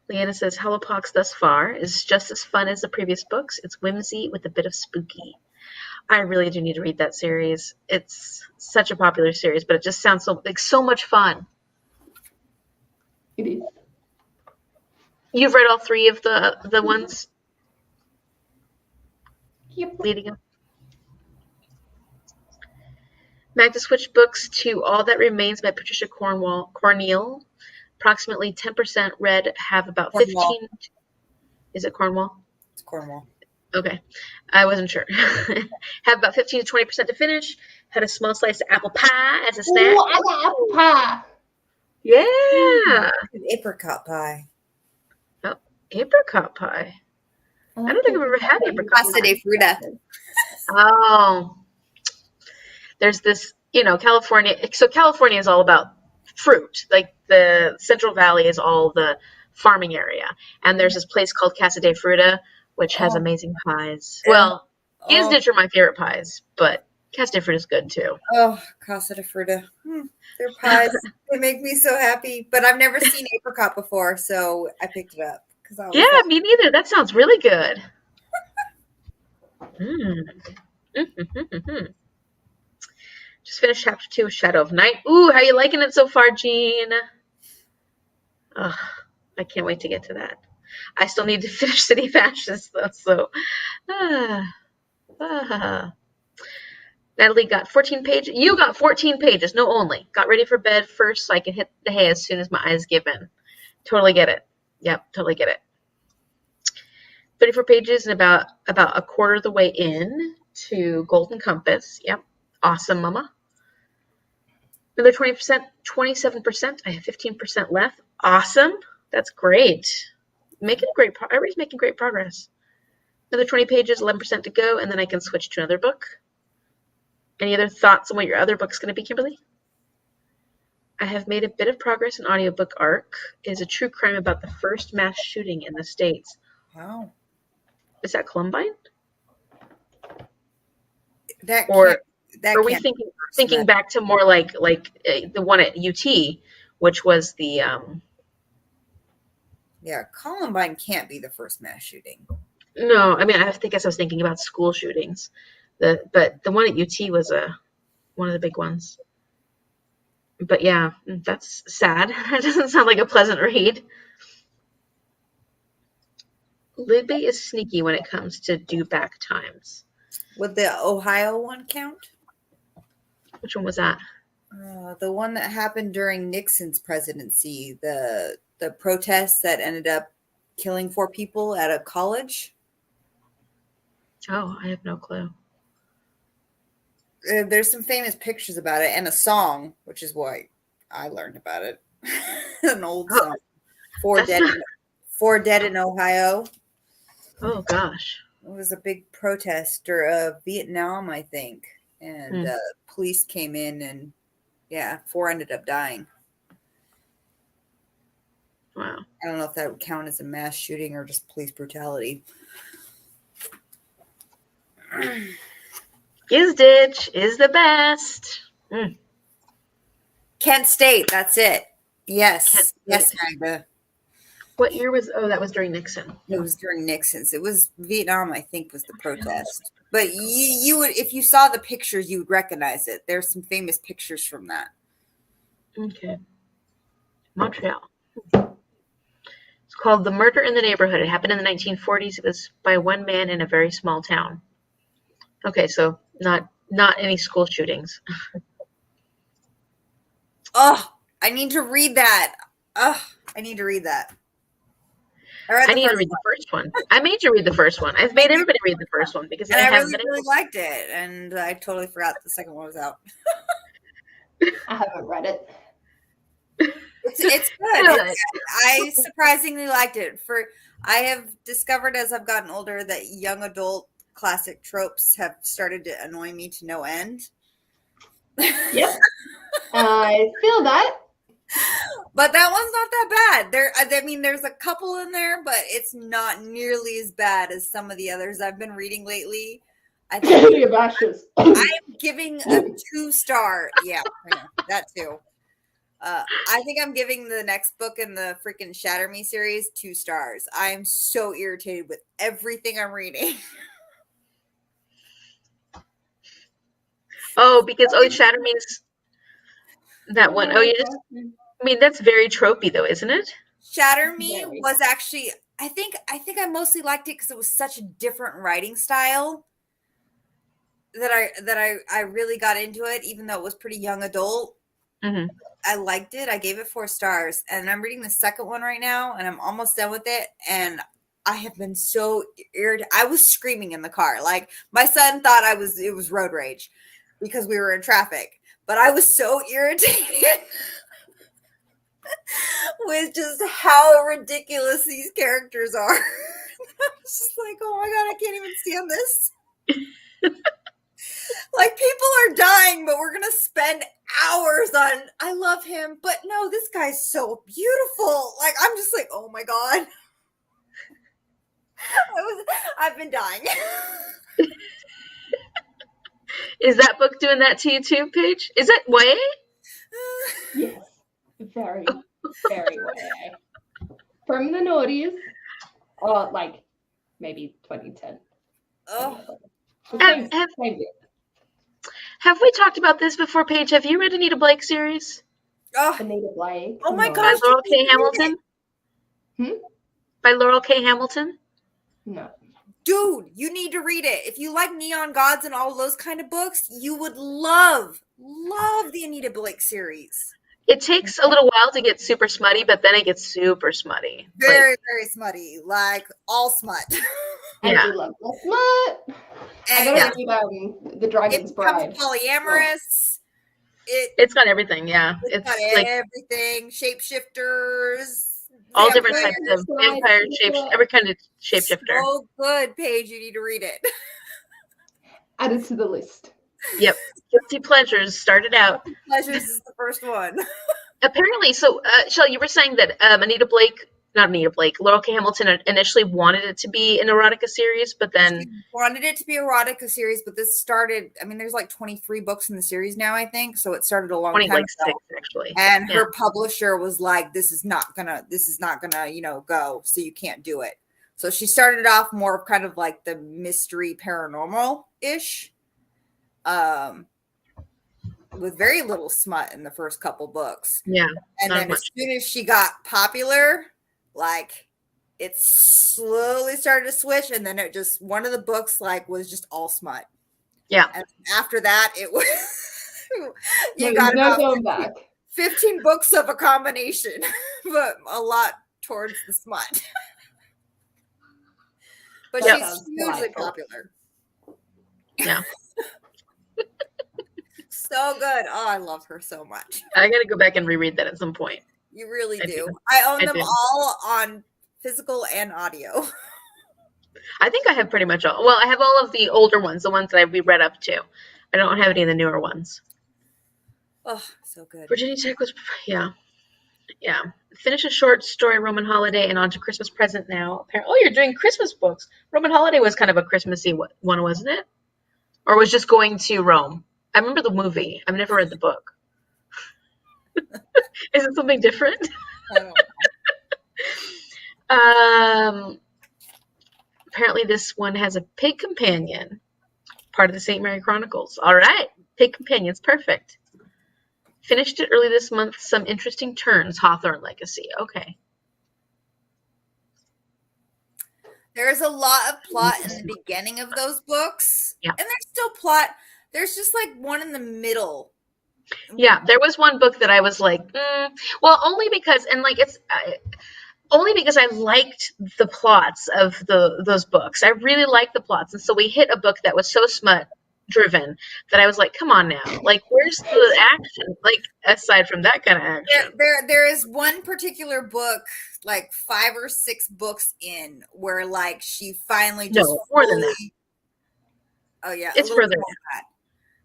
S1: Leanna says, Holopox thus far is just as fun as the previous books. It's whimsy with a bit of spooky. I really do need to read that series. It's such a popular series, but it just sounds so much fun.
S3: It is.
S1: You've read all 3 of the ones?
S3: Yep.
S1: Leading up. Magda switched books to All That Remains by Patricia Cornell. Approximately 10% read, have about
S6: Cornwall.
S1: 15. Is it Cornwall?
S6: It's Cornwall.
S1: Okay. I wasn't sure. Have about 15 to 20% to finish. Had a small slice of apple pie as a snack.
S3: Ooh, I got apple pie.
S1: Yeah.
S6: Apricot pie.
S1: Oh, apricot pie. I don't think I've ever had apricot
S6: Pasta de fruta.
S1: Oh. There's this, California. So California is all about fruit. Like the Central Valley is all the farming area. And there's this place called Casa de Fruta, which has amazing pies. Well, Gizditch are my favorite pies, but Casa de Fruta is good too.
S6: Oh, Casa de Fruta. Their pies, they make me so happy. But I've never seen apricot before, so I picked it up.
S1: Yeah, me neither. That sounds really good. Mm. Just finished chapter 2 of Shadow of Night. Ooh, how are you liking it so far, Jean? Ugh, I can't wait to get to that. I still need to finish City of Ashes, though, so. Natalie got 14 pages. You got 14 pages, no only. Got ready for bed first so I can hit the hay as soon as my eyes give in. Totally get it. Yep, totally get it. 34 pages and about a quarter of the way in to Golden Compass. Yep, awesome, mama. Another 20%, 27%. I have 15% left. Awesome. That's great. Everybody's making great progress. Another 20 pages, 11% to go, and then I can switch to another book. Any other thoughts on what your other book's going to be, Kimberly? I have made a bit of progress in audiobook arc. It is a true crime about the first mass shooting in the States.
S6: Wow.
S1: Is that Columbine?
S6: Are
S1: we thinking back to more like the one at UT, which was the
S6: Yeah, Columbine can't be the first mass shooting.
S1: No, I mean I was thinking about school shootings. But the one at UT was one of the big ones. But yeah, that's sad. That doesn't sound like a pleasant read. Libby is sneaky when it comes to due back times.
S6: Would the Ohio one count?
S1: Which one was that?
S6: The one that happened during Nixon's presidency, the protests that ended up killing 4 people at a college.
S1: Oh, I have no clue.
S6: There's some famous pictures about it and a song, which is why I learned about it. An old song. 4 Dead in Ohio.
S1: Oh, gosh.
S6: It was a big protest during Vietnam, I think. And police came in and, 4 ended up dying.
S1: Wow.
S6: I don't know if that would count as a mass shooting or just police brutality.
S1: Gizditch is the best.
S6: Kent State, that's it. Yes. Yes, Magda.
S1: What year was? Oh, that was during Nixon.
S6: It was during Nixon's. It was Vietnam, I think, was the protest. But you would, if you saw the pictures, you would recognize it. There's some famous pictures from that.
S1: Okay. Montreal. It's called The Murder in the Neighborhood. It happened in the 1940s. It was by one man in a very small town. Okay, so not any school shootings.
S6: Oh, I need to read that. Oh, I need to read that.
S1: I need to read the first one. I made you read the first one. I've made everybody read the first one because
S6: I really liked it, and I totally forgot the second one was out.
S3: I haven't read it.
S6: It's good. I surprisingly liked it. I have discovered as I've gotten older that young adult classic tropes have started to annoy me to no end.
S3: Yep. I feel that.
S6: But that one's not that bad. There's a couple in there, but it's not nearly as bad as some of the others I've been reading lately. I think I'm giving a 2-star. Yeah, that too. I think I'm giving the next book in the freaking Shatter Me series 2 stars. I am so irritated with everything I'm reading.
S1: Oh, because Shatter Me's that one. Oh, that's very tropey though, isn't it?
S6: Shatter Me was actually, I think I mostly liked it because it was such a different writing style that I really got into it, even though it was pretty young adult.
S1: Mm-hmm.
S6: I liked it. I gave it 4 stars, and I'm reading the second one right now, and I'm almost done with it. And I have been so irritated. I was screaming in the car. Like my son thought it was road rage because we were in traffic, but I was so irritated with just how ridiculous these characters are. I was just like, oh my God, I can't even stand this. Like, people are dying, but we're going to spend hours on, I love him, but no, this guy's so beautiful. Like, I'm just like, oh my God. I've been dying.
S1: Is that book doing that to you too, Paige? Is it YA?
S3: Yes, very, very way. From the noughties, or like maybe 2010.
S6: Oh,
S1: Have, have,
S3: Same year.
S1: have we talked about this before, Paige? Have you read Anita Blake series?
S6: oh,
S3: Anita Blake.
S6: Oh my
S3: no.
S1: By
S6: gosh.
S1: Laurel K. Hamilton?
S3: Hmm?
S1: By Laurel K. Hamilton?
S3: No.
S6: dude, you need to read it. If you like Neon Gods and all those kind of books, you would love the Anita Blake series.
S1: It takes a little while to get super smutty, but then it gets super smutty.
S6: Very, very smutty, like all smut.
S3: I
S1: Yeah.
S3: do love that smut. I
S6: And
S3: gotta read The
S6: it
S3: Dragon's
S6: becomes
S3: Bride.
S6: polyamorous.
S1: It's got everything, yeah.
S6: It's got
S1: like
S6: everything. Shapeshifters.
S1: all different
S6: vampires.
S1: types of vampire shapes, every kind of shapeshifter.
S6: So good, Paige. You need to read it.
S3: Add it to the list.
S1: Yep. Guilty Pleasures started out.
S6: Pleasures is the first one.
S1: Apparently, so Chelle, you were saying that Laurel K. Hamilton initially wanted it to be an erotica series, but then
S6: She wanted it to be erotica series, but this started. I mean, there's like 23 books in the series now, I think. So it started a long
S1: 20,
S6: time
S1: like
S6: ago.
S1: 6 actually.
S6: And
S1: Yeah.
S6: her publisher was like, "This is not gonna, go. So you can't do it." So she started off more of kind of like the mystery paranormal ish, with very little smut in the first couple books.
S1: Yeah.
S6: And
S1: not
S6: then
S1: much.
S6: as soon as she got popular, like it slowly started to switch. And then it just, one of the books like was just all smut.
S1: Yeah.
S6: And after that, it was, you
S3: There's
S6: got
S3: no
S6: about
S3: going back.
S6: 15 books of a combination, but a lot towards the smut. But
S1: Yep.
S6: she's hugely popular.
S1: Yeah.
S6: So good. Oh, I love her so much.
S1: I gotta go back and reread that at some point.
S6: You really
S1: I
S6: do.
S1: do.
S6: I own
S1: I
S6: them
S1: do.
S6: all on physical and audio.
S1: I think I have pretty much all. Well, I have all of the older ones, the ones that we read up to. I don't have any of the newer ones.
S6: Oh, so good.
S1: Virginia Tech was, yeah. Finish a short story, Roman Holiday, and on to Christmas Present now. Oh, you're doing Christmas books. Roman Holiday was kind of a Christmassy one, wasn't it? Or was just going to Rome? I remember the movie. I've never read the book. Is it something different?
S6: I don't know.
S1: Apparently this one has a pig companion, part of the St. Mary Chronicles. All right, pig companions, perfect. Finished it early this month. Some interesting turns, Hawthorne Legacy. Okay.
S6: There's a lot of plot in the beginning of those books.
S1: Yeah.
S6: And there's still plot. There's just like one in the middle.
S1: Yeah, there was one book that I was like, well, only because, and like only because I liked the plots of those books. I really liked the plots, and so we hit a book that was so smut driven that I was like, come on now, like where's the action? Like aside from that kind of action.
S6: There is one particular book, like 5 or 6 books in, where like she finally just
S1: more than that.
S6: Oh yeah,
S1: It's
S6: a little
S1: further
S6: bit more than that.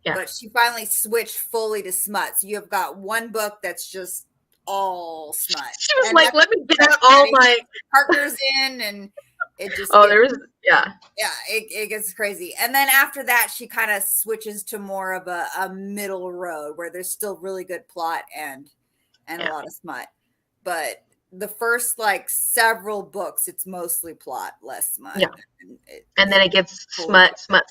S1: Yeah.
S6: But she finally switched fully to smut. So you have got one book that's just all smut.
S1: She was
S6: And
S1: like,
S6: that's
S1: let me get out all my
S6: partners in, and it just it gets crazy. And then after that, she kind of switches to more of a middle road where there's still really good plot and a lot of smut. But the first like several books, it's mostly plot, less smut.
S1: Yeah. And then it gets smut. But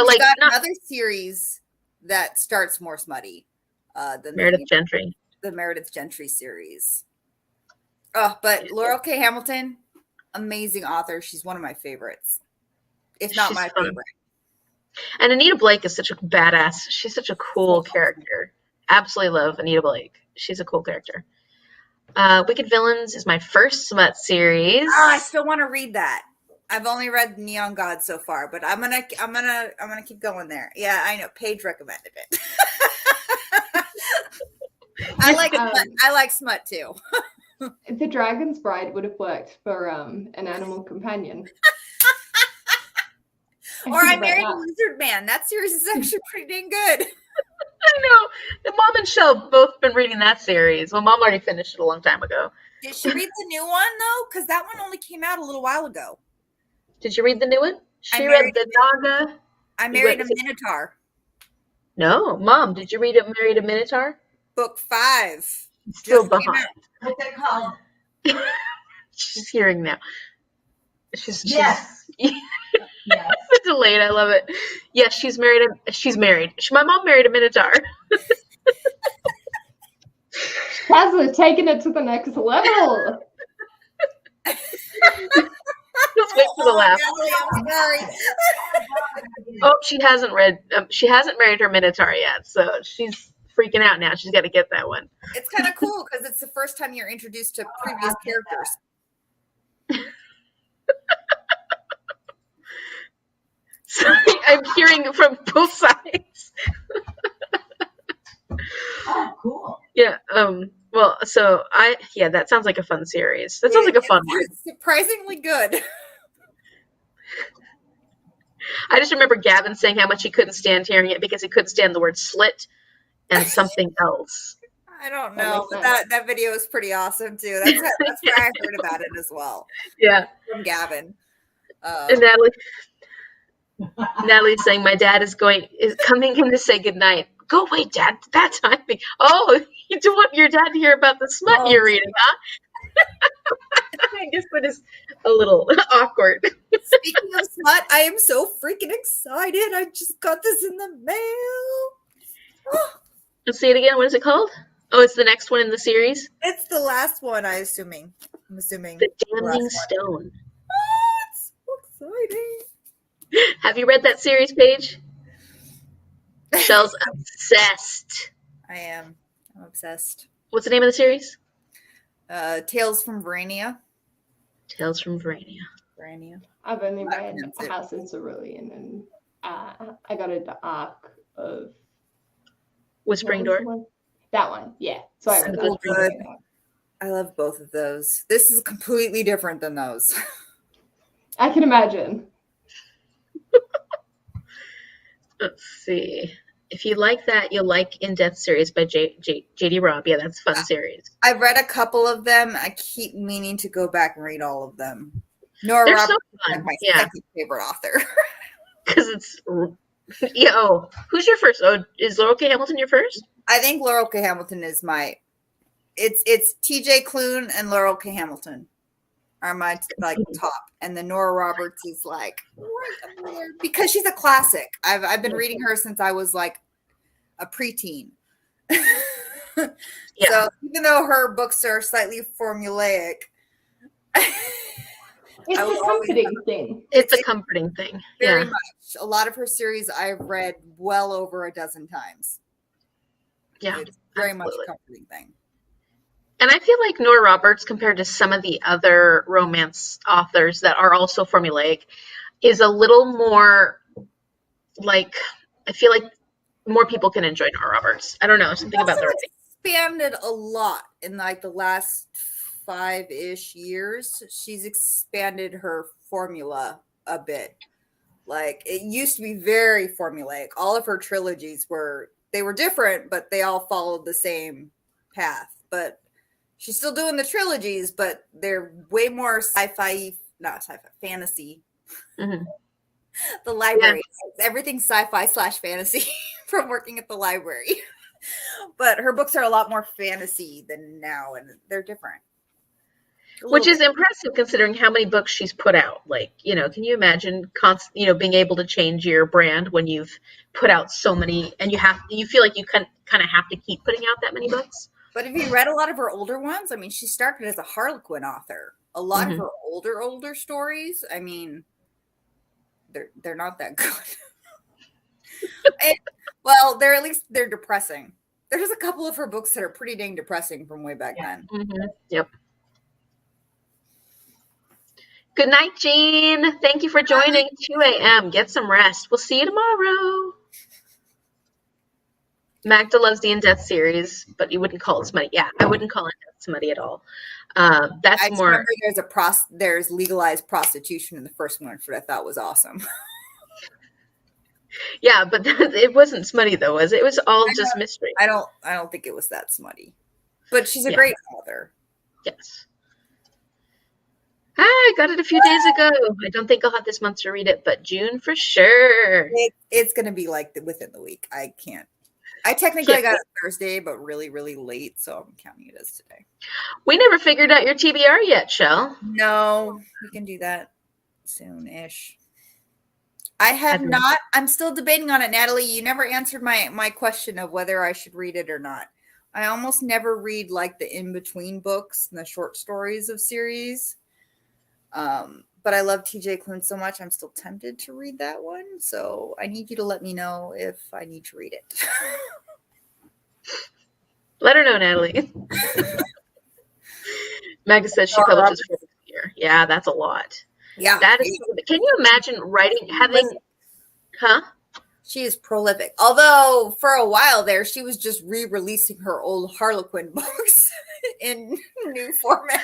S1: like
S6: got another series that starts more smutty than
S1: Meredith Gentry.
S6: The Meredith Gentry series. Oh, but Laurel K. Hamilton, amazing author. She's one of my favorites, if not
S1: She's
S6: my
S1: fun.
S6: favorite.
S1: And Anita Blake is such a badass. She's such a cool character. Absolutely love Anita Blake. She's a cool character. Wicked Villains is my first smut series.
S6: Oh, I still want to read that. I've only read Neon God so far, but I'm gonna keep going there. Yeah, I know. Paige recommended it. I like smut too.
S3: The Dragon's Bride would have worked for an animal companion.
S6: Or I Married a Lizard Man. That series is actually pretty dang good.
S1: I know. The Mom and Chelle both been reading that series. Well, Mom already finished it a long time ago.
S6: Did she read the new one though? Because that one only came out a little while ago.
S1: Did you read the new one? She read the Naga.
S6: I Married a Minotaur.
S1: No, Mom, did you read Married a Minotaur?
S6: Book 5.
S1: Still
S6: Just came
S1: behind.
S5: What's it called?
S1: She's hearing now. She's
S5: Yes. Yes.
S1: delayed. I love it. Yes, she's married. My mom married a Minotaur.
S3: Kaz has taken it to the next level.
S1: Just wait for the laugh.
S6: Natalie, I'm sorry.
S1: Oh, she hasn't married her Minotaur yet, so she's freaking out now. She's got to get that one.
S6: It's kind of cool because it's the first time you're introduced to previous characters.
S1: Sorry, I'm hearing from both sides.
S5: Oh, cool.
S1: Yeah. Well, so that sounds like a fun series. That sounds like a fun one.
S6: It's surprisingly good.
S1: I just remember Gavin saying how much he couldn't stand hearing it because he couldn't stand the word slit and something else.
S6: I don't
S3: That
S6: know,
S3: makes
S6: but
S3: sense.
S6: that video is pretty awesome too. That's where I heard about it as well
S1: Yeah.
S6: from Gavin.
S1: And Natalie's saying my dad is coming in to say goodnight. Go away, Dad. Bad timing. Oh, you don't want your dad to hear about the smut you're reading, huh? I guess that is a little awkward.
S6: Speaking of smut, I am so freaking excited. I just got this in the mail.
S1: Let's see it again. What is it called? Oh, it's the next one in the series.
S6: It's the last one, I'm assuming.
S1: The Damning Stone.
S6: Oh, it's so exciting.
S1: Have you read that series, Paige? Chelle's obsessed.
S6: I am. I'm obsessed.
S1: What's the name of the series?
S6: Tales from Verania.
S1: Tales from Verania.
S3: I've only
S6: I
S3: read
S6: pronounce it.
S3: House in Cerulean, and I got into the arc of
S1: Whispering
S3: what was
S1: Door.
S3: the one? That one, yeah. So I read
S6: So
S3: that.
S6: good. I love both of those. This is completely different than those.
S3: I can imagine.
S1: Let's see. If you like that, you'll like In Death series by J.D. Robb. Yeah, that's a fun series.
S6: I've read a couple of them. I keep meaning to go back and read all of them. Nora
S1: They're
S6: Roberts
S1: so
S6: is like
S1: fun.
S6: my
S1: Yeah,
S6: second favorite author.
S1: because it's yeah. Oh, who's your first? Oh, is Laurel K. Hamilton your first?
S6: I think Laurel K. Hamilton is my. It's T.J. Klune and Laurel K. Hamilton are my top, and then Nora Roberts is like right up there because she's a classic. I've been reading her since I was like a preteen.
S1: Yeah.
S6: So even though her books are slightly formulaic,
S3: It's
S6: I
S3: a
S6: will always
S3: comforting thing.
S1: It's a comforting thing.
S6: very
S1: Yeah.
S6: much. A lot of her series I've read well over a dozen times.
S1: Yeah.
S6: It's very much
S1: absolutely.
S6: a comforting thing.
S1: And I feel like Nora Roberts, compared to some of the other romance authors that are also formulaic, is a little more like, I feel like more people can enjoy Nora Roberts. I don't know, something about the writing.
S6: Expanded a lot in like the last 5-ish years. She's expanded her formula a bit. Like it used to be very formulaic. All of her trilogies were different, but they all followed the same path. But she's still doing the trilogies, but they're way more fantasy.
S1: Mm-hmm.
S6: The library, everything's sci-fi / fantasy from working at the library. But her books are a lot more fantasy than now, and they're different.
S1: Which is impressive considering how many books she's put out. Like, can you imagine being able to change your brand when you've put out so many, and you feel like you kind of have to keep putting out that many books?
S6: But if you read a lot of her older ones, I mean, she started as a Harlequin author. A lot of her older stories, I mean, they're not that good. They're depressing. There's a couple of her books that are pretty dang depressing from way back then.
S1: Mm-hmm. Yep. Good night, Jean. Thank you for joining 2 a.m. Get some rest. We'll see you tomorrow. Magda loves the In Death series, but you wouldn't call it smutty. Yeah, I wouldn't call it smutty at all. That's
S6: I
S1: more.
S6: Remember there's legalized prostitution in the first one, which I thought was awesome.
S1: Yeah, but it wasn't smutty though, was it? It was all just mystery.
S6: I don't think it was that smutty. But she's a great author.
S1: Yes. I got it a few days ago. I don't think I'll have this month to read it, but June for sure.
S6: It's gonna be like within the week. I can't. I technically got it Thursday, but really, really late, so I'm counting it as today.
S1: We never figured out your TBR yet, Chelle.
S6: No, we can do that soon-ish. I have not. I'm still debating on it, Natalie. You never answered my question of whether I should read it or not. I almost never read like the in-between books and the short stories of series. But I love TJ Klune so much, I'm still tempted to read that one. So I need you to let me know if I need to read it.
S1: Let her know, Natalie. Magda says she publishes 4 books a year. Yeah, that's a lot.
S6: Yeah.
S1: That is. Can you imagine having, huh?
S6: She is prolific. Although for a while there, she was just re-releasing her old Harlequin books in new formats.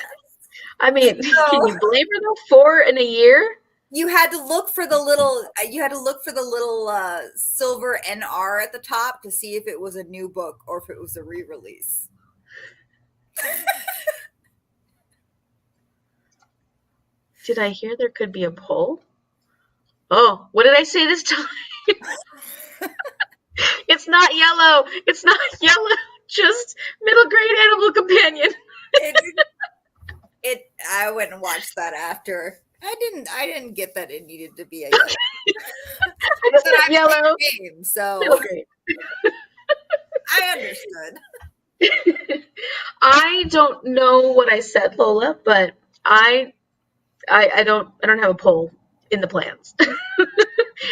S1: I mean, can you blame her though? 4 in a year?
S6: You had to look for the little. Silver NR at the top to see if it was a new book or if it was a re-release.
S1: Did I hear there could be a poll? Oh, what did I say this time? It's not yellow. It's not yellow. Just middle grade animal companion.
S6: I went and watched that after. I didn't get that it needed to be a yellow.
S1: I just meant yellow.
S6: Game, so
S1: Middle grade.
S6: I understood.
S1: I don't know what I said, Lola, but I don't have a poll in the plans.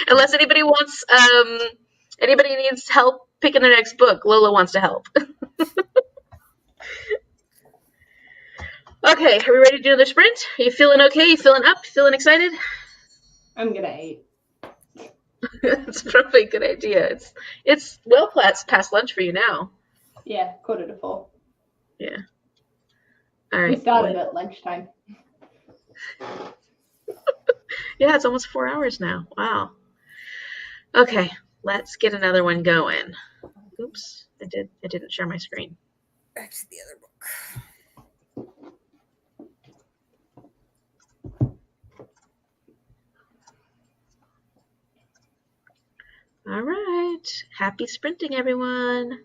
S1: Unless anybody wants anybody needs help picking their next book, Lola wants to help. Okay, are we ready to do another sprint? Are you feeling okay? You feeling up? Feeling excited?
S3: I'm gonna eat.
S1: That's probably a good idea. It's well past lunch for you now.
S3: Yeah, 3:45.
S1: Yeah. All right.
S3: We started at lunchtime.
S1: Yeah, it's almost 4 hours now. Wow. Okay, let's get another one going. Oops, I didn't share my screen.
S6: Back to the other book.
S1: All right. Happy sprinting, everyone.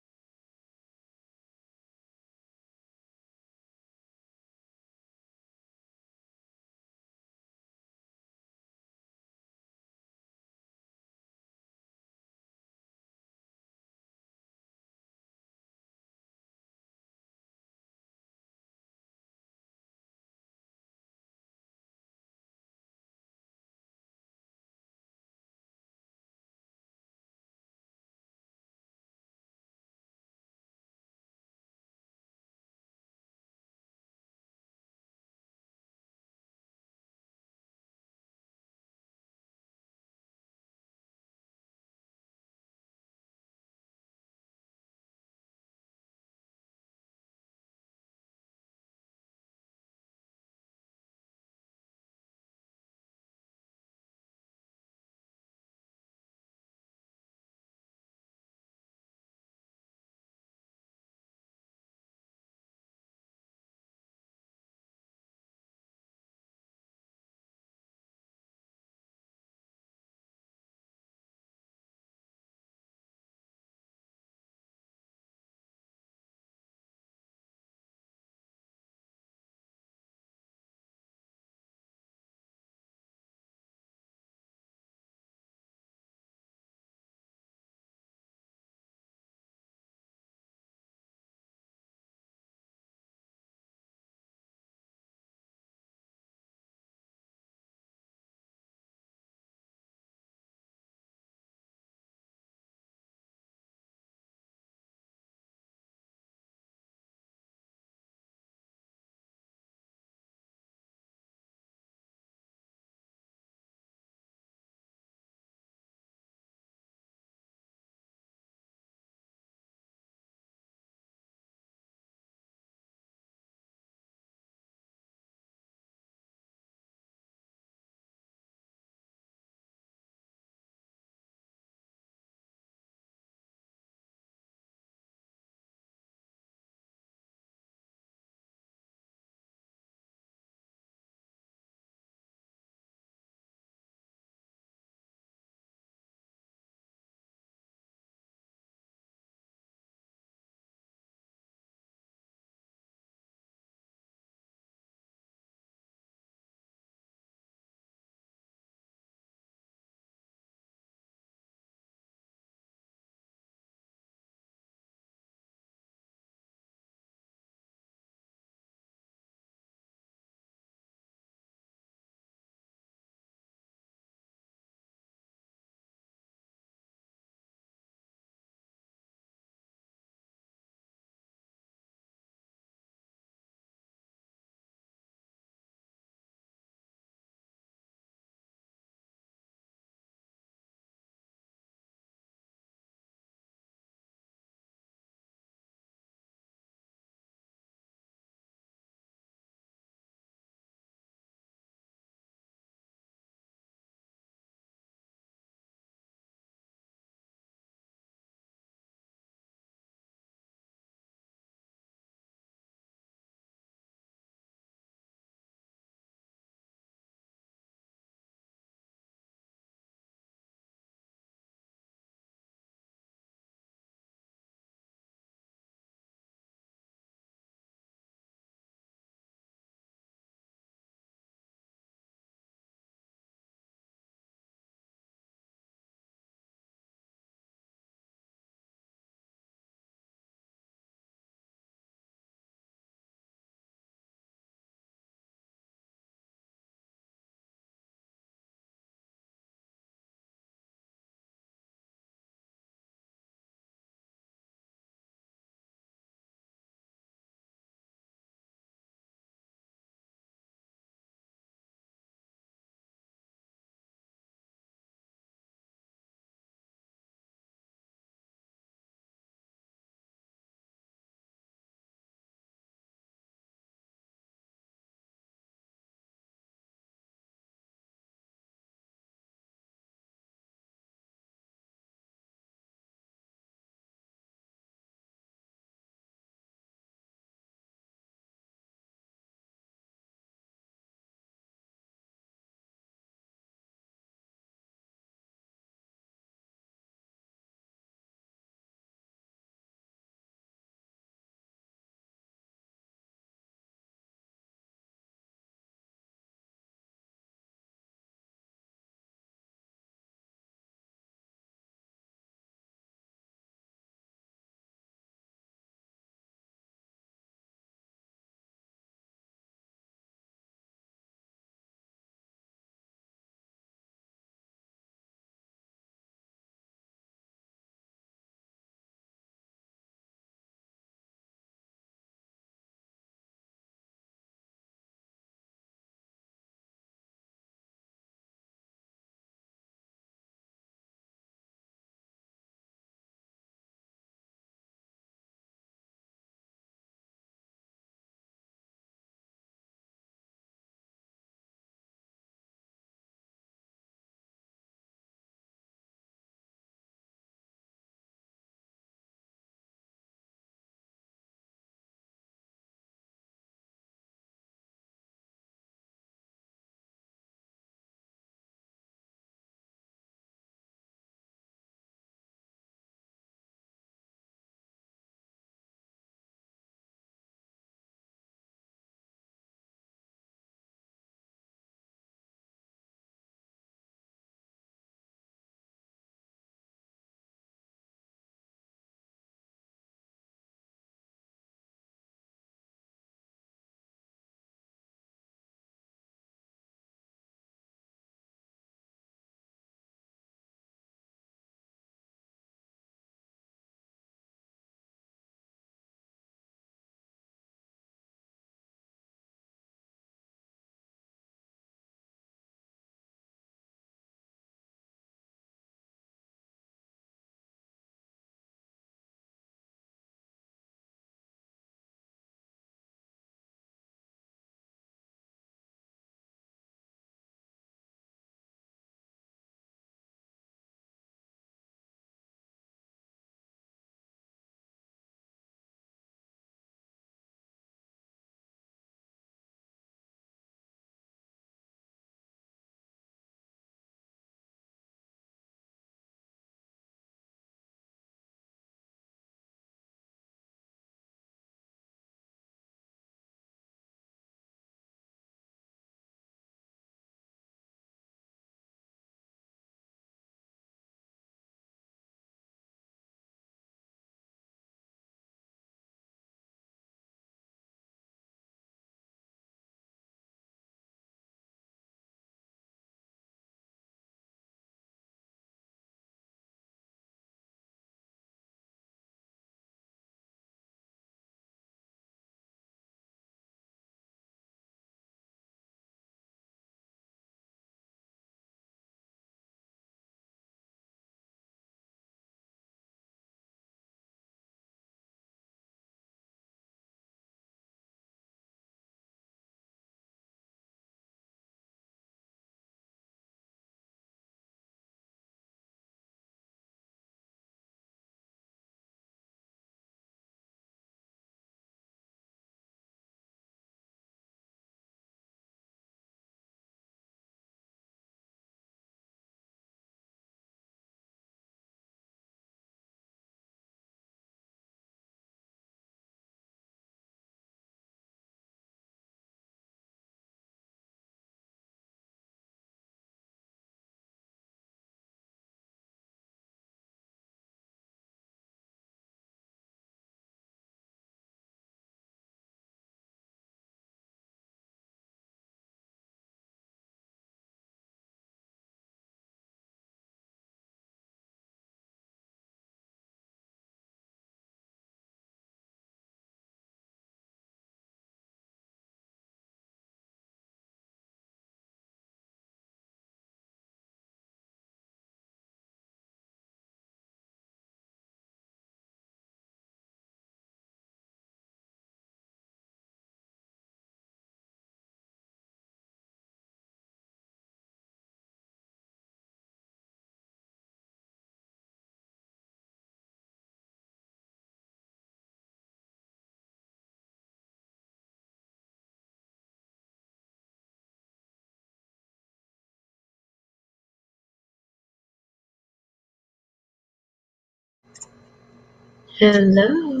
S1: Hello.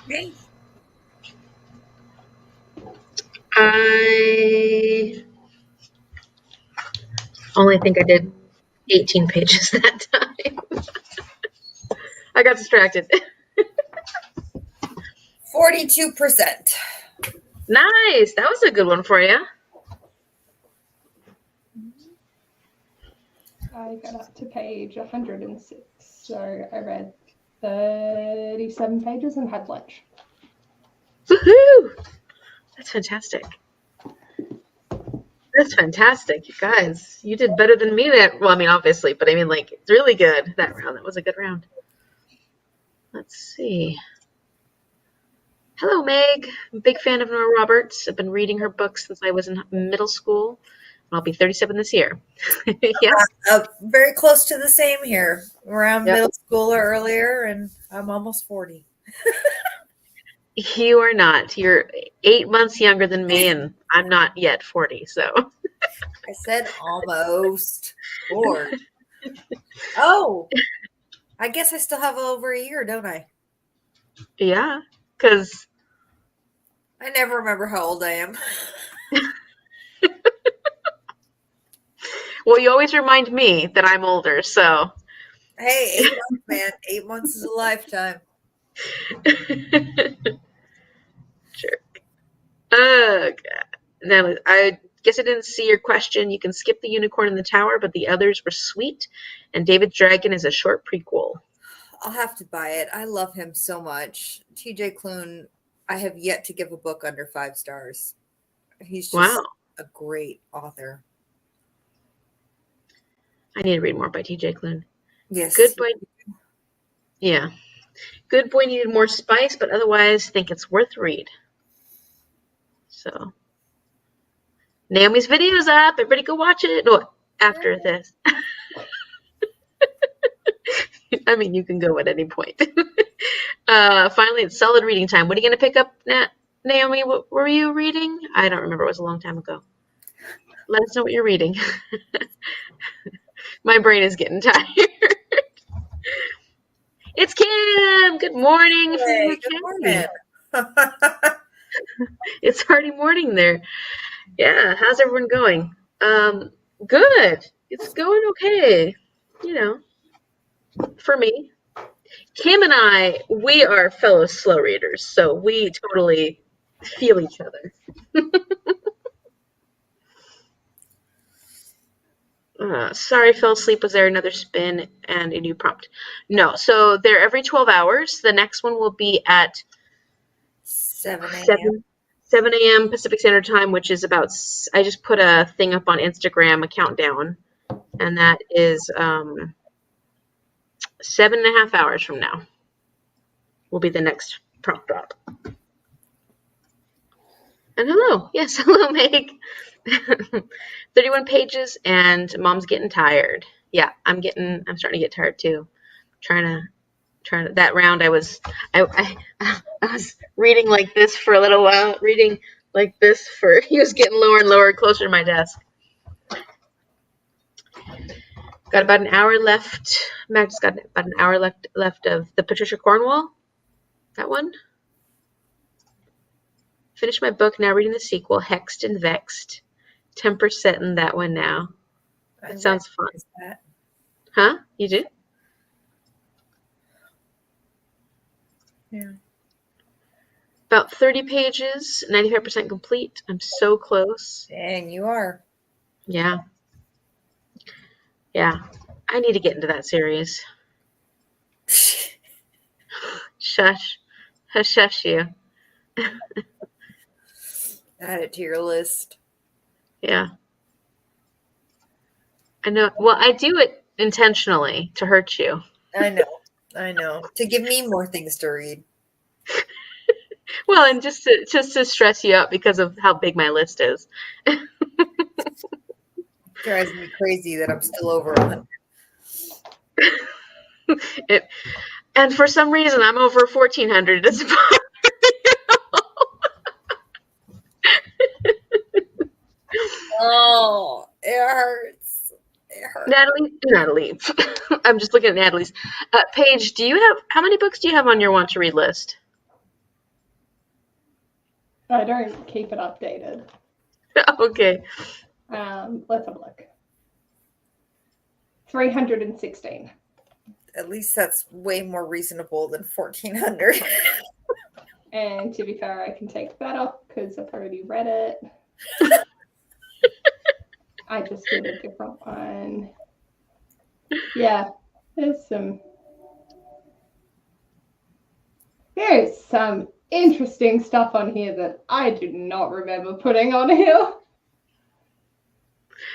S6: Hey.
S1: I only think I did 18 pages that time. I got distracted.
S6: 42%.
S1: Nice. That was a good one for you.
S3: I got up to page 106, so I read 37 pages and had lunch.
S1: Woohoo! That's fantastic. That's fantastic, you guys. You did better than me that. Well, I mean, obviously, but I mean, like, it's really good that round. That was a good round. Let's see. Hello, Meg. I'm a big fan of Nora Roberts. I've been reading her books since I was in middle school. I'll be 37 this year. Yeah.
S6: Very close to the same here. Around
S1: Yep.
S6: middle school or earlier, and I'm almost 40.
S1: You are not. You're 8 months younger than me, and I'm not yet 40, so.
S6: I said almost. Lord. Oh, I guess I still have over a year, don't I?
S1: Yeah, because.
S6: I never remember how old I am.
S1: Well, you always remind me that I'm older, so.
S6: Hey, 8 months, man. 8 months is a lifetime.
S1: Sure. Okay. Now, I guess I didn't see your question. You can skip the unicorn in the tower, but the others were sweet. And David's Dragon is a short prequel.
S6: I'll have to buy it. I love him so much. TJ Klune, I have yet to give a book under 5 stars. He's just a great author.
S1: I need to read more by TJ Klune.
S6: Yes.
S1: Good Boy. Yeah. Good Boy needed more spice, but otherwise think it's worth read. So. Naomi's video is up. Everybody go watch it. No, after this. I mean, you can go at any point. Finally, it's solid reading time. What are you going to pick up, Naomi? What were you reading? I don't remember. It was a long time ago. Let us know what you're reading. My brain is getting tired. It's Kim. Good morning.
S6: Hey, good morning.
S1: It's already morning there. Yeah. How's everyone going? Good. It's going okay. You know, for me. Kim and I, we are fellow slow readers, so we totally feel each other. Sorry, fell asleep. Was there another spin and a new prompt? No. So they're every 12 hours. The next one will be at
S6: 7 a.m.
S1: 7 a.m. Pacific Standard Time, which is about, I just put a thing up on Instagram, a countdown, and that is 7.5 hours from now will be the next prompt drop. And hello. Yes, hello, Meg. 31 pages, and Mom's getting tired. Yeah, I'm starting to get tired too. Trying to that round I was reading like this for a little while, reading like this for he was getting lower and lower, closer to my desk. Got about an hour left. Mag's got about an hour left of the Patricia Cornwall. That one. Finished my book, now reading the sequel, Hexed and Vexed. Temper set in that one now. That sounds fun. Huh? You do?
S6: Yeah.
S1: About 30 pages, 95% complete. I'm so close.
S6: Dang, you are.
S1: Yeah. Yeah. I need to get into that series. Shush. Hush you.
S6: Add it to your list.
S1: Yeah. I know. Well, I do it intentionally to hurt you.
S6: I know. To give me more things to read.
S1: Well, and just to stress you out because of how big my list is.
S6: Drives me crazy that I'm still over 100.
S1: And for some reason, I'm over 1,400. It's
S6: Oh, it hurts. It hurts.
S1: Natalie. I'm just looking at Natalie's. Paige, how many books do you have on your want to read list?
S3: I don't keep it updated.
S1: Okay.
S3: Let's have a look. 316.
S6: At least that's way more reasonable than 1,400.
S3: And to be fair, I can take that off because I've already read it. I just did a different one. Yeah, there's some interesting stuff on here that I do not remember putting on here.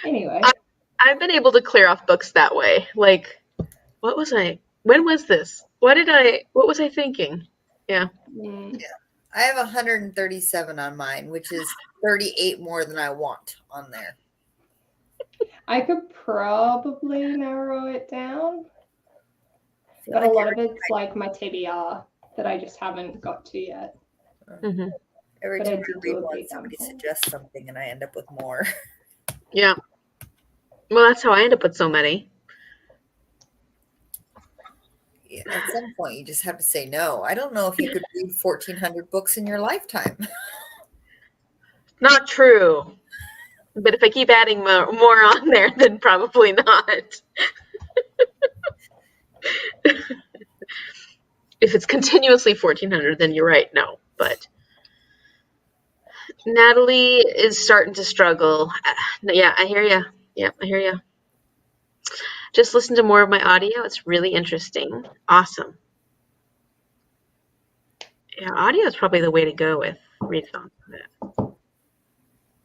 S3: Anyway.
S1: I've been able to clear off books that way. Like, when was this? What was I thinking? Yeah.
S6: I have 137 on mine, which is 38 more than I want on there.
S3: I could probably narrow it down. But a lot of it's like my TBR that I just haven't got to yet.
S1: Mm-hmm.
S6: Every
S3: But I
S6: time I
S3: do
S6: read
S3: do a
S6: one,
S3: big
S6: somebody
S3: sample.
S6: suggests something and I end up with more.
S1: Yeah. Well, that's how I end up with so many.
S6: Yeah, at some point, you just have to say no. I don't know if you could read 1,400 books in your lifetime.
S1: Not true. But if I keep adding more on there, then probably not. If it's continuously 1,400, then you're right. No, but Natalie is starting to struggle. Yeah, I hear you. Yep, I hear you. Just listen to more of my audio. It's really interesting. Awesome. Yeah, audio is probably the way to go with readathon.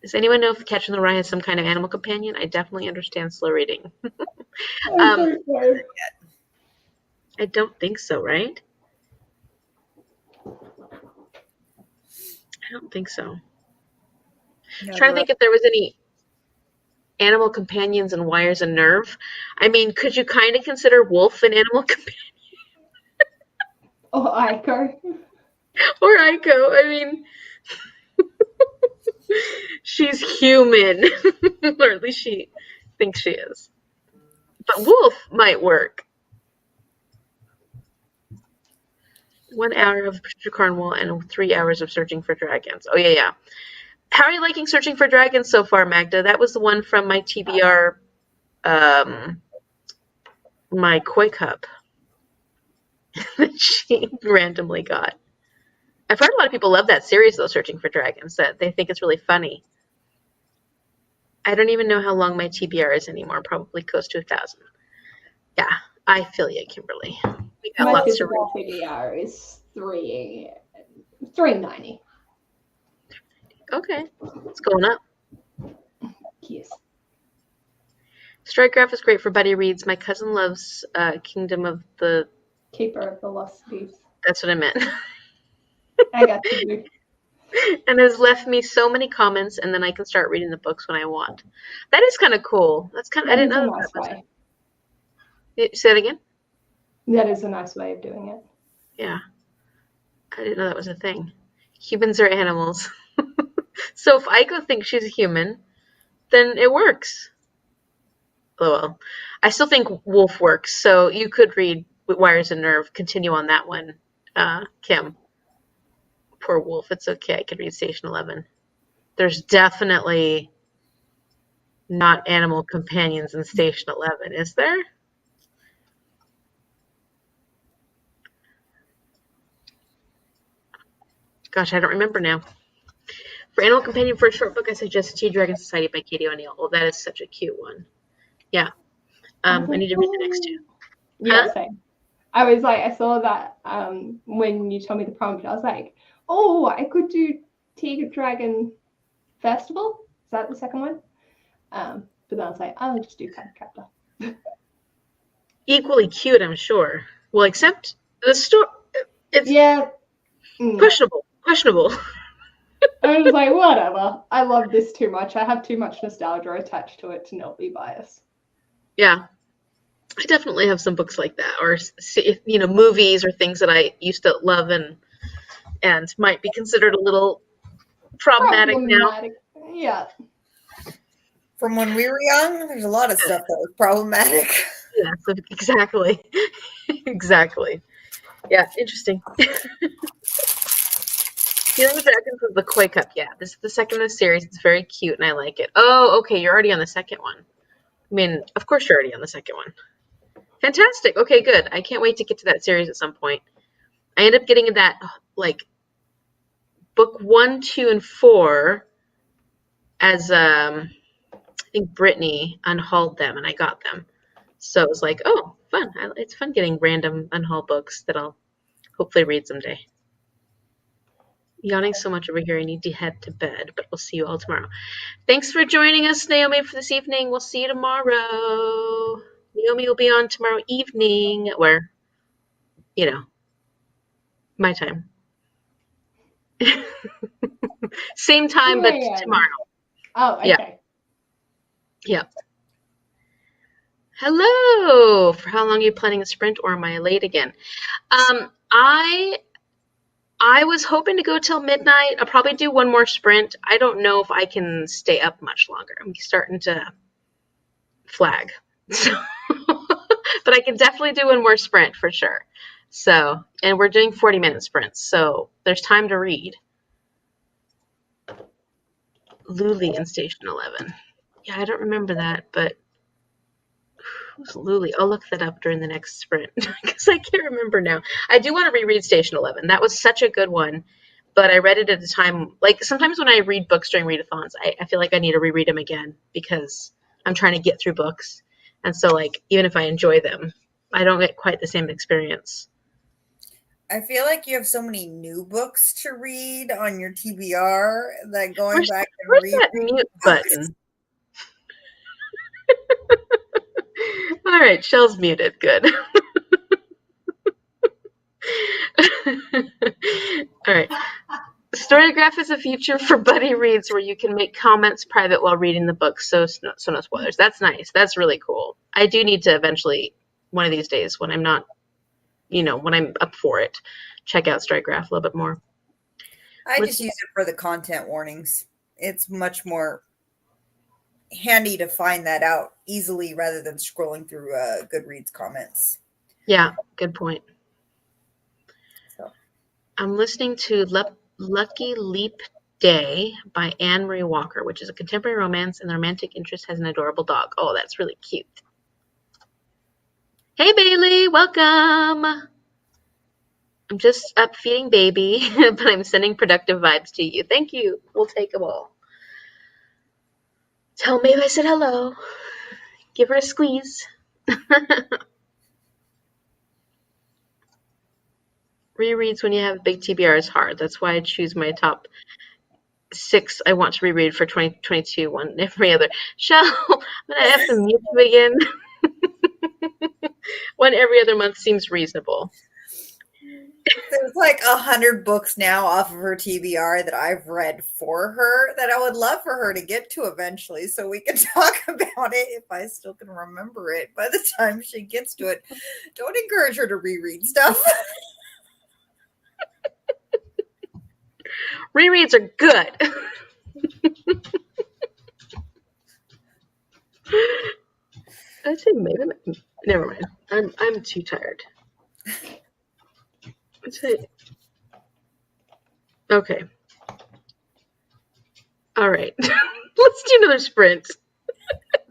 S1: Does anyone know if Catcher in the Rye has some kind of animal companion? I definitely understand slow reading. I don't think so, right? I don't think so.
S6: No,
S1: Trying to think if there was any animal companions in Wires and Nerve. I mean, could you kind of consider Wolf an animal companion?
S3: Or Aiko.
S1: Or Aiko. I mean, she's human. Or at least she thinks she is. But Wolf might work. 1 hour of Patricia Cornwall and 3 hours of Searching for Dragons. Oh, yeah. How are you liking Searching for Dragons so far, Magda? That was the one from my TBR, my Koi Cup that she randomly got. I've heard a lot of people love that series, though, Searching for Dragons, that they think it's really funny. I don't even know how long my TBR is anymore, probably close to 1,000. Yeah, I feel you, Kimberly. We got
S3: My
S1: lots to read.
S3: physical TBR is 390.
S1: Okay, it's going up.
S3: Yes.
S1: Strike Graph is great for buddy reads. My cousin loves Kingdom of the...
S3: Keeper of the Lost Thieves.
S1: That's what I meant.
S3: I got you.
S1: And has left me so many comments, and then I can start reading the books when I want. That is kind of cool. That's kind of... I didn't know
S3: That is a nice way.
S1: Say it again?
S3: That is a nice way of doing it.
S1: Yeah. I didn't know that was a thing. Humans are animals. So if Aiko thinks she's a human, then it works. Oh, well. I still think Wolf works, so you could read Wires and Nerve, continue on that one, Kim. Poor Wolf. It's okay. I could read Station 11. There's definitely not animal companions in Station 11, is there? Gosh, I don't remember now. For Animal Companion for a short book, I suggest Tea Dragon Society by Katie O'Neill. Oh, that is such a cute one. Yeah. I need to read the next two.
S3: Yeah, same. I was like, I saw that when you told me the prompt, I was like, oh, I could do Tea Dragon Festival. Is that the second one? But then I was like, I'll just do Card Captor.
S1: Equally cute, I'm sure. Well, except the story. It's questionable.
S3: I was like, whatever. I love this too much. I have too much nostalgia attached to it to not be biased.
S1: Yeah. I definitely have some books like that, or movies or things that I used to love and might be considered a little problematic now.
S3: Yeah.
S6: From when we were young, there's a lot of stuff that was problematic.
S1: Yeah, so exactly. Exactly. Yeah, interesting. Healing with Dragons was the Koi Cup. Yeah, this is the second in the series. It's very cute, and I like it. Oh, okay, you're already on the second one. I mean, of course you're already on the second one. Fantastic. Okay, good. I can't wait to get to that series at some point. I end up getting that, like, book 1, 2, and 4 as, I think Brittany unhauled them, and I got them. So it was like, oh, fun. It's fun getting random unhauled books that I'll hopefully read someday. Yawning so much over here, I need to head to bed, but we'll see you all tomorrow. Thanks for joining us, Naomi, for this evening. We'll see you tomorrow. Naomi will be on tomorrow evening, where, you know, my time. Same time, but
S3: 2 a.m.
S1: tomorrow.
S3: Oh, okay.
S1: Yeah. Yep. Hello. For how long are you planning a sprint, or am I late again? I was hoping to go till midnight. I'll probably do one more sprint. I don't know if I can stay up much longer. I'm starting to flag. So, but I can definitely do one more sprint for sure. So, and we're doing 40-minute sprints, so there's time to read. Luli in Station 11. Yeah, I don't remember that, but who's Luli? I'll look that up during the next sprint because I can't remember now. I do want to reread Station 11. That was such a good one, but I read it at a time. Like, sometimes when I read books during readathons, I feel like I need to reread them again because I'm trying to get through books. And so, like, even if I enjoy them, I don't get quite the same experience.
S6: I feel like you have so many new books to read on your TBR that going back and
S1: Where's
S6: reading
S1: that mute button? All right, Chelle's muted. Good. All right. Storygraph is a feature for buddy reads where you can make comments private while reading the book, so no spoilers. That's nice. That's really cool. I do need to eventually, one of these days, when I'm not, when I'm up for it, check out Storygraph a little bit more.
S6: I just use it for the content warnings. It's much more handy to find that out easily rather than scrolling through Goodreads comments.
S1: Yeah, good point.
S6: So.
S1: I'm listening to Lucky Leap Day by Anne Marie Walker, which is a contemporary romance, and the romantic interest has an adorable dog. Oh, that's really cute. Hey, Bailey, welcome. I'm just up feeding baby, but I'm sending productive vibes to you. Thank you. We'll take them all. Tell Maeve I said hello. Give her a squeeze. Rereads when you have a big TBR is hard. That's why I choose my top 6 I want to reread for 2022, one every other. Chelle, I'm going to have to mute you again. One every other month seems reasonable.
S6: There's like 100 books now off of her TBR that I've read for her that I would love for her to get to eventually so we can talk about it if I still can remember it by the time she gets to it. Don't encourage her to reread stuff.
S1: Rereads are good. I'd say maybe. Never mind. I'm too tired. I'd say. Okay. All right. Let's do another sprint.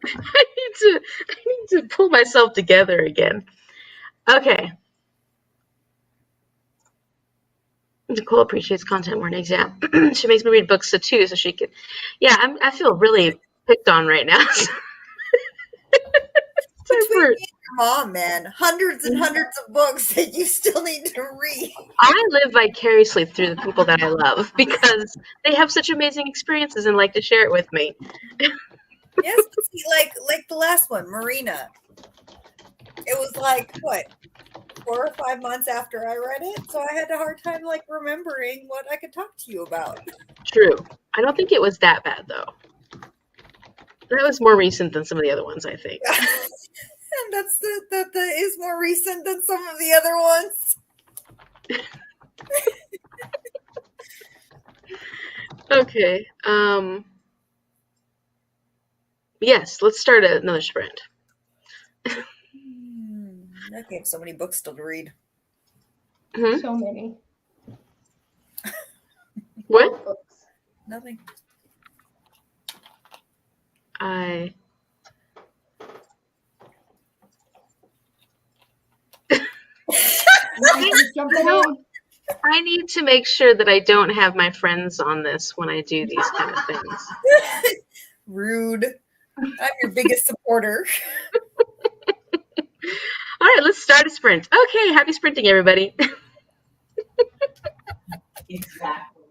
S1: I need to pull myself together again. Okay. Nicole appreciates content warnings. Yeah, she makes me read books too, so she could. Yeah, I feel really picked on right now.
S6: Between me and your mom, man, hundreds and hundreds of books that you still need to read.
S1: I live vicariously through the people that I love because they have such amazing experiences and like to share it with me.
S6: Yes, but see, like the last one, Marina. It was like what, 4 or 5 months after I read it, so I had a hard time like remembering what I could talk to you about.
S1: True. I don't think it was that bad though. That was more recent than some of the other ones, I think.
S6: And that is more recent than some of the other ones.
S1: Okay. Yes, let's start another sprint.
S6: Okay, I have so many books still to read.
S1: Hmm?
S3: So many.
S1: What?
S3: Books.
S6: Nothing.
S1: I
S3: Who's jumping in?
S1: I need to make sure that I don't have my friends on this when I do these kind of things.
S6: Rude. I'm your biggest supporter.
S1: All right, let's start a sprint. Okay, happy sprinting, everybody.
S5: Exactly.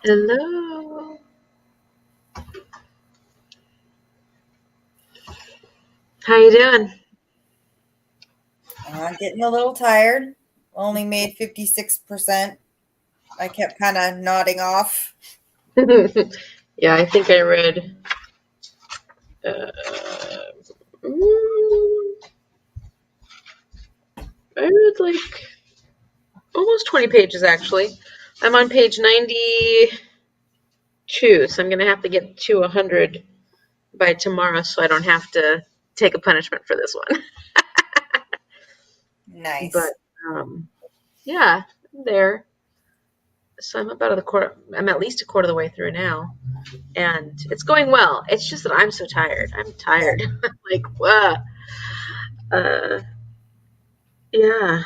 S1: Hello. How you doing?
S6: Getting a little tired. Only made 56%. I kept kind of nodding off.
S1: Yeah, I think I read. I read like almost 20 pages actually. I'm on page 92, so I'm gonna have to get to 100 by tomorrow, so I don't have to take a punishment for this one.
S6: Nice.
S1: But yeah, I'm there. So I'm about a quarter. I'm at least a quarter of the way through now, and it's going well. It's just that I'm so tired. I'm tired. Like what? Yeah.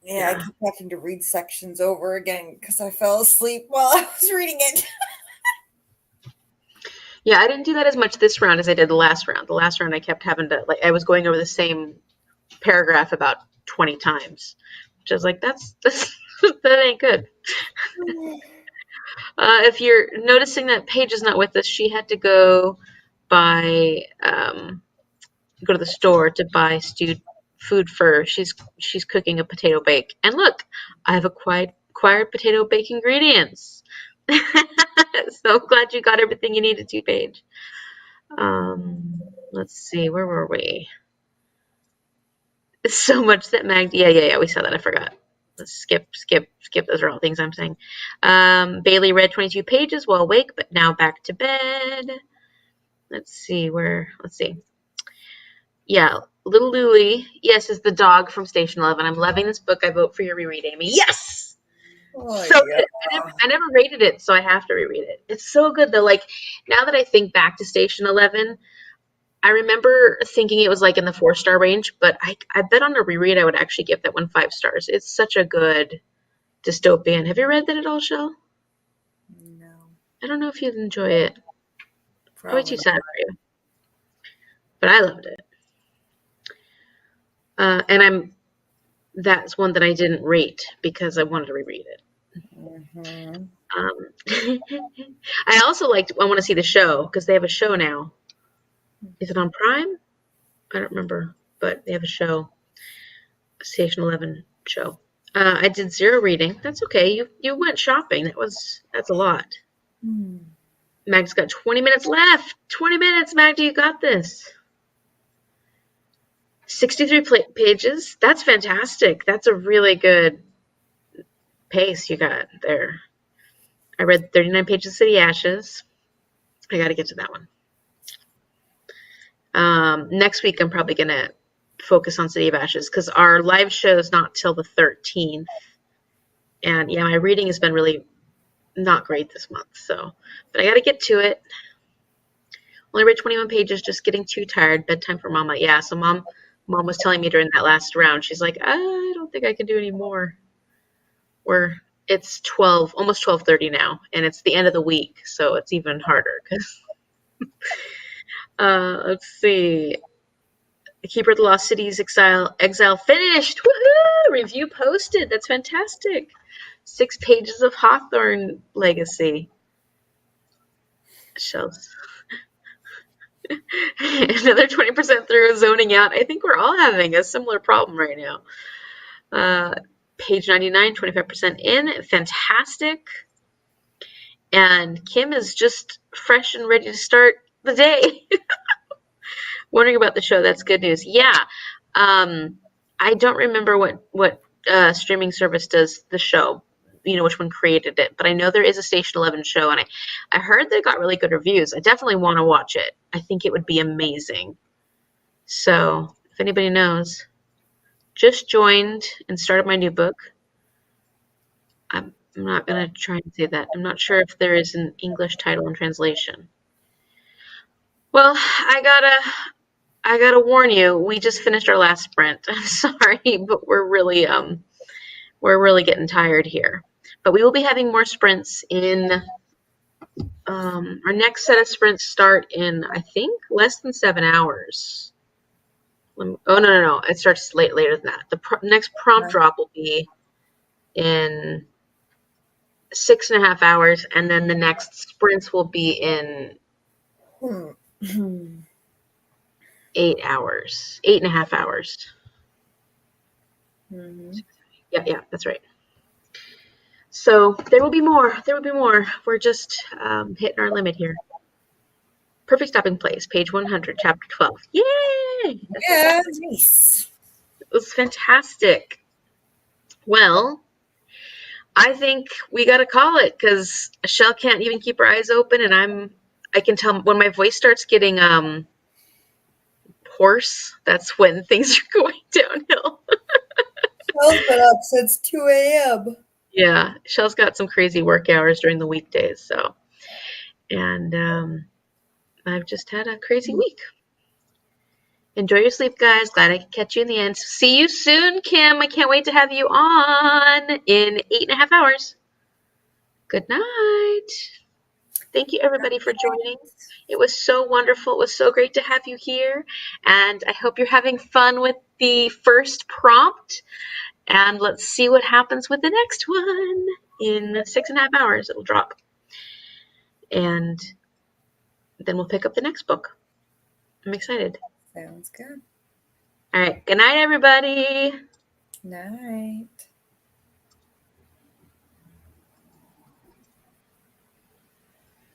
S6: Yeah, I keep having to read sections over again because I fell asleep while I was reading it.
S1: Yeah, I didn't do that as much this round as I did the last round. The last round I kept having to, like, I was going over the same paragraph about 20 times, which I was like, that's that ain't good. If you're noticing that Paige is not with us, she had to go buy, go to the store to buy stewed food for, she's cooking a potato bake. And look, I've acquired potato bake ingredients. So glad you got everything you needed to, Paige. Let's see, where were we? It's so much that Mag. Yeah. We saw that. I forgot. Let's skip. Those are all things I'm saying. Bailey read 22 pages while awake, but now back to bed. Let's see where. Let's see. Yeah, little Louie. Yes, is the dog from Station 11. I'm loving this book. I vote for your reread, Amy. Yes.
S6: Oh,
S1: So
S6: yeah.
S1: good. I never rated it, so I have to reread it. It's so good though. Like now that I think back to Station 11. I remember thinking it was like in the 4-star range, but I bet on a reread I would actually give that one 5 stars. It's such a good dystopian. Have you read that at all, Chelle?
S6: No,
S1: I don't know if you'd enjoy it. Probably too
S6: probably
S1: sad for you. But I loved it. And that's one that I didn't rate because I wanted to reread it.
S6: Mm-hmm.
S1: I also I want to see the show because they have a show now. Is it on Prime? I don't remember, but they have a show, a Station 11 show. I did 0 reading. That's okay. You went shopping. That's a lot. Mag's got 20 minutes left. 20 minutes, Magda. You got this. 63 pages. That's fantastic. That's a really good pace you got there. I read 39 pages of City Ashes. I got to get to that one. Next week, I'm probably going to focus on City of Ashes because our live show is not till the 13th. And yeah, my reading has been really not great this month. But I got to get to it. Only read 21 pages, just getting too tired. Bedtime for Mama. Yeah, so Mom was telling me during that last round, she's like, I don't think I can do any more. It's 12, almost 12:30 now, and it's the end of the week, so it's even harder. Let's see. The Keeper of the Lost Cities Exile finished. Woohoo! Review posted. That's fantastic. 6 pages of Hawthorne Legacy. Shells. Another 20% through zoning out. I think we're all having a similar problem right now. Page 99, 25% in. Fantastic. And Kim is just fresh and ready to start the day. Wondering about the show. That's good news. Yeah. I don't remember what streaming service does the show. You know, which one created it. But I know there is a Station 11 show, and I heard they got really good reviews. I definitely want to watch it. I think it would be amazing. So, if anybody knows, just joined and started my new book. I'm not going to try and say that. I'm not sure if there is an English title and translation. Well, I gotta warn you, we just finished our last sprint. I'm sorry, but we're really getting tired here. But we will be having more sprints in our next set of sprints start in, I think, less than 7 hours. No. It starts later than that. The next prompt drop will be in 6.5 hours, and then the next sprints will be in 8 hours, 8.5 hours.
S6: Mhm.
S1: Yeah, that's right. So there will be more. There will be more. We're just hitting our limit here. Perfect stopping place, page 100, chapter 12. Yay!
S6: Yeah, nice.
S1: It was fantastic. Well, I think we got to call it because Chelle can't even keep her eyes open, and I can tell when my voice starts getting hoarse, that's when things are going downhill.
S6: Chelle's been up since 2 a.m.
S1: Yeah, Chelle's got some crazy work hours during the weekdays, so. And I've just had a crazy week. Enjoy your sleep, guys. Glad I could catch you in the end. See you soon, Kim. I can't wait to have you on in 8.5 hours. Good night. Thank you, everybody, for joining. It was so wonderful. It was so great to have you here. And I hope you're having fun with the first prompt. And let's see what happens with the next one. In 6.5 hours, it'll drop. And then we'll pick up the next book. I'm excited.
S6: Sounds good.
S1: All right. Good night, everybody.
S6: Night.